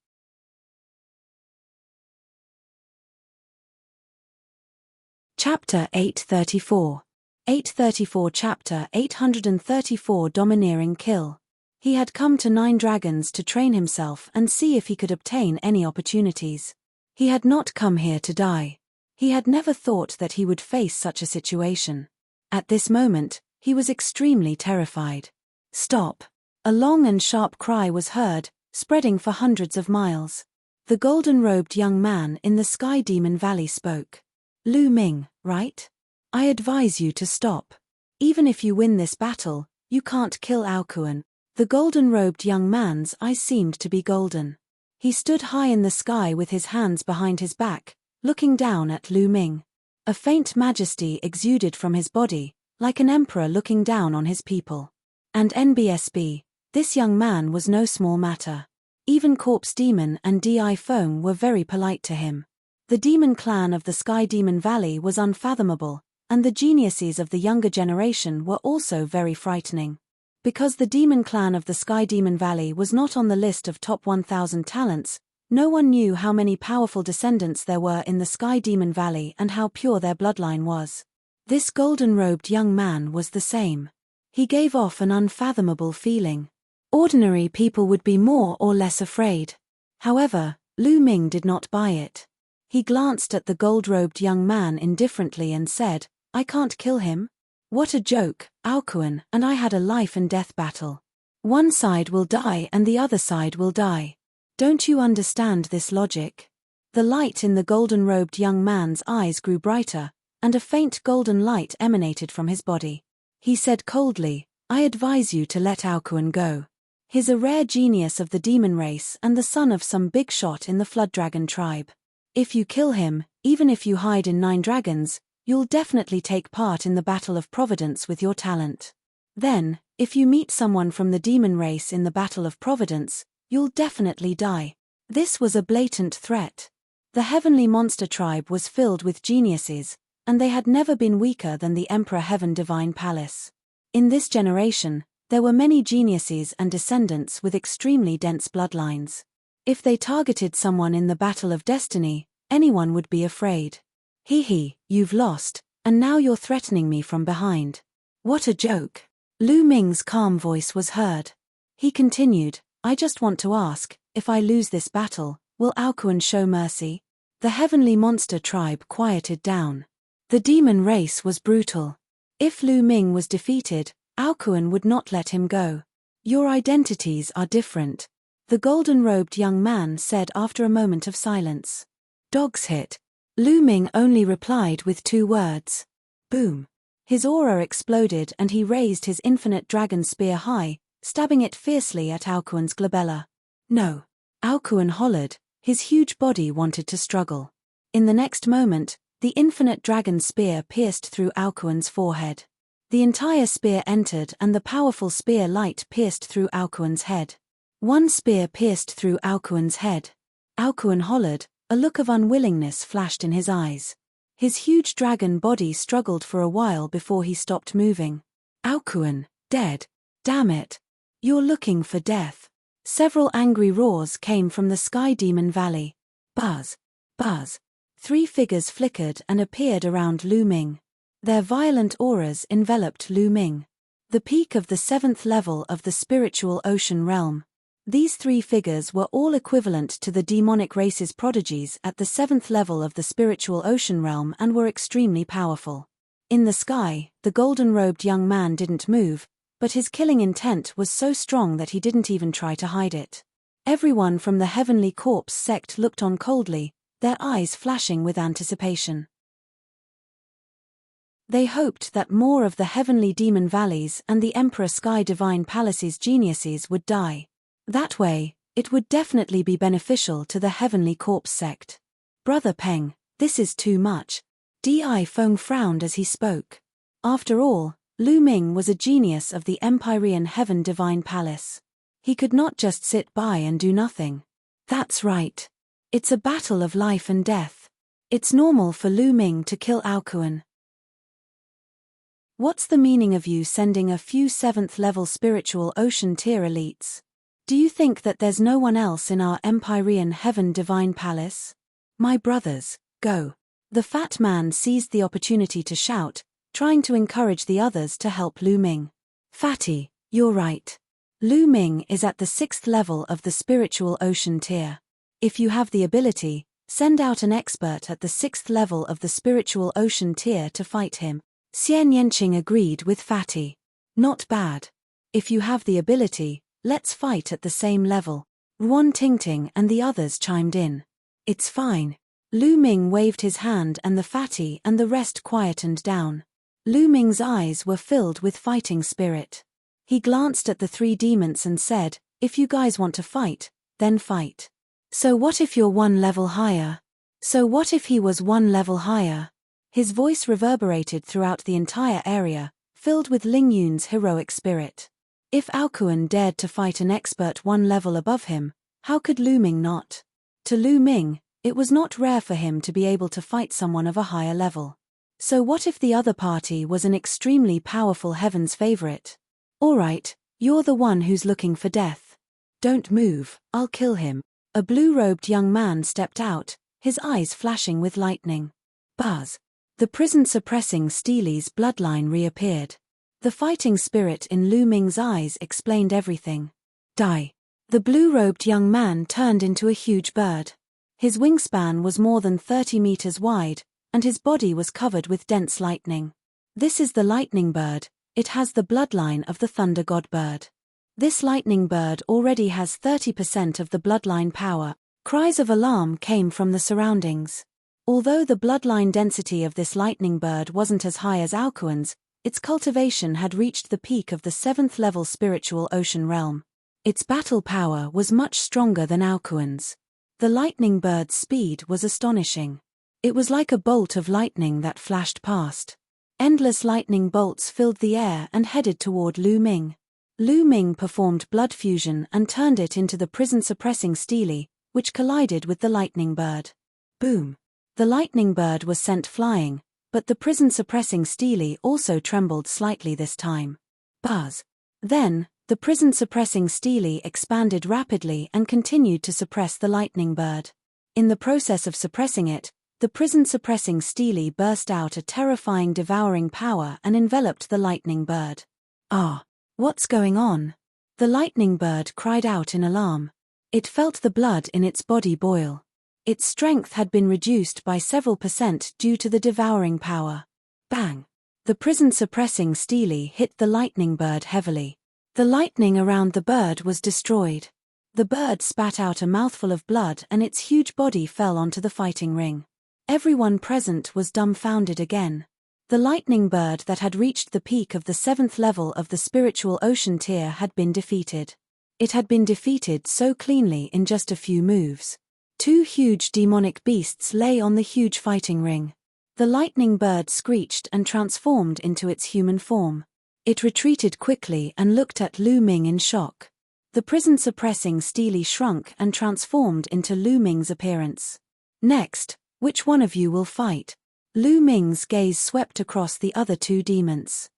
Chapter 834. 834 Chapter 834 Domineering Kill. He had come to 9 dragons to train himself and see if he could obtain any opportunities. He had not come here to die. He had never thought that he would face such a situation. At this moment, he was extremely terrified. Stop! A long and sharp cry was heard, spreading for hundreds of miles. The golden-robed young man in the Sky Demon Valley spoke. Lu Ming, right? I advise you to stop. Even if you win this battle, you can't kill Alcuin. The golden-robed young man's eyes seemed to be golden. He stood high in the sky with his hands behind his back, looking down at Lu Ming. A faint majesty exuded from his body, like an emperor looking down on his people. And NBSB, this young man was no small matter. Even Corpse Demon and DI Foam were very polite to him. The demon clan of the Sky Demon Valley was unfathomable, and the geniuses of the younger generation were also very frightening. Because the demon clan of the Sky Demon Valley was not on the list of top 1,000 talents, no one knew how many powerful descendants there were in the Sky Demon Valley and how pure their bloodline was. This golden-robed young man was the same. He gave off an unfathomable feeling. Ordinary people would be more or less afraid. However, Lu Ming did not buy it. He glanced at the gold-robed young man indifferently and said, I can't kill him? What a joke, Alcuin and I had a life-and-death battle. One side will die and the other side will die. Don't you understand this logic? The light in the golden-robed young man's eyes grew brighter, and a faint golden light emanated from his body. He said coldly, I advise you to let Alcuin go. He's a rare genius of the demon race and the son of some big shot in the Flood Dragon tribe. If you kill him, even if you hide in 9 dragons, you'll definitely take part in the Battle of Providence with your talent. Then, if you meet someone from the demon race in the Battle of Providence, you'll definitely die. This was a blatant threat. The heavenly monster tribe was filled with geniuses, and they had never been weaker than the Emperor Heaven Divine Palace. In this generation, there were many geniuses and descendants with extremely dense bloodlines. If they targeted someone in the Battle of Destiny, anyone would be afraid. Hee, you've lost, and now you're threatening me from behind. What a joke. Lu Ming's calm voice was heard. He continued, I just want to ask, if I lose this battle, will Alcuin show mercy? The heavenly monster tribe quieted down. The demon race was brutal. If Lu Ming was defeated, Aokuan would not let him go. Your identities are different, the golden-robed young man said after a moment of silence. Dog's hit. Lu Ming only replied with 2 words. Boom. His aura exploded and he raised his infinite dragon spear high, stabbing it fiercely at Aokuan's glabella. No. Aokuan hollered, his huge body wanted to struggle. In the next moment, the infinite dragon spear pierced through Aokuan's forehead. The entire spear entered and the powerful spear light pierced through Aokuan's head. 1 spear pierced through Aokuan's head. Aokuan hollered, a look of unwillingness flashed in his eyes. His huge dragon body struggled for a while before he stopped moving. Aokuan, dead. Damn it. You're looking for death. Several angry roars came from the Sky Demon Valley. Buzz. Buzz. 3 figures flickered and appeared around Lu Ming. Their violent auras enveloped Lu Ming. The peak of the 7th level of the spiritual ocean realm. These 3 figures were all equivalent to the demonic race's prodigies at the 7th level of the spiritual ocean realm and were extremely powerful. In the sky, the golden-robed young man didn't move, but his killing intent was so strong that he didn't even try to hide it. Everyone from the Heavenly Corpse sect looked on coldly, their eyes flashing with anticipation. They hoped that more of the Heavenly Demon Valleys and the Emperor Sky Divine Palace's geniuses would die. That way, it would definitely be beneficial to the Heavenly Corpse sect. Brother Peng, this is too much. Di Feng frowned as he spoke. After all, Lu Ming was a genius of the Empyrean Heaven Divine Palace. He could not just sit by and do nothing. That's right. It's a battle of life and death. It's normal for Lu Ming to kill Aokuan. What's the meaning of you sending a few 7th-level spiritual ocean tier elites? Do you think that there's no one else in our Empyrean Heaven Divine Palace? My brothers, go. The fat man seized the opportunity to shout, trying to encourage the others to help Lu Ming. Fatty, you're right. Lu Ming is at the 6th level of the spiritual ocean tier. If you have the ability, send out an expert at the 6th level of the spiritual ocean tier to fight him. Xian Yanqing agreed with Fatty. Not bad. If you have the ability, let's fight at the same level. Ruan Tingting and the others chimed in. It's fine. Lu Ming waved his hand and the Fatty and the rest quietened down. Lu Ming's eyes were filled with fighting spirit. He glanced at the 3 demons and said, if you guys want to fight, then fight. So what if you're 1 level higher? So what if he was 1 level higher? His voice reverberated throughout the entire area, filled with Ling Yun's heroic spirit. If Aokuan dared to fight an expert 1 level above him, how could Lu Ming not? To Lu Ming, it was not rare for him to be able to fight someone of a higher level. So what if the other party was an extremely powerful Heaven's favorite? Alright, you're the one who's looking for death. Don't move, I'll kill him. A blue-robed young man stepped out, his eyes flashing with lightning. Buzz. The prison-suppressing Steely's bloodline reappeared. The fighting spirit in Lu Ming's eyes explained everything. Die. The blue-robed young man turned into a huge bird. His wingspan was more than 30 meters wide, and his body was covered with dense lightning. This is the lightning bird. It has the bloodline of the thunder god bird. This lightning bird already has 30% of the bloodline power. Cries of alarm came from the surroundings. Although the bloodline density of this lightning bird wasn't as high as Aokuan's, its cultivation had reached the peak of the 7th level spiritual ocean realm. Its battle power was much stronger than Aokuan's. The lightning bird's speed was astonishing. It was like a bolt of lightning that flashed past. Endless lightning bolts filled the air and headed toward Lu Ming. Lu Ming performed blood fusion and turned it into the prison-suppressing Steely, which collided with the lightning bird. Boom. The lightning bird was sent flying, but the prison-suppressing Steely also trembled slightly this time. Buzz. Then, the prison-suppressing Steely expanded rapidly and continued to suppress the lightning bird. In the process of suppressing it, the prison-suppressing Steely burst out a terrifying devouring power and enveloped the lightning bird. Ah! What's going on? The lightning bird cried out in alarm. It felt the blood in its body boil. Its strength had been reduced by several % due to the devouring power. Bang! The prison-suppressing Steely hit the lightning bird heavily. The lightning around the bird was destroyed. The bird spat out a mouthful of blood and its huge body fell onto the fighting ring. Everyone present was dumbfounded again. The lightning bird that had reached the peak of the 7th level of the spiritual ocean tier had been defeated. It had been defeated so cleanly in just a few moves. 2 huge demonic beasts lay on the huge fighting ring. The lightning bird screeched and transformed into its human form. It retreated quickly and looked at Lu Ming in shock. The prison-suppressing Steely shrunk and transformed into Lu Ming's appearance. Next, which one of you will fight? Lu Ming's gaze swept across the other 2 demons.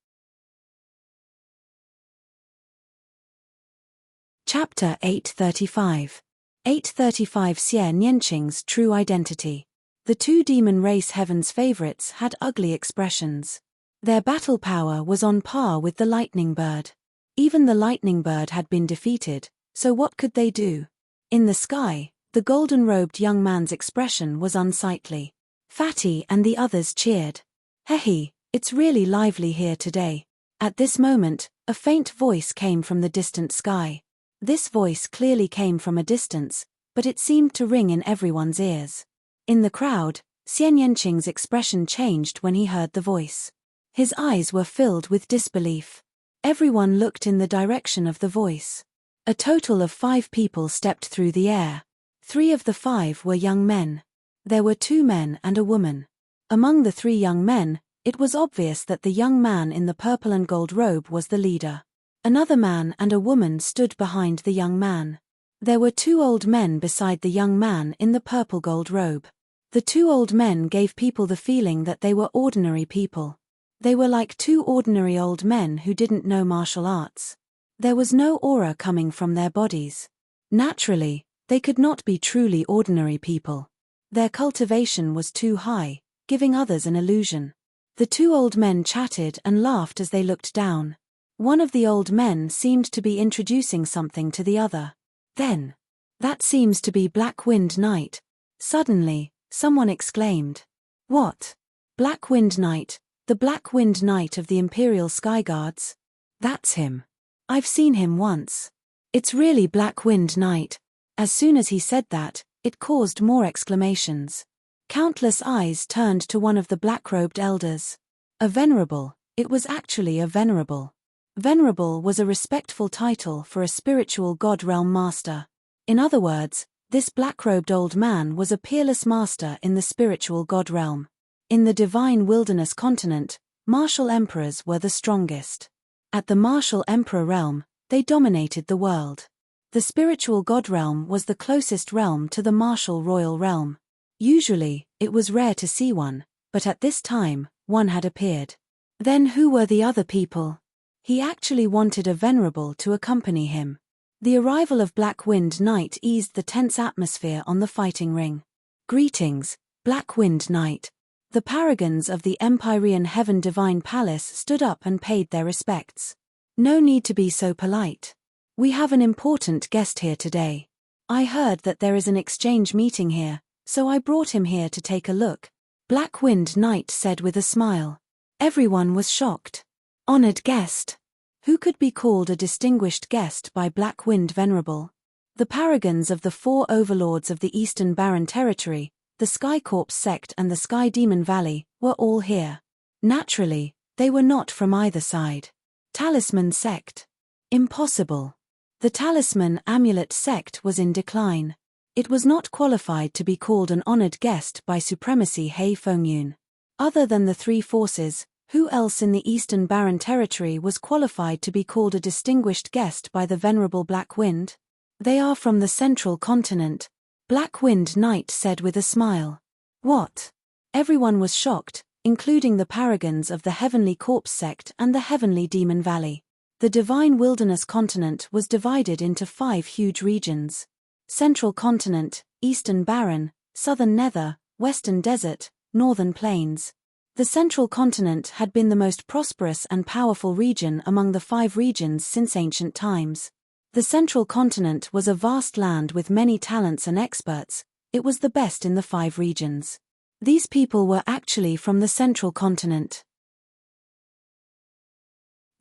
Chapter 835. 835 Xie Nianqing's True Identity. The 2 demon race heaven's favorites had ugly expressions. Their battle power was on par with the lightning bird. Even the lightning bird had been defeated, so what could they do? In the sky, the golden-robed young man's expression was unsightly. Fatty and the others cheered. "Hehe, it's really lively here today." At this moment, a faint voice came from the distant sky. This voice clearly came from a distance, but it seemed to ring in everyone's ears. In the crowd, Xie Nianqing's expression changed when he heard the voice. His eyes were filled with disbelief. Everyone looked in the direction of the voice. A total of 5 people stepped through the air. 3 of the 5 were young men. There were 2 men and a woman. Among the 3 young men, it was obvious that the young man in the purple and gold robe was the leader. Another man and a woman stood behind the young man. There were 2 old men beside the young man in the purple gold robe. The 2 old men gave people the feeling that they were ordinary people. They were like 2 ordinary old men who didn't know martial arts. There was no aura coming from their bodies. Naturally, they could not be truly ordinary people. Their cultivation was too high, giving others an illusion. The 2 old men chatted and laughed as they looked down. One of the old men seemed to be introducing something to the other. Then, "That seems to be Black Wind Knight." Suddenly, someone exclaimed. "What? Black Wind Knight, the Black Wind Knight of the Imperial Sky Guards? That's him. I've seen him once. It's really Black Wind Knight." As soon as he said that, it caused more exclamations. Countless eyes turned to one of the black-robed elders. A venerable, it was actually a venerable. Venerable was a respectful title for a spiritual god realm master. In other words, this black-robed old man was a peerless master in the spiritual god realm. In the divine wilderness continent, martial emperors were the strongest. At the martial emperor realm, they dominated the world. The spiritual god realm was the closest realm to the martial royal realm. Usually, it was rare to see one, but at this time, one had appeared. Then who were the other people? He actually wanted a venerable to accompany him. The arrival of Black Wind Knight eased the tense atmosphere on the fighting ring. "Greetings, Black Wind Knight." The paragons of the Empyrean Heaven Divine Palace stood up and paid their respects. "No need to be so polite. We have an important guest here today. I heard that there is an exchange meeting here, so I brought him here to take a look," Black Wind Knight said with a smile. Everyone was shocked. Honored guest. Who could be called a distinguished guest by Black Wind Venerable? The paragons of the 4 overlords of the Eastern Barren Territory, the Sky Corps sect and the Sky Demon Valley, were all here. Naturally, they were not from either side. Talisman sect. Impossible. The Talisman Amulet sect was in decline. It was not qualified to be called an honored guest by Supremacy Hei Fengyun. Other than the 3 forces, who else in the Eastern Barren Territory was qualified to be called a distinguished guest by the Venerable Black Wind? "They are from the Central Continent," Black Wind Knight said with a smile. "What?" Everyone was shocked, including the paragons of the Heavenly Corpse sect and the Heavenly Demon Valley. The Divine Wilderness Continent was divided into 5 huge regions. Central Continent, Eastern Barren, Southern Nether, Western Desert, Northern Plains. The Central Continent had been the most prosperous and powerful region among the 5 regions since ancient times. The Central Continent was a vast land with many talents and experts. It was the best in the 5 regions. These people were actually from the Central Continent.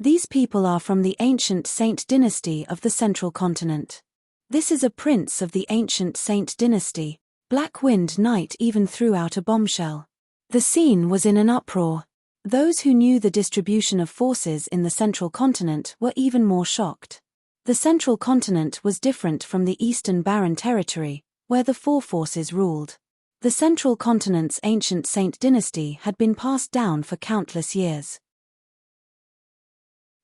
These people are from the ancient Saint dynasty of the central continent. This is a prince of the ancient Saint dynasty. Black Wind Knight even threw out a bombshell. The scene was in an uproar. Those who knew the distribution of forces in the central continent were even more shocked. The central continent was different from the Eastern Barren Territory, where the four forces ruled. The central continent's ancient Saint dynasty had been passed down for countless years.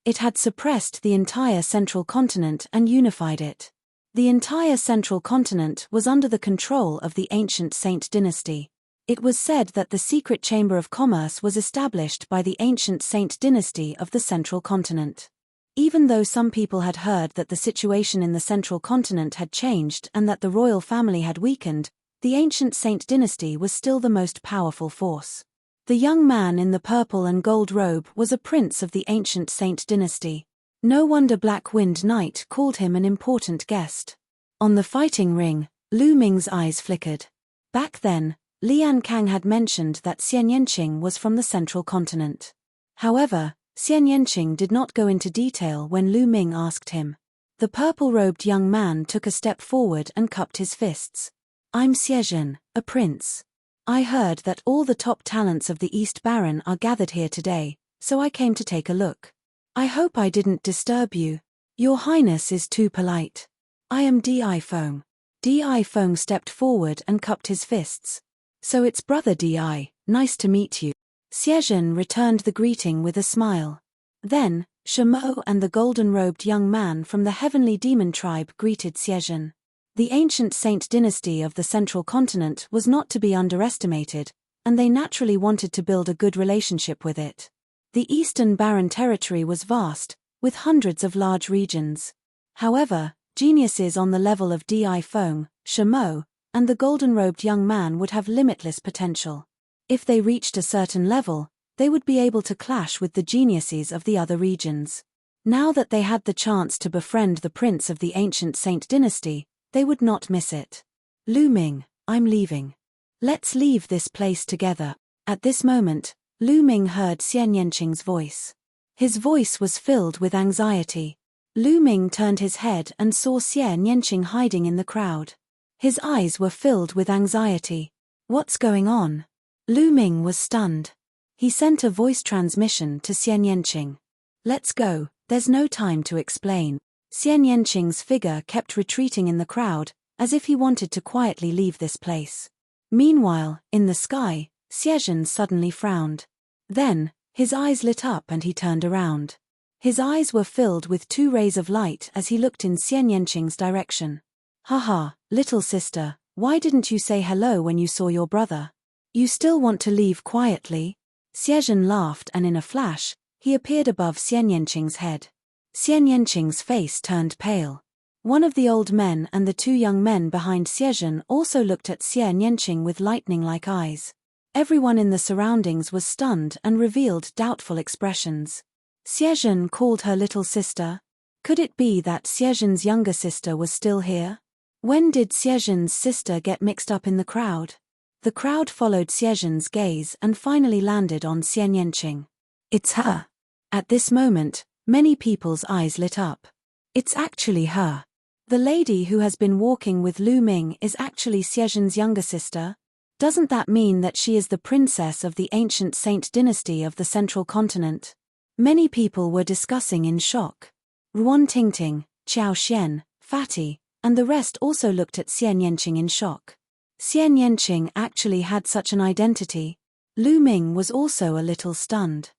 It had suppressed the entire central continent and unified it. The entire central continent was under the control of the ancient Saint dynasty. It was said that the secret chamber of commerce was established by the ancient Saint dynasty of the central continent. Even though some people had heard that the situation in the central continent had changed and that the royal family had weakened, the ancient Saint dynasty was still the most powerful force. The young man in the purple and gold robe was a prince of the ancient Saint dynasty. No wonder Black Wind Knight called him an important guest. On the fighting ring, Lu Ming's eyes flickered. Back then, Lian Kang had mentioned that Xian Yanqing was from the central continent. However, Xian Yanqing did not go into detail when Lu Ming asked him. The purple-robed young man took a step forward and cupped his fists. I'm Xiezhen, a prince. I heard that all the top talents of the East Baron are gathered here today, so I came to take a look. I hope I didn't disturb you. Your Highness is too polite. I am Di Feng. Di Feng stepped forward and cupped his fists. So it's Brother Di, nice to meet you. Xiezhen returned the greeting with a smile. Then, Shamo and the golden-robed young man from the heavenly demon tribe greeted Xiezhen. The ancient Saint dynasty of the central continent was not to be underestimated, and they naturally wanted to build a good relationship with it. The Eastern Barren Territory was vast, with hundreds of large regions. However, geniuses on the level of Di Feng, Shamo, and the golden-robed young man would have limitless potential. If they reached a certain level, they would be able to clash with the geniuses of the other regions. Now that they had the chance to befriend the prince of the ancient Saint dynasty, they would not miss it. Lu Ming, I'm leaving. Let's leave this place together. At this moment, Lu Ming heard Xian Yanqing's voice. His voice was filled with anxiety. Lu Ming turned his head and saw Xian Yanqing hiding in the crowd. His eyes were filled with anxiety. What's going on? Lu Ming was stunned. He sent a voice transmission to Xian Yanqing. Let's go, there's no time to explain. Xian Yanqing's figure kept retreating in the crowd, as if he wanted to quietly leave this place. Meanwhile, in the sky, Xiezhen suddenly frowned. Then, his eyes lit up and he turned around. His eyes were filled with two rays of light as he looked in Xian Yanqing's direction. Haha, little sister, why didn't you say hello when you saw your brother? You still want to leave quietly? Xiezhen laughed and in a flash, he appeared above Xian Yanqing's head. Xian Yanqing's face turned pale. One of the old men and the two young men behind Xiezhen also looked at Xian Yanqing with lightning-like eyes. Everyone in the surroundings was stunned and revealed doubtful expressions. Xiezhen called her little sister. Could it be that Xiezhen's younger sister was still here? When did Xiezhen's sister get mixed up in the crowd? The crowd followed Xiezhen's gaze and finally landed on Xian Yanqing. It's her. At this moment, many people's eyes lit up. It's actually her. The lady who has been walking with Lu Ming is actually Xiezhen's younger sister. Doesn't that mean that she is the princess of the ancient Saint dynasty of the central continent? Many people were discussing in shock. Ruan Tingting, Qiao Xian, Fatty, and the rest also looked at Xian Yanqing in shock. Xian Yanqing actually had such an identity. Lu Ming was also a little stunned.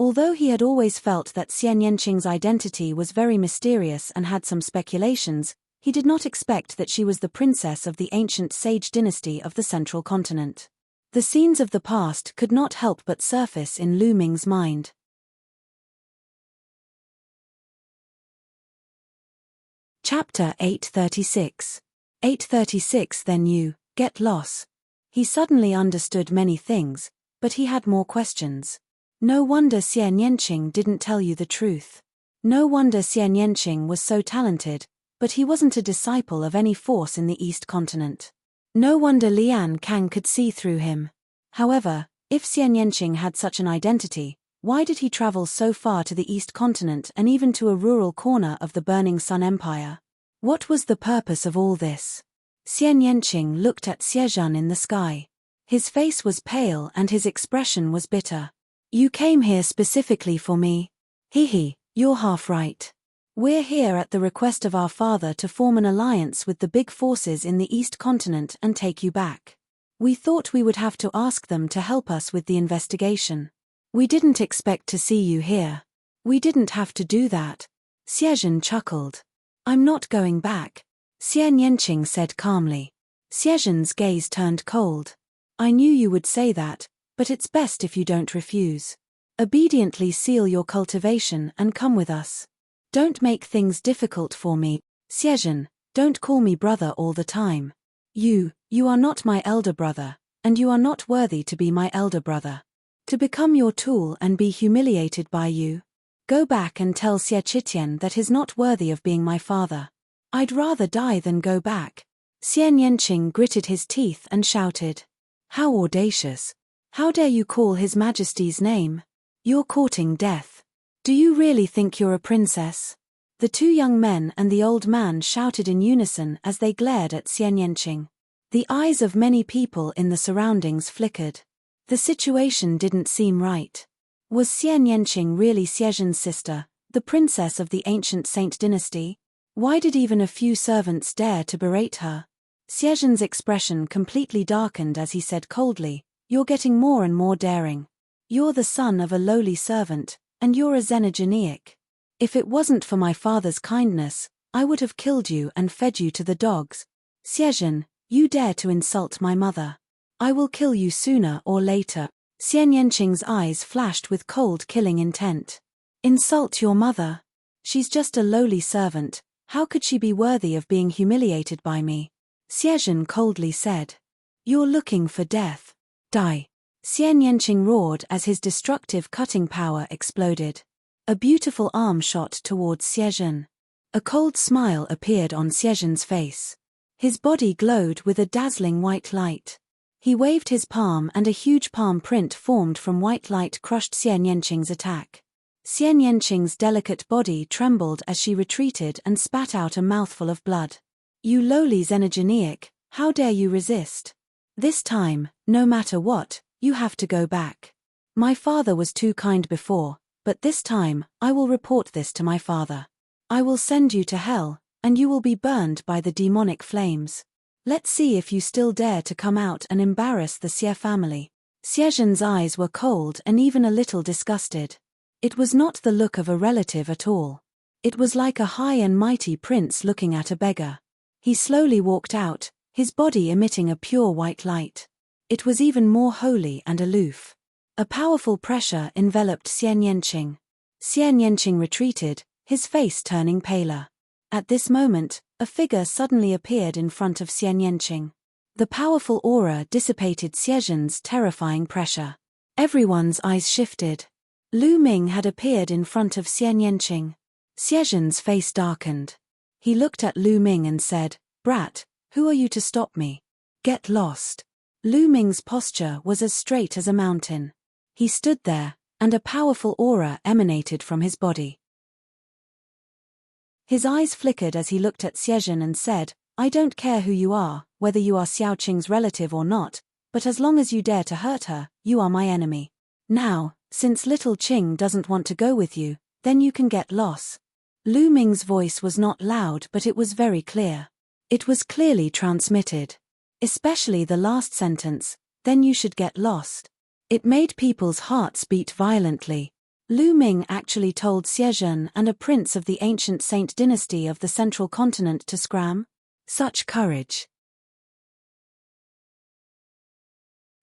Although he had always felt that Xian Yanqing's identity was very mysterious and had some speculations, he did not expect that she was the princess of the ancient sage dynasty of the central continent. The scenes of the past could not help but surface in Lu Ming's mind. Chapter 836. 836 Then you, get lost. He suddenly understood many things, but he had more questions. No wonder Xian Yanqing didn't tell you the truth. No wonder Xian Yanqing was so talented, but he wasn't a disciple of any force in the East continent. No wonder Lian Kang could see through him. However, if Xian Yanqing had such an identity, Why did he travel so far to the East Continent and even to a rural corner of the burning Sun Empire? What was the purpose of all this? Xian Yanqing looked at Xiezhen in the sky. His face was pale and his expression was bitter. You came here specifically for me. You're half right. We're here at the request of our father to form an alliance with the big forces in the East Continent and take you back. We thought we would have to ask them to help us with the investigation. We didn't expect to see you here. We didn't have to do that. Xiezhen chuckled. I'm not going back, Xian Yanqing said calmly. Xiezhen's gaze turned cold. I knew you would say that, but it's best if you don't refuse. Obediently seal your cultivation and come with us. Don't make things difficult for me, Xiezhen, don't call me brother all the time. You are not my elder brother, and you are not worthy to be my elder brother. To become your tool and be humiliated by you. Go back and tell Xie Qitian that he's not worthy of being my father. I'd rather die than go back. Xian Yanqing gritted his teeth and shouted. How audacious. How dare you call His Majesty's name? You're courting death. Do you really think you're a princess? The two young men and the old man shouted in unison as they glared at Xian Yanqing. The eyes of many people in the surroundings flickered. The situation didn't seem right. Was Xian Yanqing really Xiezhen's sister, the princess of the ancient Saint dynasty? Why did even a few servants dare to berate her? Xiezhen's expression completely darkened as he said coldly, You're getting more and more daring. You're the son of a lowly servant, and you're a xenogeneic. If it wasn't for my father's kindness, I would have killed you and fed you to the dogs. Xiezhen, you dare to insult my mother. I will kill you sooner or later. Xian Yanqing's eyes flashed with cold killing intent. Insult your mother? She's just a lowly servant, how could she be worthy of being humiliated by me? Xiezhen coldly said. You're looking for death. Die. Xian Yanqing roared as his destructive cutting power exploded. A beautiful arm shot towards Xiezhen. A cold smile appeared on Xiezhen's face. His body glowed with a dazzling white light. He waved his palm and a huge palm print formed from white light crushed Xian Yanqing's attack. Xian Yanqing's delicate body trembled as she retreated and spat out a mouthful of blood. You lowly xenogeneic, how dare you resist? This time, no matter what, you have to go back. My father was too kind before, but this time, I will report this to my father. I will send you to hell, and you will be burned by the demonic flames. Let's see if you still dare to come out and embarrass the Xie family. Xiezhen's eyes were cold and even a little disgusted. It was not the look of a relative at all. It was like a high and mighty prince looking at a beggar. He slowly walked out, his body emitting a pure white light. It was even more holy and aloof. A powerful pressure enveloped Xian Yanqing. Xian Yanqing retreated, his face turning paler. At this moment, a figure suddenly appeared in front of Xian Yanqing. The powerful aura dissipated Xiezhen's terrifying pressure. Everyone's eyes shifted. Lu Ming had appeared in front of Xian Yanqing. Xiezhen's face darkened. He looked at Lu Ming and said, Brat, who are you to stop me? Get lost. Lu Ming's posture was as straight as a mountain. He stood there, and a powerful aura emanated from his body. His eyes flickered as he looked at Xiezhen and said, I don't care who you are, whether you are Xiaoqing's relative or not, but as long as you dare to hurt her, you are my enemy. Now, since little Qing doesn't want to go with you, then you can get lost. Lu Ming's voice was not loud but it was very clear. It was clearly transmitted. Especially the last sentence, then you should get lost. It made people's hearts beat violently. Lu Ming actually told Xiezhen and a prince of the ancient Saint dynasty of the central continent to scram? Such courage.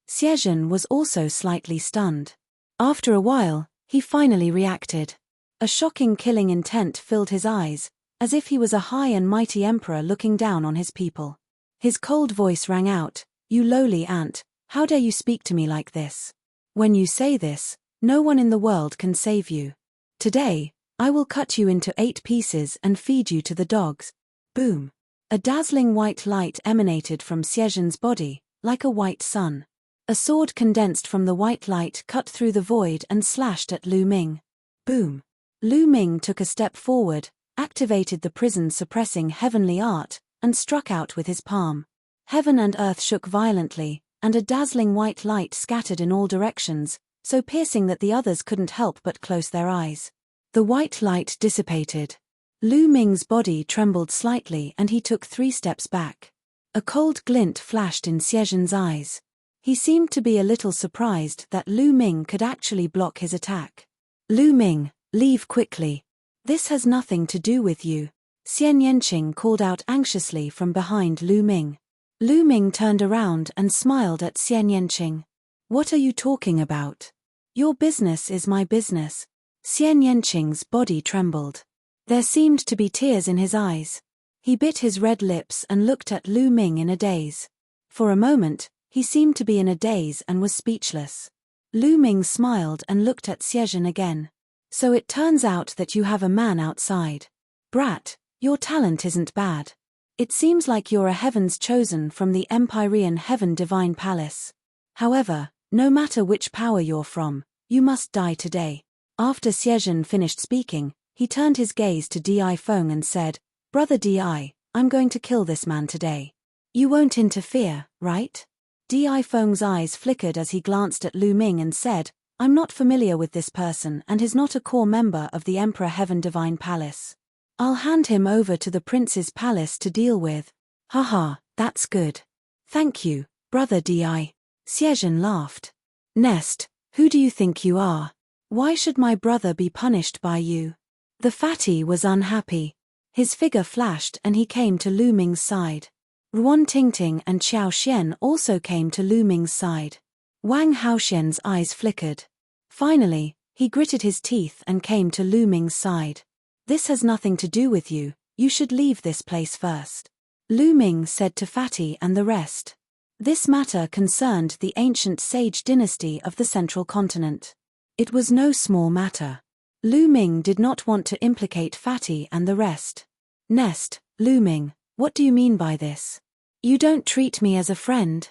Xiezhen was also slightly stunned. After a while, he finally reacted. A shocking killing intent filled his eyes, as if he was a high and mighty emperor looking down on his people. His cold voice rang out, You lowly ant, how dare you speak to me like this? When you say this, no one in the world can save you. Today, I will cut you into 8 pieces and feed you to the dogs. Boom. A dazzling white light emanated from Xiezhen's body, like a white sun. A sword condensed from the white light cut through the void and slashed at Lu Ming. Boom! Lu Ming took a step forward, activated the prison-suppressing heavenly art, and struck out with his palm. Heaven and earth shook violently, and a dazzling white light scattered in all directions, so piercing that the others couldn't help but close their eyes. The white light dissipated. Lu Ming's body trembled slightly and he took 3 steps back. A cold glint flashed in Xie eyes. He seemed to be a little surprised that Lu Ming could actually block his attack. Lu Ming, leave quickly. This has nothing to do with you. Xian Yanqing called out anxiously from behind Lu Ming. Lu Ming turned around and smiled at Xian Yanqing. What are you talking about? Your business is my business. Xian Yanqing's body trembled. There seemed to be tears in his eyes. He bit his red lips and looked at Lu Ming in a daze. For a moment, he seemed to be in a daze and was speechless. Lu Ming smiled and looked at Xie again. So it turns out that you have a man outside. Brat, your talent isn't bad. It seems like you're a heaven's chosen from the Empyrean Heaven Divine Palace. However, no matter which power you're from, you must die today. After Xie finished speaking, he turned his gaze to Di Feng and said, Brother Di, I'm going to kill this man today. You won't interfere, right? Di Feng's eyes flickered as he glanced at Lu Ming and said, I'm not familiar with this person and is not a core member of the Emperor Heaven Divine Palace. I'll hand him over to the Prince's palace to deal with. Haha, that's good. Thank you, Brother Di. Xie laughed. Nest, who do you think you are? Why should my brother be punished by you? The fatty was unhappy. His figure flashed and he came to Lu Ming's side. Ruan Tingting and Xiao Xian also came to Lu Ming's side. Wang Haoxian's eyes flickered. Finally, he gritted his teeth and came to Lu Ming's side. This has nothing to do with you, you should leave this place first. Lu Ming said to Fatty and the rest. This matter concerned the ancient sage dynasty of the central continent. It was no small matter. Lu Ming did not want to implicate Fatty and the rest. Nest, Lu Ming, what do you mean by this? You don't treat me as a friend?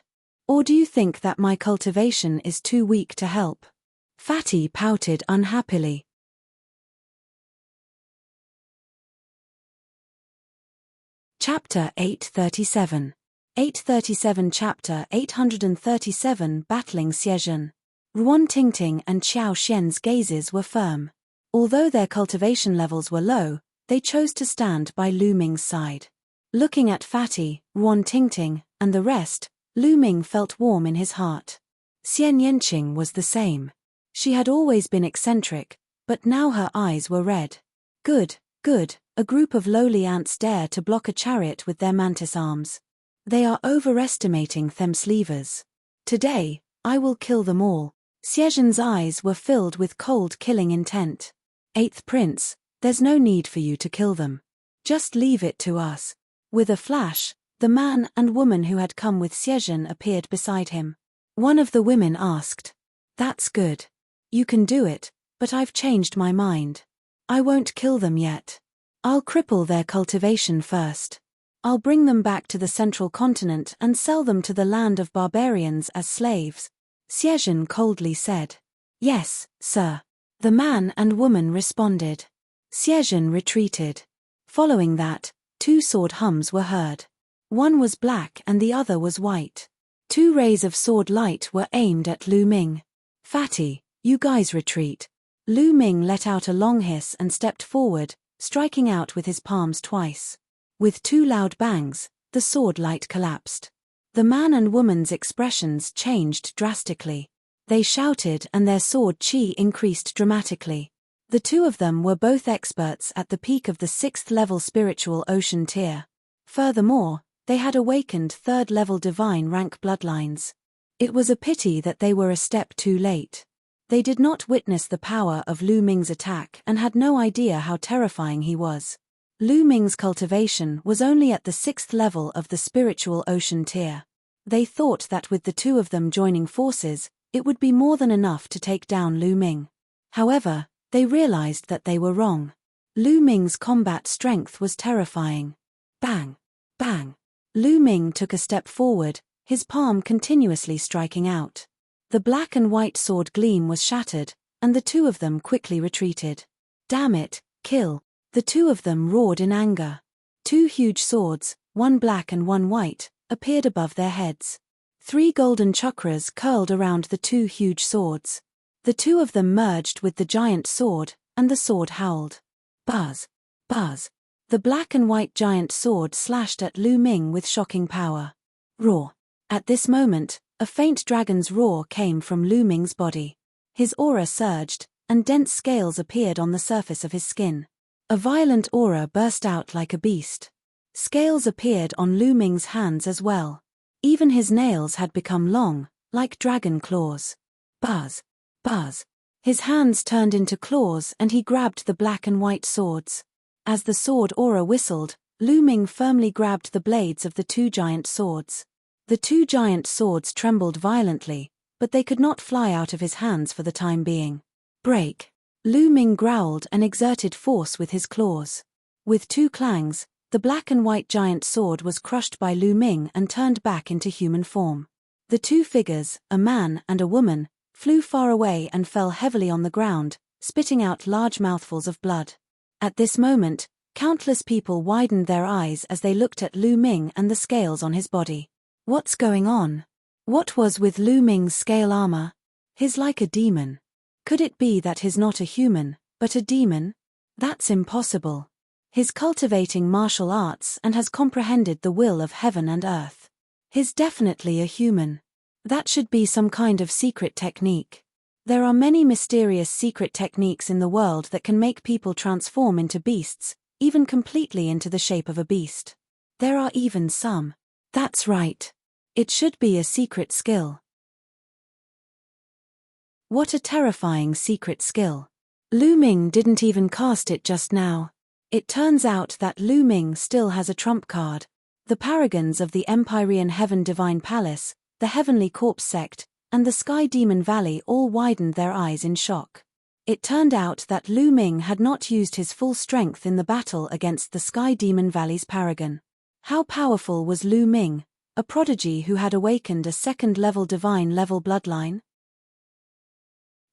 Or do you think that my cultivation is too weak to help? Fatty pouted unhappily. Chapter 837. 837 Chapter 837 Battling Xie. Ruan Tingting and Xiao Xian's gazes were firm. Although their cultivation levels were low, they chose to stand by Lu Ming's side. Looking at Fatty, Ruan Tingting, and the rest, Lu Ming felt warm in his heart. Xian Yanqing was the same. She had always been eccentric, but now her eyes were red. Good, good, a group of lowly ants dare to block a chariot with their mantis arms. They are overestimating them slevers. Today, I will kill them all. Xie eyes were filled with cold killing intent. Eighth Prince, there's no need for you to kill them. Just leave it to us. With a flash, the man and woman who had come with Xie appeared beside him. One of the women asked, That's good. You can do it, but I've changed my mind. I won't kill them yet. I'll cripple their cultivation first. I'll bring them back to the central continent and sell them to the land of barbarians as slaves. Xie coldly said. Yes, sir. The man and woman responded. Xie retreated. Following that, 2 sword hums were heard. One was black and the other was white. 2 rays of sword light were aimed at Lu Ming. Fatty, you guys retreat. Lu Ming let out a long hiss and stepped forward, striking out with his palms twice. With 2 loud bangs, the sword light collapsed. The man and woman's expressions changed drastically. They shouted and their sword chi increased dramatically. The 2 of them were both experts at the peak of the 6th level spiritual ocean tier. Furthermore, they had awakened 3rd level divine rank bloodlines. It was a pity that they were a step too late. They did not witness the power of Lu Ming's attack and had no idea how terrifying he was. Lu Ming's cultivation was only at the 6th level of the spiritual ocean tier. They thought that with the 2 of them joining forces, it would be more than enough to take down Lu Ming. However, they realized that they were wrong. Lu Ming's combat strength was terrifying. Bang! Bang! Lu Ming took a step forward, his palm continuously striking out. The black and white sword gleam was shattered, and the two of them quickly retreated. "Damn it, kill!" the two of them roared in anger. Two huge swords, one black and one white, appeared above their heads. 3 golden chakras curled around the two huge swords. The two of them merged with the giant sword, and the sword howled. Buzz! Buzz! The black and white giant sword slashed at Lu Ming with shocking power. Roar! At this moment, a faint dragon's roar came from Lu Ming's body. His aura surged, and dense scales appeared on the surface of his skin. A violent aura burst out like a beast. Scales appeared on Lu Ming's hands as well. Even his nails had become long, like dragon claws. Buzz! Buzz! His hands turned into claws and he grabbed the black and white swords. As the sword aura whistled, Lu Ming firmly grabbed the blades of the two giant swords. The two giant swords trembled violently, but they could not fly out of his hands for the time being. Break! Lu Ming growled and exerted force with his claws. With 2 clangs, the black and white giant sword was crushed by Lu Ming and turned back into human form. The two figures, a man and a woman, flew far away and fell heavily on the ground, spitting out large mouthfuls of blood. At this moment, countless people widened their eyes as they looked at Lu Ming and the scales on his body. What's going on? What was with Lu Ming's scale armor? He's like a demon. Could it be that he's not a human, but a demon? That's impossible. He's cultivating martial arts and has comprehended the will of heaven and earth. He's definitely a human. That should be some kind of secret technique. There are many mysterious secret techniques in the world that can make people transform into beasts, even completely into the shape of a beast. There are even some. That's right. It should be a secret skill. What a terrifying secret skill. Lu Ming didn't even cast it just now. It turns out that Lu Ming still has a trump card. The paragons of the Empyrean Heaven Divine Palace, the Heavenly Corpse Sect, and the Sky Demon Valley all widened their eyes in shock. It turned out that Lu Ming had not used his full strength in the battle against the Sky Demon Valley's paragon. How powerful was Lu Ming, a prodigy who had awakened a second-level divine-level bloodline?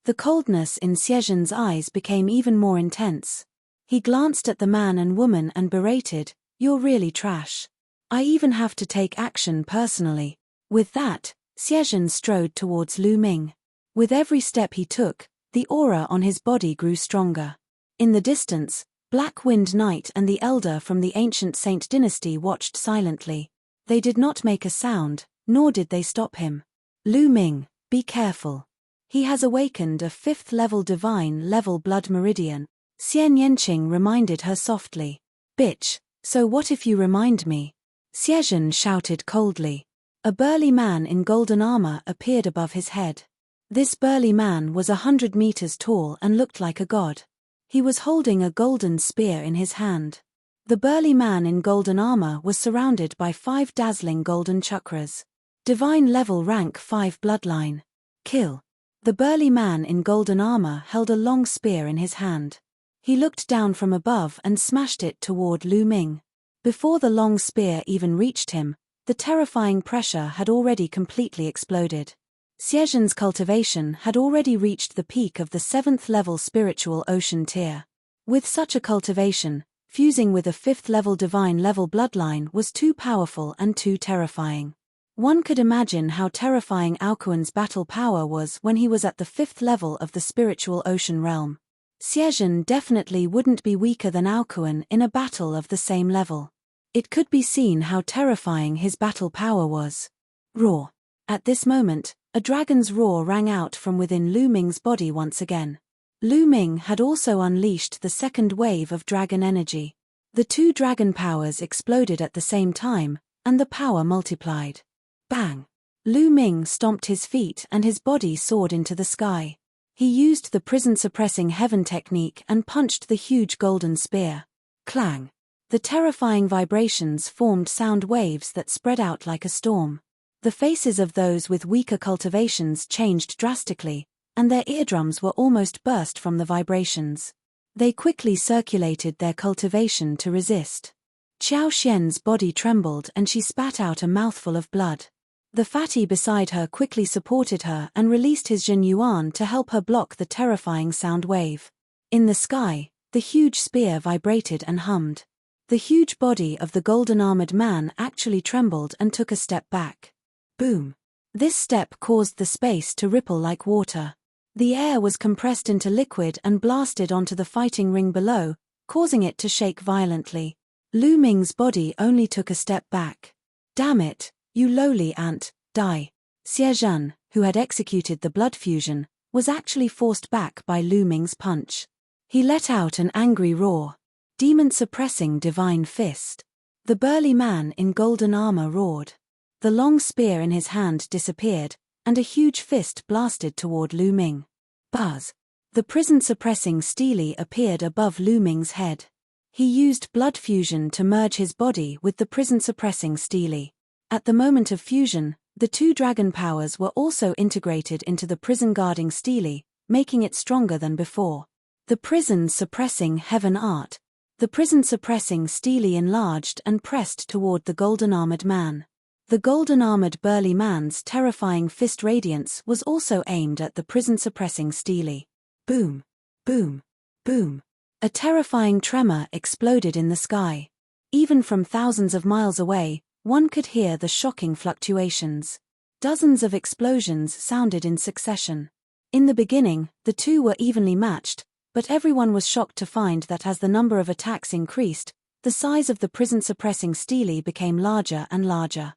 The coldness in Xiezhen's eyes became even more intense. He glanced at the man and woman and berated, "You're really trash. I even have to take action personally." With that, Xiezhen strode towards Lu Ming. With every step he took, the aura on his body grew stronger. In the distance, Black Wind Knight and the Elder from the ancient Saint dynasty watched silently. They did not make a sound, nor did they stop him. "Lu Ming, be careful. He has awakened a 5th-level divine-level blood meridian," Xian Yanqing reminded her softly. "Bitch, so what if you remind me?" Xiezhen shouted coldly. A burly man in golden armor appeared above his head. This burly man was 100 meters tall and looked like a god. He was holding a golden spear in his hand. The burly man in golden armor was surrounded by 5 dazzling golden chakras. Divine level rank 5 bloodline. Kill. The burly man in golden armor held a long spear in his hand. He looked down from above and smashed it toward Lu Ming. Before the long spear even reached him, the terrifying pressure had already completely exploded. Xiezhen's cultivation had already reached the peak of the 7th-level spiritual ocean tier. With such a cultivation, fusing with a 5th-level divine-level bloodline was too powerful and too terrifying. One could imagine how terrifying Aokuan's battle power was when he was at the 5th level of the spiritual ocean realm. Xiezhen definitely wouldn't be weaker than Aokuan in a battle of the same level. It could be seen how terrifying his battle power was. Roar. At this moment, a dragon's roar rang out from within Lu Ming's body once again. Lu Ming had also unleashed the second wave of dragon energy. The two dragon powers exploded at the same time, and the power multiplied. Bang! Lu Ming stomped his feet and his body soared into the sky. He used the prison-suppressing heaven technique and punched the huge golden spear. Clang! The terrifying vibrations formed sound waves that spread out like a storm. The faces of those with weaker cultivations changed drastically, and their eardrums were almost burst from the vibrations. They quickly circulated their cultivation to resist. Qiao Xian's body trembled and she spat out a mouthful of blood. The fatty beside her quickly supported her and released his Jin Yuan to help her block the terrifying sound wave. In the sky, the huge spear vibrated and hummed. The huge body of the golden-armored man actually trembled and took a step back. Boom! This step caused the space to ripple like water. The air was compressed into liquid and blasted onto the fighting ring below, causing it to shake violently. Lu Ming's body only took a step back. Damn it, you lowly ant, die. Xie Zhen, who had executed the blood fusion, was actually forced back by Lu Ming's punch. He let out an angry roar. Demon-suppressing divine fist. The burly man in golden armor roared. The long spear in his hand disappeared, and a huge fist blasted toward Lu Ming. Buzz! The prison-suppressing Steely appeared above Lu Ming's head. He used blood fusion to merge his body with the prison-suppressing Steely. At the moment of fusion, the two dragon powers were also integrated into the prison-guarding Steely, making it stronger than before. The prison-suppressing heaven art. The prison-suppressing Steely enlarged and pressed toward the golden-armored man. The golden-armored burly man's terrifying fist radiance was also aimed at the prison-suppressing Steely. Boom! Boom! Boom! A terrifying tremor exploded in the sky. Even from thousands of miles away, one could hear the shocking fluctuations. Dozens of explosions sounded in succession. In the beginning, the two were evenly matched, but everyone was shocked to find that as the number of attacks increased, the size of the prison-suppressing Steely became larger and larger.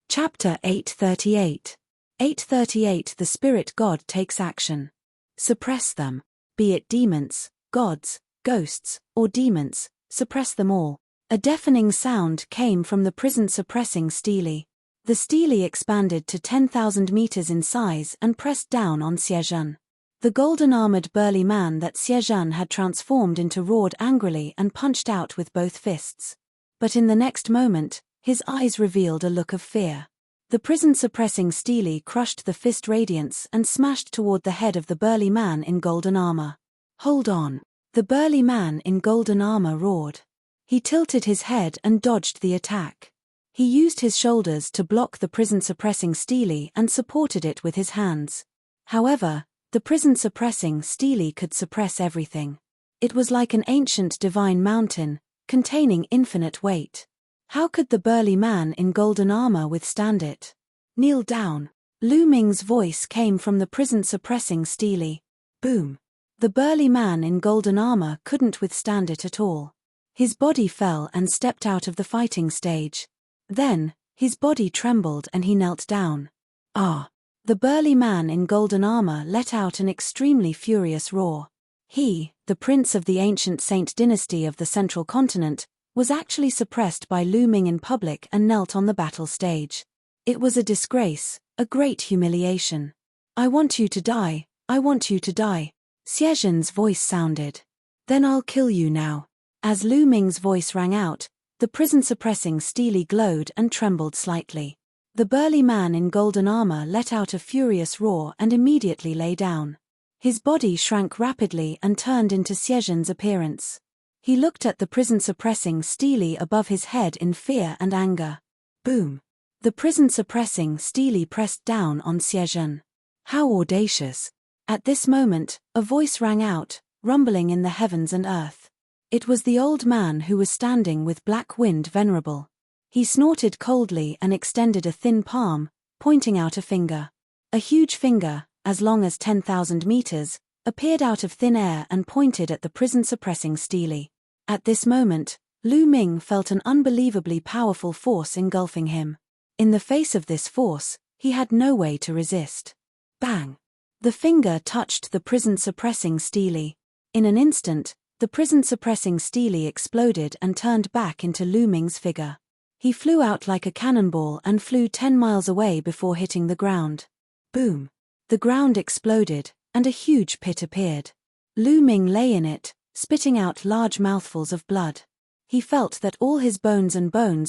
Chapter 838. 838 The Spirit God takes action. Suppress them. Be it demons, gods, ghosts, or demons, suppress them all. A deafening sound came from the prison-suppressing Steely. The Steely expanded to 10,000 meters in size and pressed down on Xie Zhen. The golden-armored burly man that Xie Zhen had transformed into roared angrily and punched out with both fists. But in the next moment, his eyes revealed a look of fear. The prison-suppressing Steely crushed the fist radiance and smashed toward the head of the burly man in golden armor. Hold on! The burly man in golden armor roared. He tilted his head and dodged the attack. He used his shoulders to block the prison-suppressing Steely and supported it with his hands. However, the prison-suppressing Steely could suppress everything. It was like an ancient divine mountain, containing infinite weight. How could the burly man in golden armor withstand it? Kneel down. Lu Ming's voice came from the prison-suppressing Steely. Boom. The burly man in golden armor couldn't withstand it at all. His body fell and stepped out of the fighting stage. Then, his body trembled and he knelt down. Ah! The burly man in golden armor let out an extremely furious roar. He, the prince of the ancient Saint dynasty of the central continent, was actually suppressed by Lu Ming in public and knelt on the battle stage. It was a disgrace, a great humiliation. I want you to die, I want you to die. Xie Zhen's voice sounded. Then I'll kill you now. As Lu Ming's voice rang out, the prison-suppressing Steely glowed and trembled slightly. The burly man in golden armor let out a furious roar and immediately lay down. His body shrank rapidly and turned into Xie Zhen's appearance. He looked at the prison-suppressing Steely above his head in fear and anger. Boom! The prison-suppressing Steely pressed down on Xie Zhen. How audacious! At this moment, a voice rang out, rumbling in the heavens and earth. It was the old man who was standing with Black Wind Venerable. He snorted coldly and extended a thin palm, pointing out a finger. A huge finger, as long as 10,000 meters, appeared out of thin air and pointed at the prison-suppressing Steely. At this moment, Lu Ming felt an unbelievably powerful force engulfing him. In the face of this force, he had no way to resist. Bang! The finger touched the prison-suppressing Steely. In an instant, the prison-suppressing Steely exploded and turned back into Lu Ming's figure. He flew out like a cannonball and flew 10 miles away before hitting the ground. Boom! The ground exploded, and a huge pit appeared. Lu Ming lay in it, spitting out large mouthfuls of blood. He felt that all his bones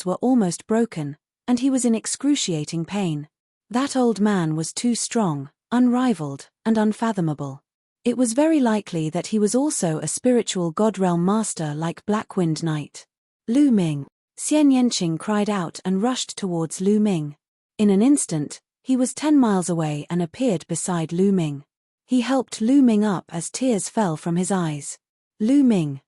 were almost broken, and he was in excruciating pain. That old man was too strong, unrivaled, and unfathomable. It was very likely that he was also a spiritual God realm master like Blackwind Knight. Lu Ming! Xian Yanqing cried out and rushed towards Lu Ming. In an instant, he was 10 miles away and appeared beside Lu Ming. He helped Lu Ming up as tears fell from his eyes. Lu Ming,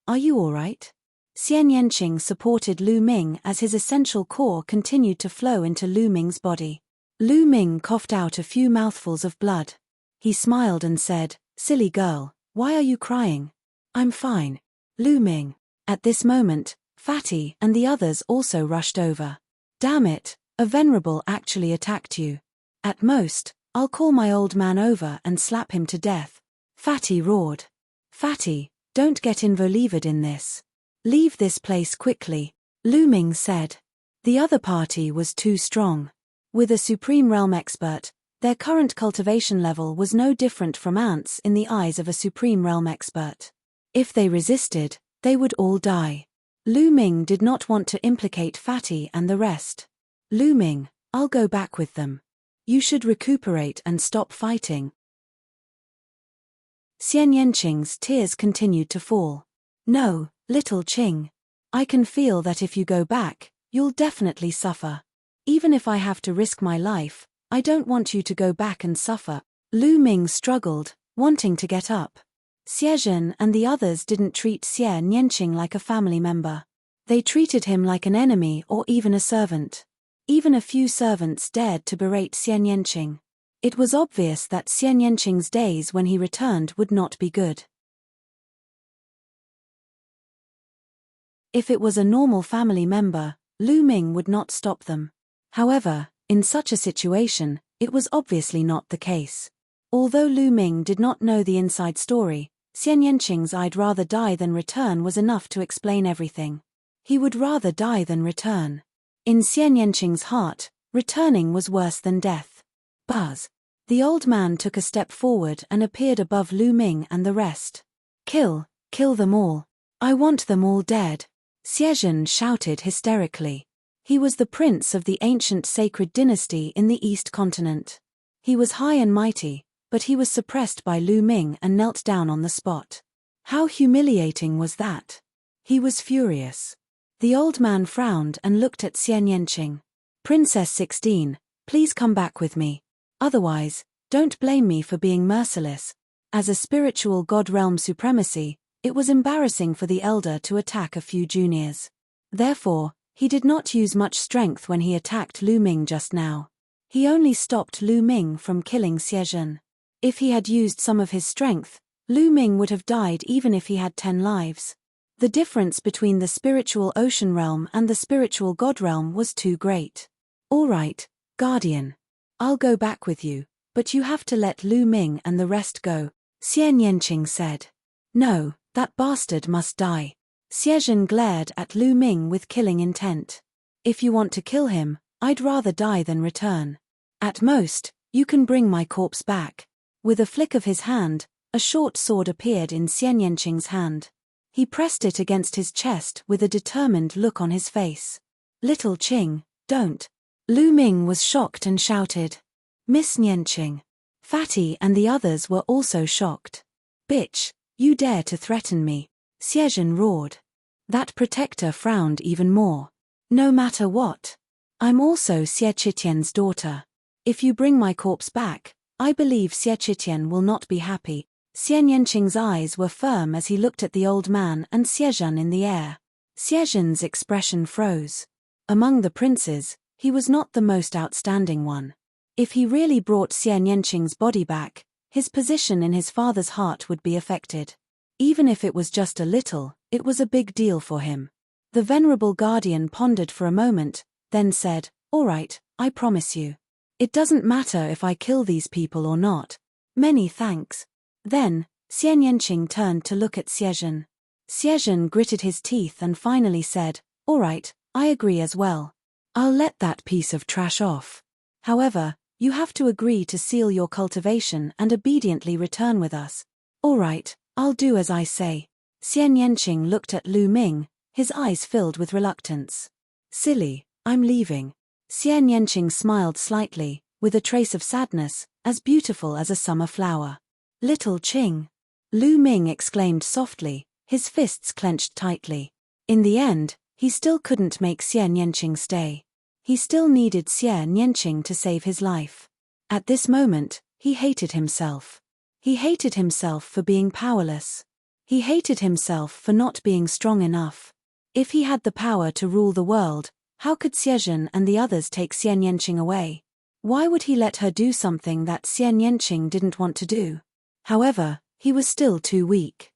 are you all right? Xian Yanqing supported Lu Ming as his essential core continued to flow into Lu Ming's body. Lu Ming coughed out a few mouthfuls of blood. He smiled and said, "Silly girl, why are you crying?" "I'm fine." Lu Ming. At this moment, Fatty and the others also rushed over. "Damn it, a venerable actually attacked you. At most, I'll call my old man over and slap him to death." Fatty roared. "Fatty, don't get involved in this. Leave this place quickly," Lu Ming said. The other party was too strong. With a Supreme Realm expert, their current cultivation level was no different from ants in the eyes of a Supreme Realm expert. If they resisted, they would all die. Lu Ming did not want to implicate Fatty and the rest. "Lu Ming, I'll go back with them. You should recuperate and stop fighting." Xian Yanqing's tears continued to fall. "No, little Qing. I can feel that if you go back, you'll definitely suffer. Even if I have to risk my life, I don't want you to go back and suffer." Lu Ming struggled, wanting to get up. Xiezhen and the others didn't treat Xian Yanqing like a family member. They treated him like an enemy or even a servant. Even a few servants dared to berate Xian Yanqing. It was obvious that Xian Yanqing's days when he returned would not be good. If it was a normal family member, Lu Ming would not stop them. However, in such a situation, it was obviously not the case. Although Lu Ming did not know the inside story, Xian Yanqing's "I'd rather die than return" was enough to explain everything. He would rather die than return. In Xian Yanqing's heart, returning was worse than death. Buzz. The old man took a step forward and appeared above Lu Ming and the rest. Kill them all. I want them all dead," Xiezhen shouted hysterically. He was the prince of the ancient sacred dynasty in the East Continent. He was high and mighty, but he was suppressed by Lu Ming and knelt down on the spot. How humiliating was that? He was furious. The old man frowned and looked at Xian Yanqing. "Princess 16, please come back with me. Otherwise, don't blame me for being merciless." As a spiritual god realm supremacy, it was embarrassing for the elder to attack a few juniors. Therefore, he did not use much strength when he attacked Lu Ming just now. He only stopped Lu Ming from killing Xiezhen. If he had used some of his strength, Lu Ming would have died even if he had 10 lives. The difference between the spiritual ocean realm and the spiritual god realm was too great. "All right, Guardian. I'll go back with you, but you have to let Lu Ming and the rest go," Xian Yanqing said. "No, that bastard must die." Xiezhen glared at Lu Ming with killing intent. "If you want to kill him, I'd rather die than return. At most, you can bring my corpse back." With a flick of his hand, a short sword appeared in Xian Yanqing's hand. He pressed it against his chest with a determined look on his face. "Little Qing, don't." Lu Ming was shocked and shouted. "Miss Yanqing." Fatty and the others were also shocked. "Bitch, you dare to threaten me," Xiezhen roared. That protector frowned even more. "No matter what. I'm also Xie Qitian's daughter. If you bring my corpse back, I believe Xie Qitian will not be happy." Xian Yanqing's eyes were firm as he looked at the old man and Xiezhen in the air. Xiezhen's expression froze. Among the princes, he was not the most outstanding one. If he really brought Xian Yanqing's body back, his position in his father's heart would be affected. Even if it was just a little, it was a big deal for him. The venerable guardian pondered for a moment, then said, "All right, I promise you. It doesn't matter if I kill these people or not. Many thanks." Then, Xian Yanqing turned to look at Xiezhen. Xiezhen gritted his teeth and finally said, "All right, I agree as well. I'll let that piece of trash off. However, you have to agree to seal your cultivation and obediently return with us." "All right, I'll do as I say." Xian Yanqing looked at Lu Ming, his eyes filled with reluctance. "Silly, I'm leaving." Xian Yanqing smiled slightly, with a trace of sadness, as beautiful as a summer flower. "Little Qing." Lu Ming exclaimed softly, his fists clenched tightly. In the end, he still couldn't make Xie Nianqing stay. He still needed Xie Nianqing to save his life. At this moment, he hated himself. He hated himself for being powerless. He hated himself for not being strong enough. If he had the power to rule the world, how could Xiezhen and the others take Xie Nianqing away? Why would he let her do something that Xie Nianqing didn't want to do? However, he was still too weak.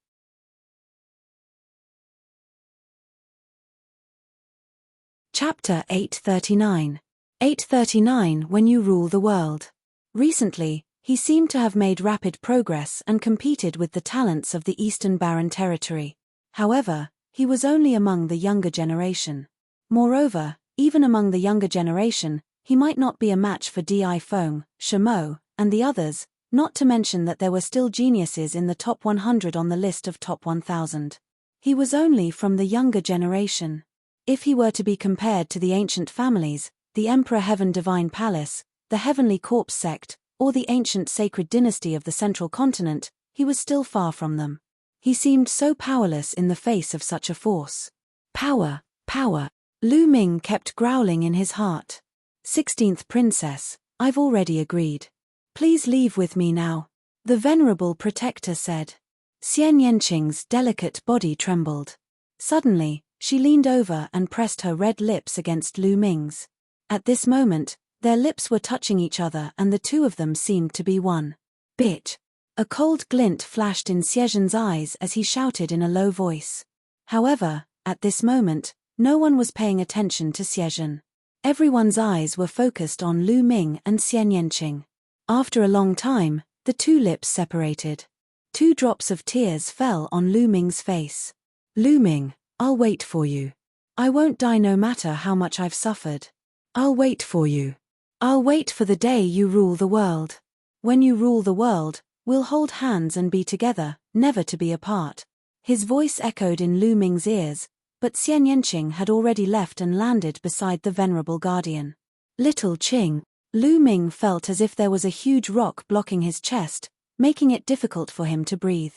Chapter 839. 839 When You Rule the World. Recently, he seemed to have made rapid progress and competed with the talents of the Eastern Baron territory. However, he was only among the younger generation. Moreover, even among the younger generation, he might not be a match for Di Feng, Shimo, and the others, not to mention that there were still geniuses in the top 100 on the list of top 1000. He was only from the younger generation. If he were to be compared to the ancient families, the Emperor Heaven Divine Palace, the Heavenly Corpse sect, or the ancient sacred dynasty of the Central Continent, he was still far from them. He seemed so powerless in the face of such a force. Power, power. Lu Ming kept growling in his heart. 16th Princess, I've already agreed. Please leave with me now. The Venerable Protector said. Xie Nianqing's delicate body trembled. Suddenly, she leaned over and pressed her red lips against Lu Ming's. At this moment, their lips were touching each other and the two of them seemed to be one. Bitch! A cold glint flashed in Xiezhen's eyes as he shouted in a low voice. However, at this moment, no one was paying attention to Xiezhen. Everyone's eyes were focused on Lu Ming and Xie Nianqing. After a long time, the two lips separated. 2 drops of tears fell on Lu Ming's face. Lu Ming, I'll wait for you. I won't die no matter how much I've suffered. I'll wait for you. I'll wait for the day you rule the world. When you rule the world, we'll hold hands and be together, never to be apart. His voice echoed in Lu Ming's ears, but Xie Nianqing had already left and landed beside the Venerable Guardian. Little Qing. Lu Ming felt as if there was a huge rock blocking his chest, making it difficult for him to breathe.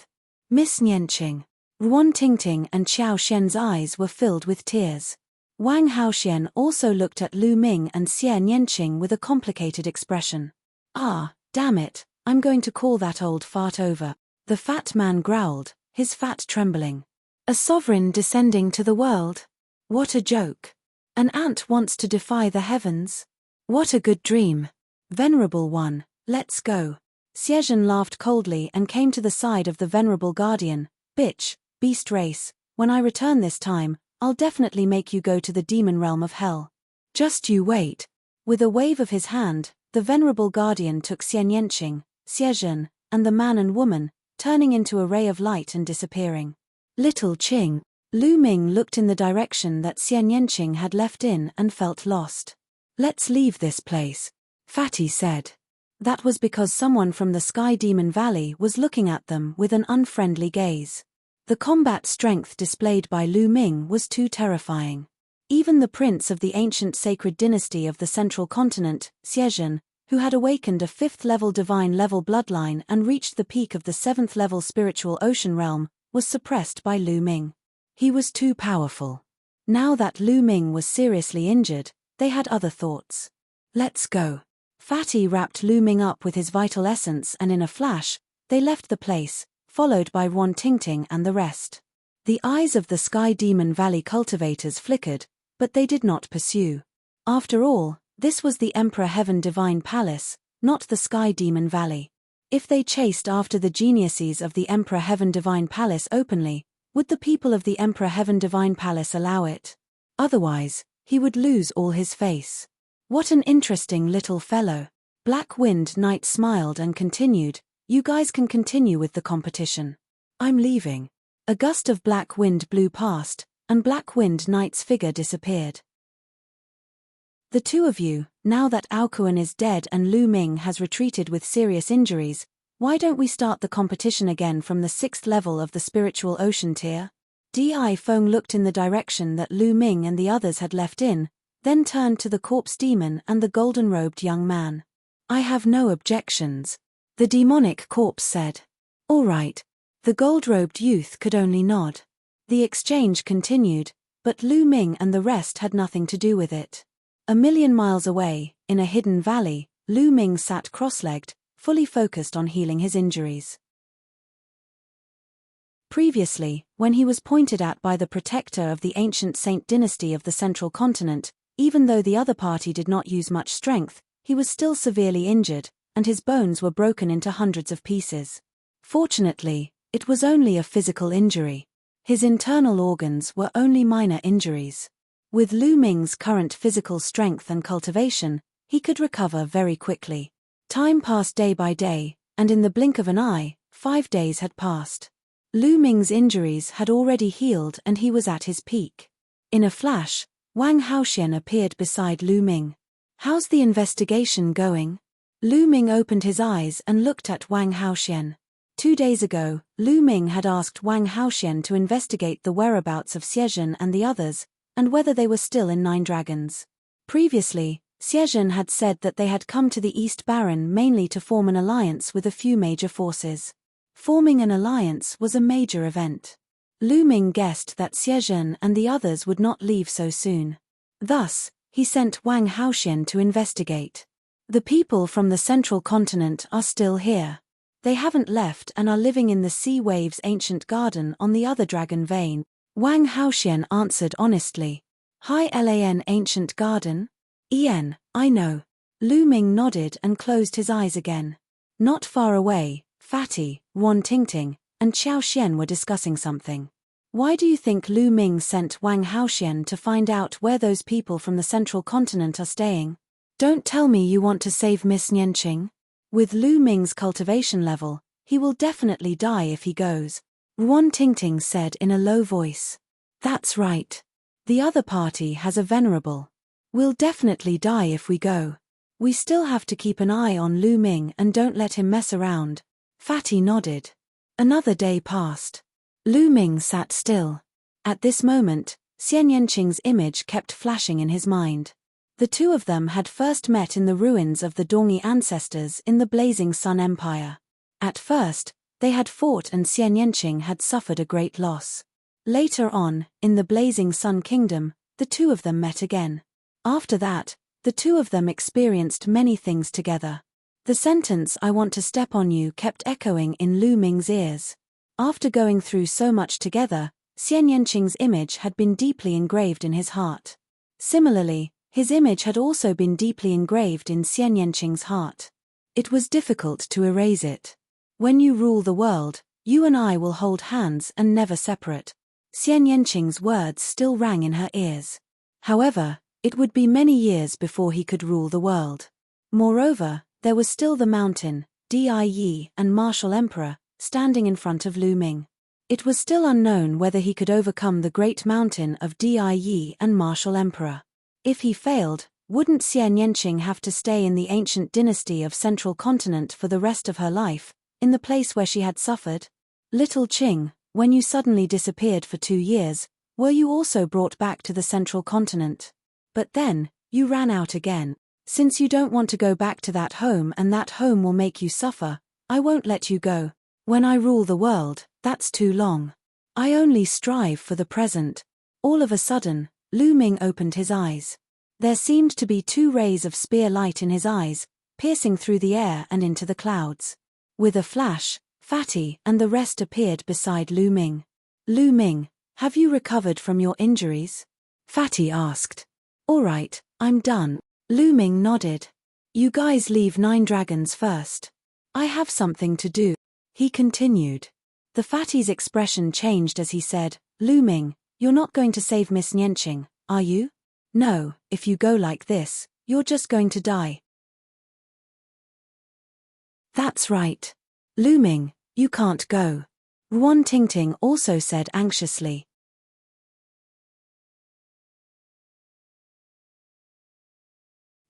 Miss Nianqing. Ruan Tingting and Qiao Xian's eyes were filled with tears. Wang Haoxian also looked at Lu Ming and Xie Nianqing with a complicated expression. Ah, damn it, I'm going to call that old fart over. The fat man growled, his fat trembling. A sovereign descending to the world? What a joke. An ant wants to defy the heavens? What a good dream. Venerable one, let's go. Xiezhen laughed coldly and came to the side of the Venerable Guardian. Bitch, beast race, when I return this time, I'll definitely make you go to the demon realm of hell. Just you wait. With a wave of his hand, the Venerable Guardian took Xie Nianqing, Xiezhen, and the man and woman, turning into a ray of light and disappearing. Little Qing. Lu Ming looked in the direction that Xie Nianqing had left in and felt lost. Let's leave this place, Fatty said. That was because someone from the Sky Demon Valley was looking at them with an unfriendly gaze. The combat strength displayed by Lu Ming was too terrifying. Even the prince of the ancient sacred dynasty of the Central Continent, Xiezhen, who had awakened a 5th-level divine-level bloodline and reached the peak of the 7th-level spiritual ocean realm, was suppressed by Lu Ming. He was too powerful. Now that Lu Ming was seriously injured, they had other thoughts. Let's go. Fatty wrapped Lu Ming up with his vital essence and in a flash, they left the place, followed by Ruan Tingting and the rest. The eyes of the Sky Demon Valley cultivators flickered, but they did not pursue. After all, this was the Emperor Heaven Divine Palace, not the Sky Demon Valley. If they chased after the geniuses of the Emperor Heaven Divine Palace openly, would the people of the Emperor Heaven Divine Palace allow it? Otherwise, he would lose all his face. What an interesting little fellow. Black Wind Knight smiled and continued, you guys can continue with the competition. I'm leaving. A gust of black wind blew past, and Black Wind Knight's figure disappeared. The two of you, now that Aokuan is dead and Lu Ming has retreated with serious injuries, why don't we start the competition again from the 6th level of the spiritual ocean tier? Di Feng looked in the direction that Lu Ming and the others had left in, then turned to the corpse demon and the golden-robed young man. I have no objections. The demonic corpse said. All right. The gold-robed youth could only nod. The exchange continued, But Lu Ming and the rest had nothing to do with it. A million miles away, in a hidden valley, Lu Ming sat cross-legged, fully focused on healing his injuries. Previously, when he was pointed at by the protector of the ancient Saint dynasty of the central continent, even though the other party did not use much strength, he was still severely injured, and his bones were broken into hundreds of pieces. Fortunately, it was only a physical injury. His internal organs were only minor injuries. With Lu Ming's current physical strength and cultivation, he could recover very quickly. Time passed day by day, and in the blink of an eye, 5 days had passed. Lu Ming's injuries had already healed and he was at his peak. In a flash, Wang Haoxian appeared beside Lu Ming. "How's the investigation going?" Lu Ming opened his eyes and looked at Wang Haoxian. 2 days ago, Lu Ming had asked Wang Haoxian to investigate the whereabouts of Xiezhen and the others, and whether they were still in Nine Dragons. Previously, Xiezhen had said that they had come to the East Baron mainly to form an alliance with a few major forces. Forming an alliance was a major event. Lu Ming guessed that Xiezhen and the others would not leave so soon. Thus, he sent Wang Haoxian to investigate. "The people from the central continent are still here. They haven't left and are living in the Sea Wave's ancient garden on the other dragon vein," Wang Haoxian answered honestly. "Hi Lan ancient garden? I know." Lu Ming nodded and closed his eyes again. Not far away, Fatty, Wan Tingting, and Xiao Xian were discussing something. "Why do you think Lu Ming sent Wang Haoxian to find out where those people from the central continent are staying? Don't tell me you want to save Miss Nianqing? With Lu Ming's cultivation level, he will definitely die if he goes," Wan Tingting said in a low voice. "That's right. The other party has a venerable. We'll definitely die if we go. We still have to keep an eye on Lu Ming and don't let him mess around." Fatty nodded. Another day passed. Lu Ming sat still. At this moment, Xian Yanqing's image kept flashing in his mind. The two of them had first met in the ruins of the Dongyi ancestors in the Blazing Sun Empire. At first, they had fought and Xian Yanqing had suffered a great loss. Later on, in the Blazing Sun Kingdom, the two of them met again. After that, the two of them experienced many things together. The sentence "I want to step on you" kept echoing in Lu Ming's ears. After going through so much together, Xian Yanqing's image had been deeply engraved in his heart. Similarly, his image had also been deeply engraved in Xian Yanqing's heart. It was difficult to erase it. "When you rule the world, you and I will hold hands and never separate." Xian Yanqing's words still rang in her ears. However, it would be many years before he could rule the world. Moreover, there was still the mountain, Di and Martial Emperor, standing in front of Lu Ming. It was still unknown whether he could overcome the great mountain of Di and Martial Emperor. If he failed, wouldn't Xian Yanqing have to stay in the ancient dynasty of Central Continent for the rest of her life, in the place where she had suffered? "Little Qing, when you suddenly disappeared for 2 years, were you also brought back to the Central Continent? But then, you ran out again. Since you don't want to go back to that home and that home will make you suffer, I won't let you go. When I rule the world, that's too long. I only strive for the present." All of a sudden, Lu Ming opened his eyes. There seemed to be 2 rays of spear light in his eyes, piercing through the air and into the clouds. With a flash, Fatty and the rest appeared beside Lu Ming. "Lu Ming, have you recovered from your injuries?" Fatty asked. "All right, I'm done." Lu Ming nodded. "You guys leave Nine Dragons first. I have something to do," he continued. The Fatty's expression changed as he said, "Lu Ming, you're not going to save Miss Nianqing, are you? No, if you go like this, you're just going to die." "That's right. Lu Ming, you can't go," Wan Tingting also said anxiously.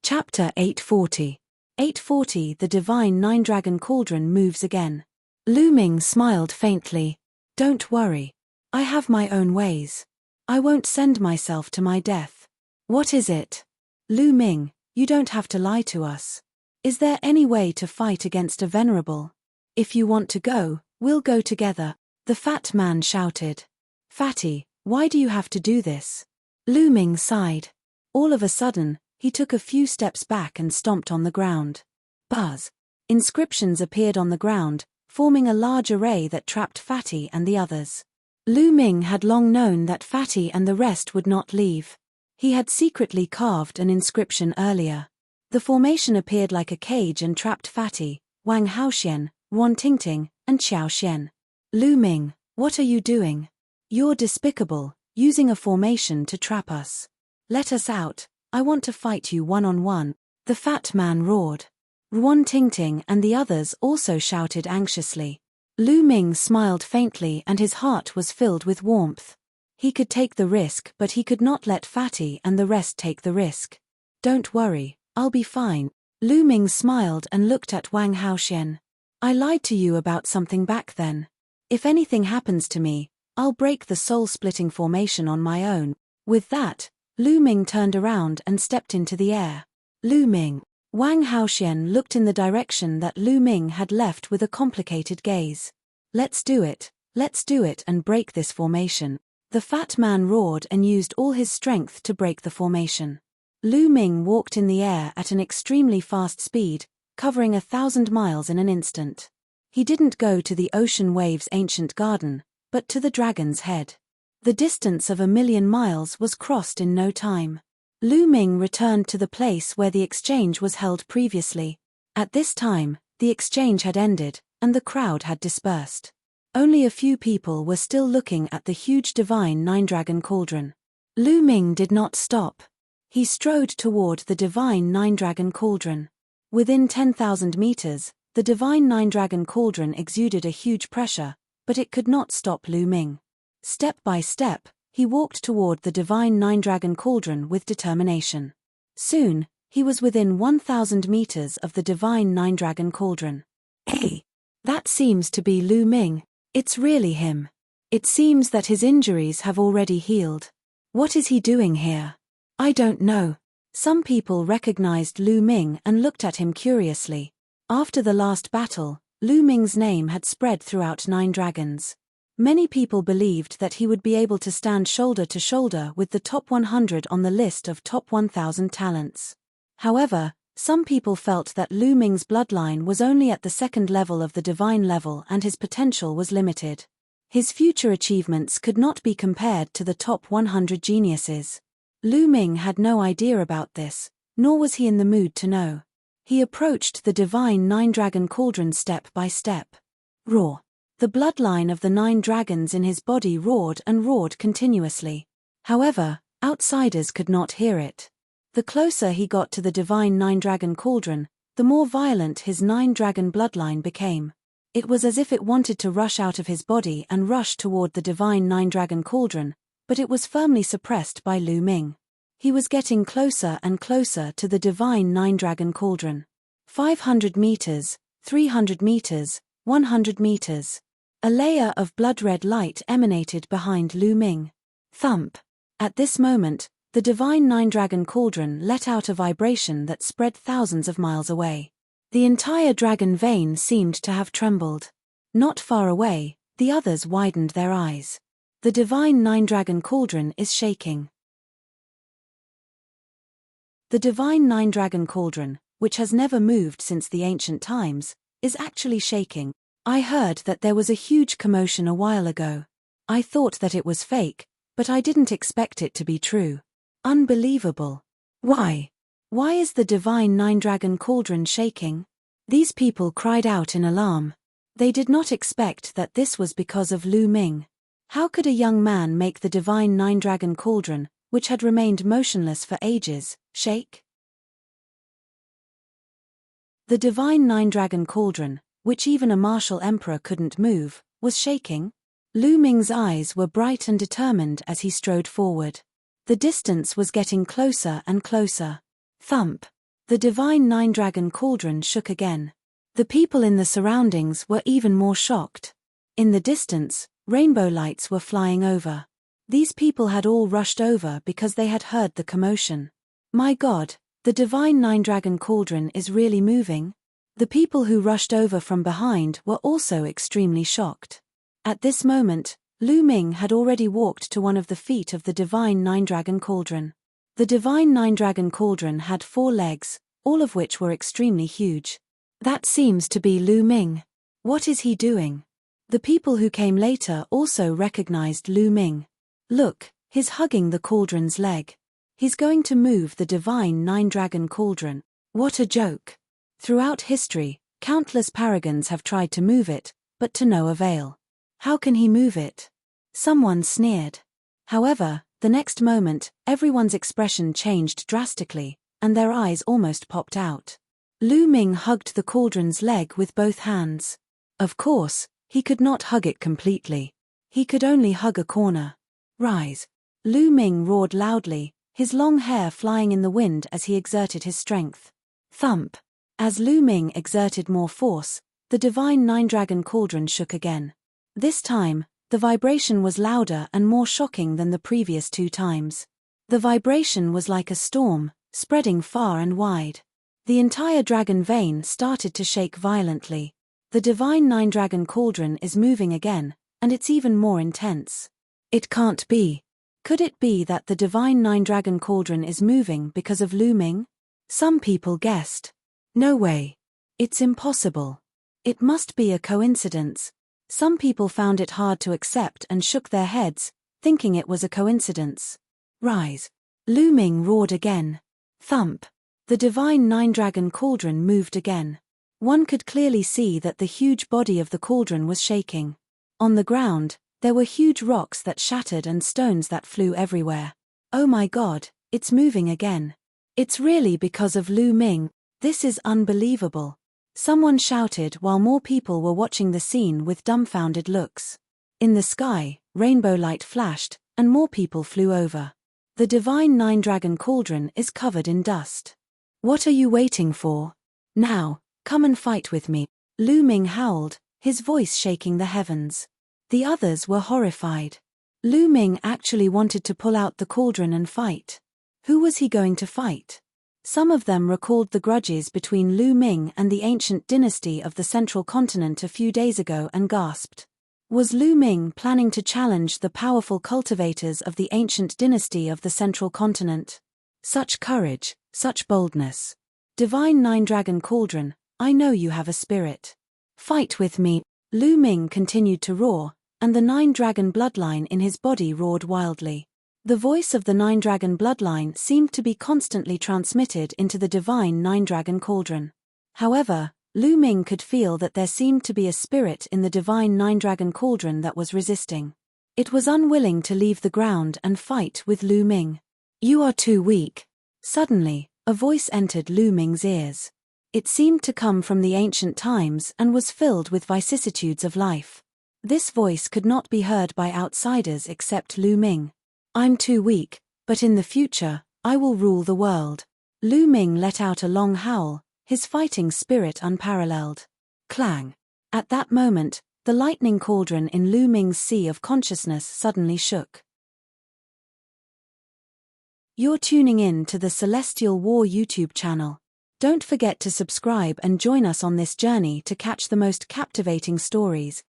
Chapter 840. 840 The Divine Nine-Dragon Cauldron moves again. Lu Ming smiled faintly. "Don't worry. I have my own ways. I won't send myself to my death." "What is it?" "Lu Ming, you don't have to lie to us. Is there any way to fight against a venerable? If you want to go, we'll go together," the fat man shouted. "Fatty, Why do you have to do this? Lu Ming sighed. All of a sudden, he took a few steps back and stomped on the ground. Buzz! Inscriptions appeared on the ground, forming a large array that trapped Fatty and the others. Lu Ming had long known that Fatty and the rest would not leave. He had secretly carved an inscription earlier. The formation appeared like a cage and trapped Fatty, Wang Haoxian, Wan Tingting, and Xiao Xian. Lu Ming, what are you doing? You're despicable, using a formation to trap us. Let us out, I want to fight you one-on-one, the fat man roared. Wan Tingting and the others also shouted anxiously. Lu Ming smiled faintly and his heart was filled with warmth. He could take the risk, but he could not let Fatty and the rest take the risk. Don't worry, I'll be fine. Lu Ming smiled and looked at Wang Haoxian. I lied to you about something back then. If anything happens to me, I'll break the soul-splitting formation on my own. With that, Lu Ming turned around and stepped into the air. Lu Ming. Wang Haoxian looked in the direction that Lu Ming had left with a complicated gaze. Let's do it and break this formation. The fat man roared and used all his strength to break the formation. Lu Ming walked in the air at an extremely fast speed, covering 1,000 miles in an instant. He didn't go to the ocean wave's ancient garden, but to the dragon's head. The distance of 1,000,000 miles was crossed in no time. Lu Ming returned to the place where the exchange was held previously. At this time, the exchange had ended, and the crowd had dispersed. Only a few people were still looking at the huge divine nine-dragon cauldron. Lu Ming did not stop. He strode toward the divine nine-dragon cauldron. Within 10,000 meters, the divine nine-dragon cauldron exuded a huge pressure, but it could not stop Lu Ming. Step by step, he walked toward the divine nine-dragon cauldron with determination. Soon, he was within 1,000 meters of the divine nine-dragon cauldron. Hey! That seems to be Lu Ming. It's really him. It seems that his injuries have already healed. What is he doing here? I don't know. Some people recognized Lu Ming and looked at him curiously. After the last battle, Lu Ming's name had spread throughout Nine Dragons. Many people believed that he would be able to stand shoulder to shoulder with the top 100 on the list of top 1,000 talents. However, some people felt that Lu Ming's bloodline was only at the second level of the divine level and his potential was limited. His future achievements could not be compared to the top 100 geniuses. Lu Ming had no idea about this, nor was he in the mood to know. He approached the divine nine-dragon cauldron step by step. Roar! The bloodline of the 9 dragons in his body roared and roared continuously. However, outsiders could not hear it. The closer he got to the divine nine-dragon cauldron, the more violent his 9-dragon bloodline became. It was as if it wanted to rush out of his body and rush toward the divine nine-dragon cauldron, but it was firmly suppressed by Lu Ming. He was getting closer and closer to the divine nine-dragon cauldron. 500 meters, 300 meters, 100 meters. A layer of blood-red light emanated behind Lu Ming. Thump! At this moment, the divine nine-dragon cauldron let out a vibration that spread thousands of miles away. The entire dragon vein seemed to have trembled. Not far away, the others widened their eyes. The divine nine-dragon cauldron is shaking. The divine nine-dragon cauldron, which has never moved since the ancient times, is actually shaking. I heard that there was a huge commotion a while ago. I thought that it was fake, but I didn't expect it to be true. Unbelievable. Why? Why is the divine nine-dragon cauldron shaking? These people cried out in alarm. They did not expect that this was because of Lu Ming. How could a young man make the divine nine-dragon cauldron, which had remained motionless for ages, shake? The divine nine-dragon cauldron, which even a martial emperor couldn't move, was shaking. Lu Ming's eyes were bright and determined as he strode forward. The distance was getting closer and closer. Thump! The divine nine-dragon cauldron shook again. The people in the surroundings were even more shocked. In the distance, rainbow lights were flying over. These people had all rushed over because they had heard the commotion. My God, the divine nine-dragon cauldron is really moving? The people who rushed over from behind were also extremely shocked. At this moment, Lu Ming had already walked to one of the feet of the divine nine-dragon cauldron. The divine nine-dragon cauldron had 4 legs, all of which were extremely huge. That seems to be Lu Ming. What is he doing? The people who came later also recognized Lu Ming. Look, he's hugging the cauldron's leg. He's going to move the divine nine-dragon cauldron. What a joke. Throughout history, countless paragons have tried to move it, but to no avail. How can he move it? Someone sneered. However, the next moment, everyone's expression changed drastically, and their eyes almost popped out. Lu Ming hugged the cauldron's leg with both hands. Of course, he could not hug it completely. He could only hug a corner. Rise! Lu Ming roared loudly, his long hair flying in the wind as he exerted his strength. Thump! As Lu Ming exerted more force, the divine nine-dragon cauldron shook again. This time, the vibration was louder and more shocking than the previous 2 times. The vibration was like a storm, spreading far and wide. The entire dragon vein started to shake violently. The divine nine-dragon cauldron is moving again, and it's even more intense. It can't be. Could it be that the divine nine-dragon cauldron is moving because of Lu Ming? Some people guessed. No way. It's impossible. It must be a coincidence. Some people found it hard to accept and shook their heads, thinking it was a coincidence. Rise! Lu Ming roared again. Thump! The divine nine-dragon cauldron moved again. One could clearly see that the huge body of the cauldron was shaking. On the ground, there were huge rocks that shattered and stones that flew everywhere. Oh my God, it's moving again. It's really because of Lu Ming. This is unbelievable. Someone shouted while more people were watching the scene with dumbfounded looks. In the sky, rainbow light flashed, and more people flew over. The divine nine-dragon cauldron is covered in dust. What are you waiting for? Now, come and fight with me. Lu Ming howled, his voice shaking the heavens. The others were horrified. Lu Ming actually wanted to pull out the cauldron and fight. Who was he going to fight? Some of them recalled the grudges between Lu Ming and the ancient dynasty of the Central Continent a few days ago and gasped. Was Lu Ming planning to challenge the powerful cultivators of the ancient dynasty of the Central Continent? Such courage, such boldness. Divine nine-dragon cauldron, I know you have a spirit. Fight with me. Lu Ming continued to roar, and the nine-dragon bloodline in his body roared wildly. The voice of the nine-dragon bloodline seemed to be constantly transmitted into the divine nine-dragon cauldron. However, Lu Ming could feel that there seemed to be a spirit in the divine nine-dragon cauldron that was resisting. It was unwilling to leave the ground and fight with Lu Ming. You are too weak. Suddenly, a voice entered Lu Ming's ears. It seemed to come from the ancient times and was filled with vicissitudes of life. This voice could not be heard by outsiders except Lu Ming. I'm too weak, but in the future, I will rule the world. Lu Ming let out a long howl, his fighting spirit unparalleled. Clang! At that moment, the lightning cauldron in Lu Ming's sea of consciousness suddenly shook. You're tuning in to the Celestial War YouTube channel. Don't forget to subscribe and join us on this journey to catch the most captivating stories,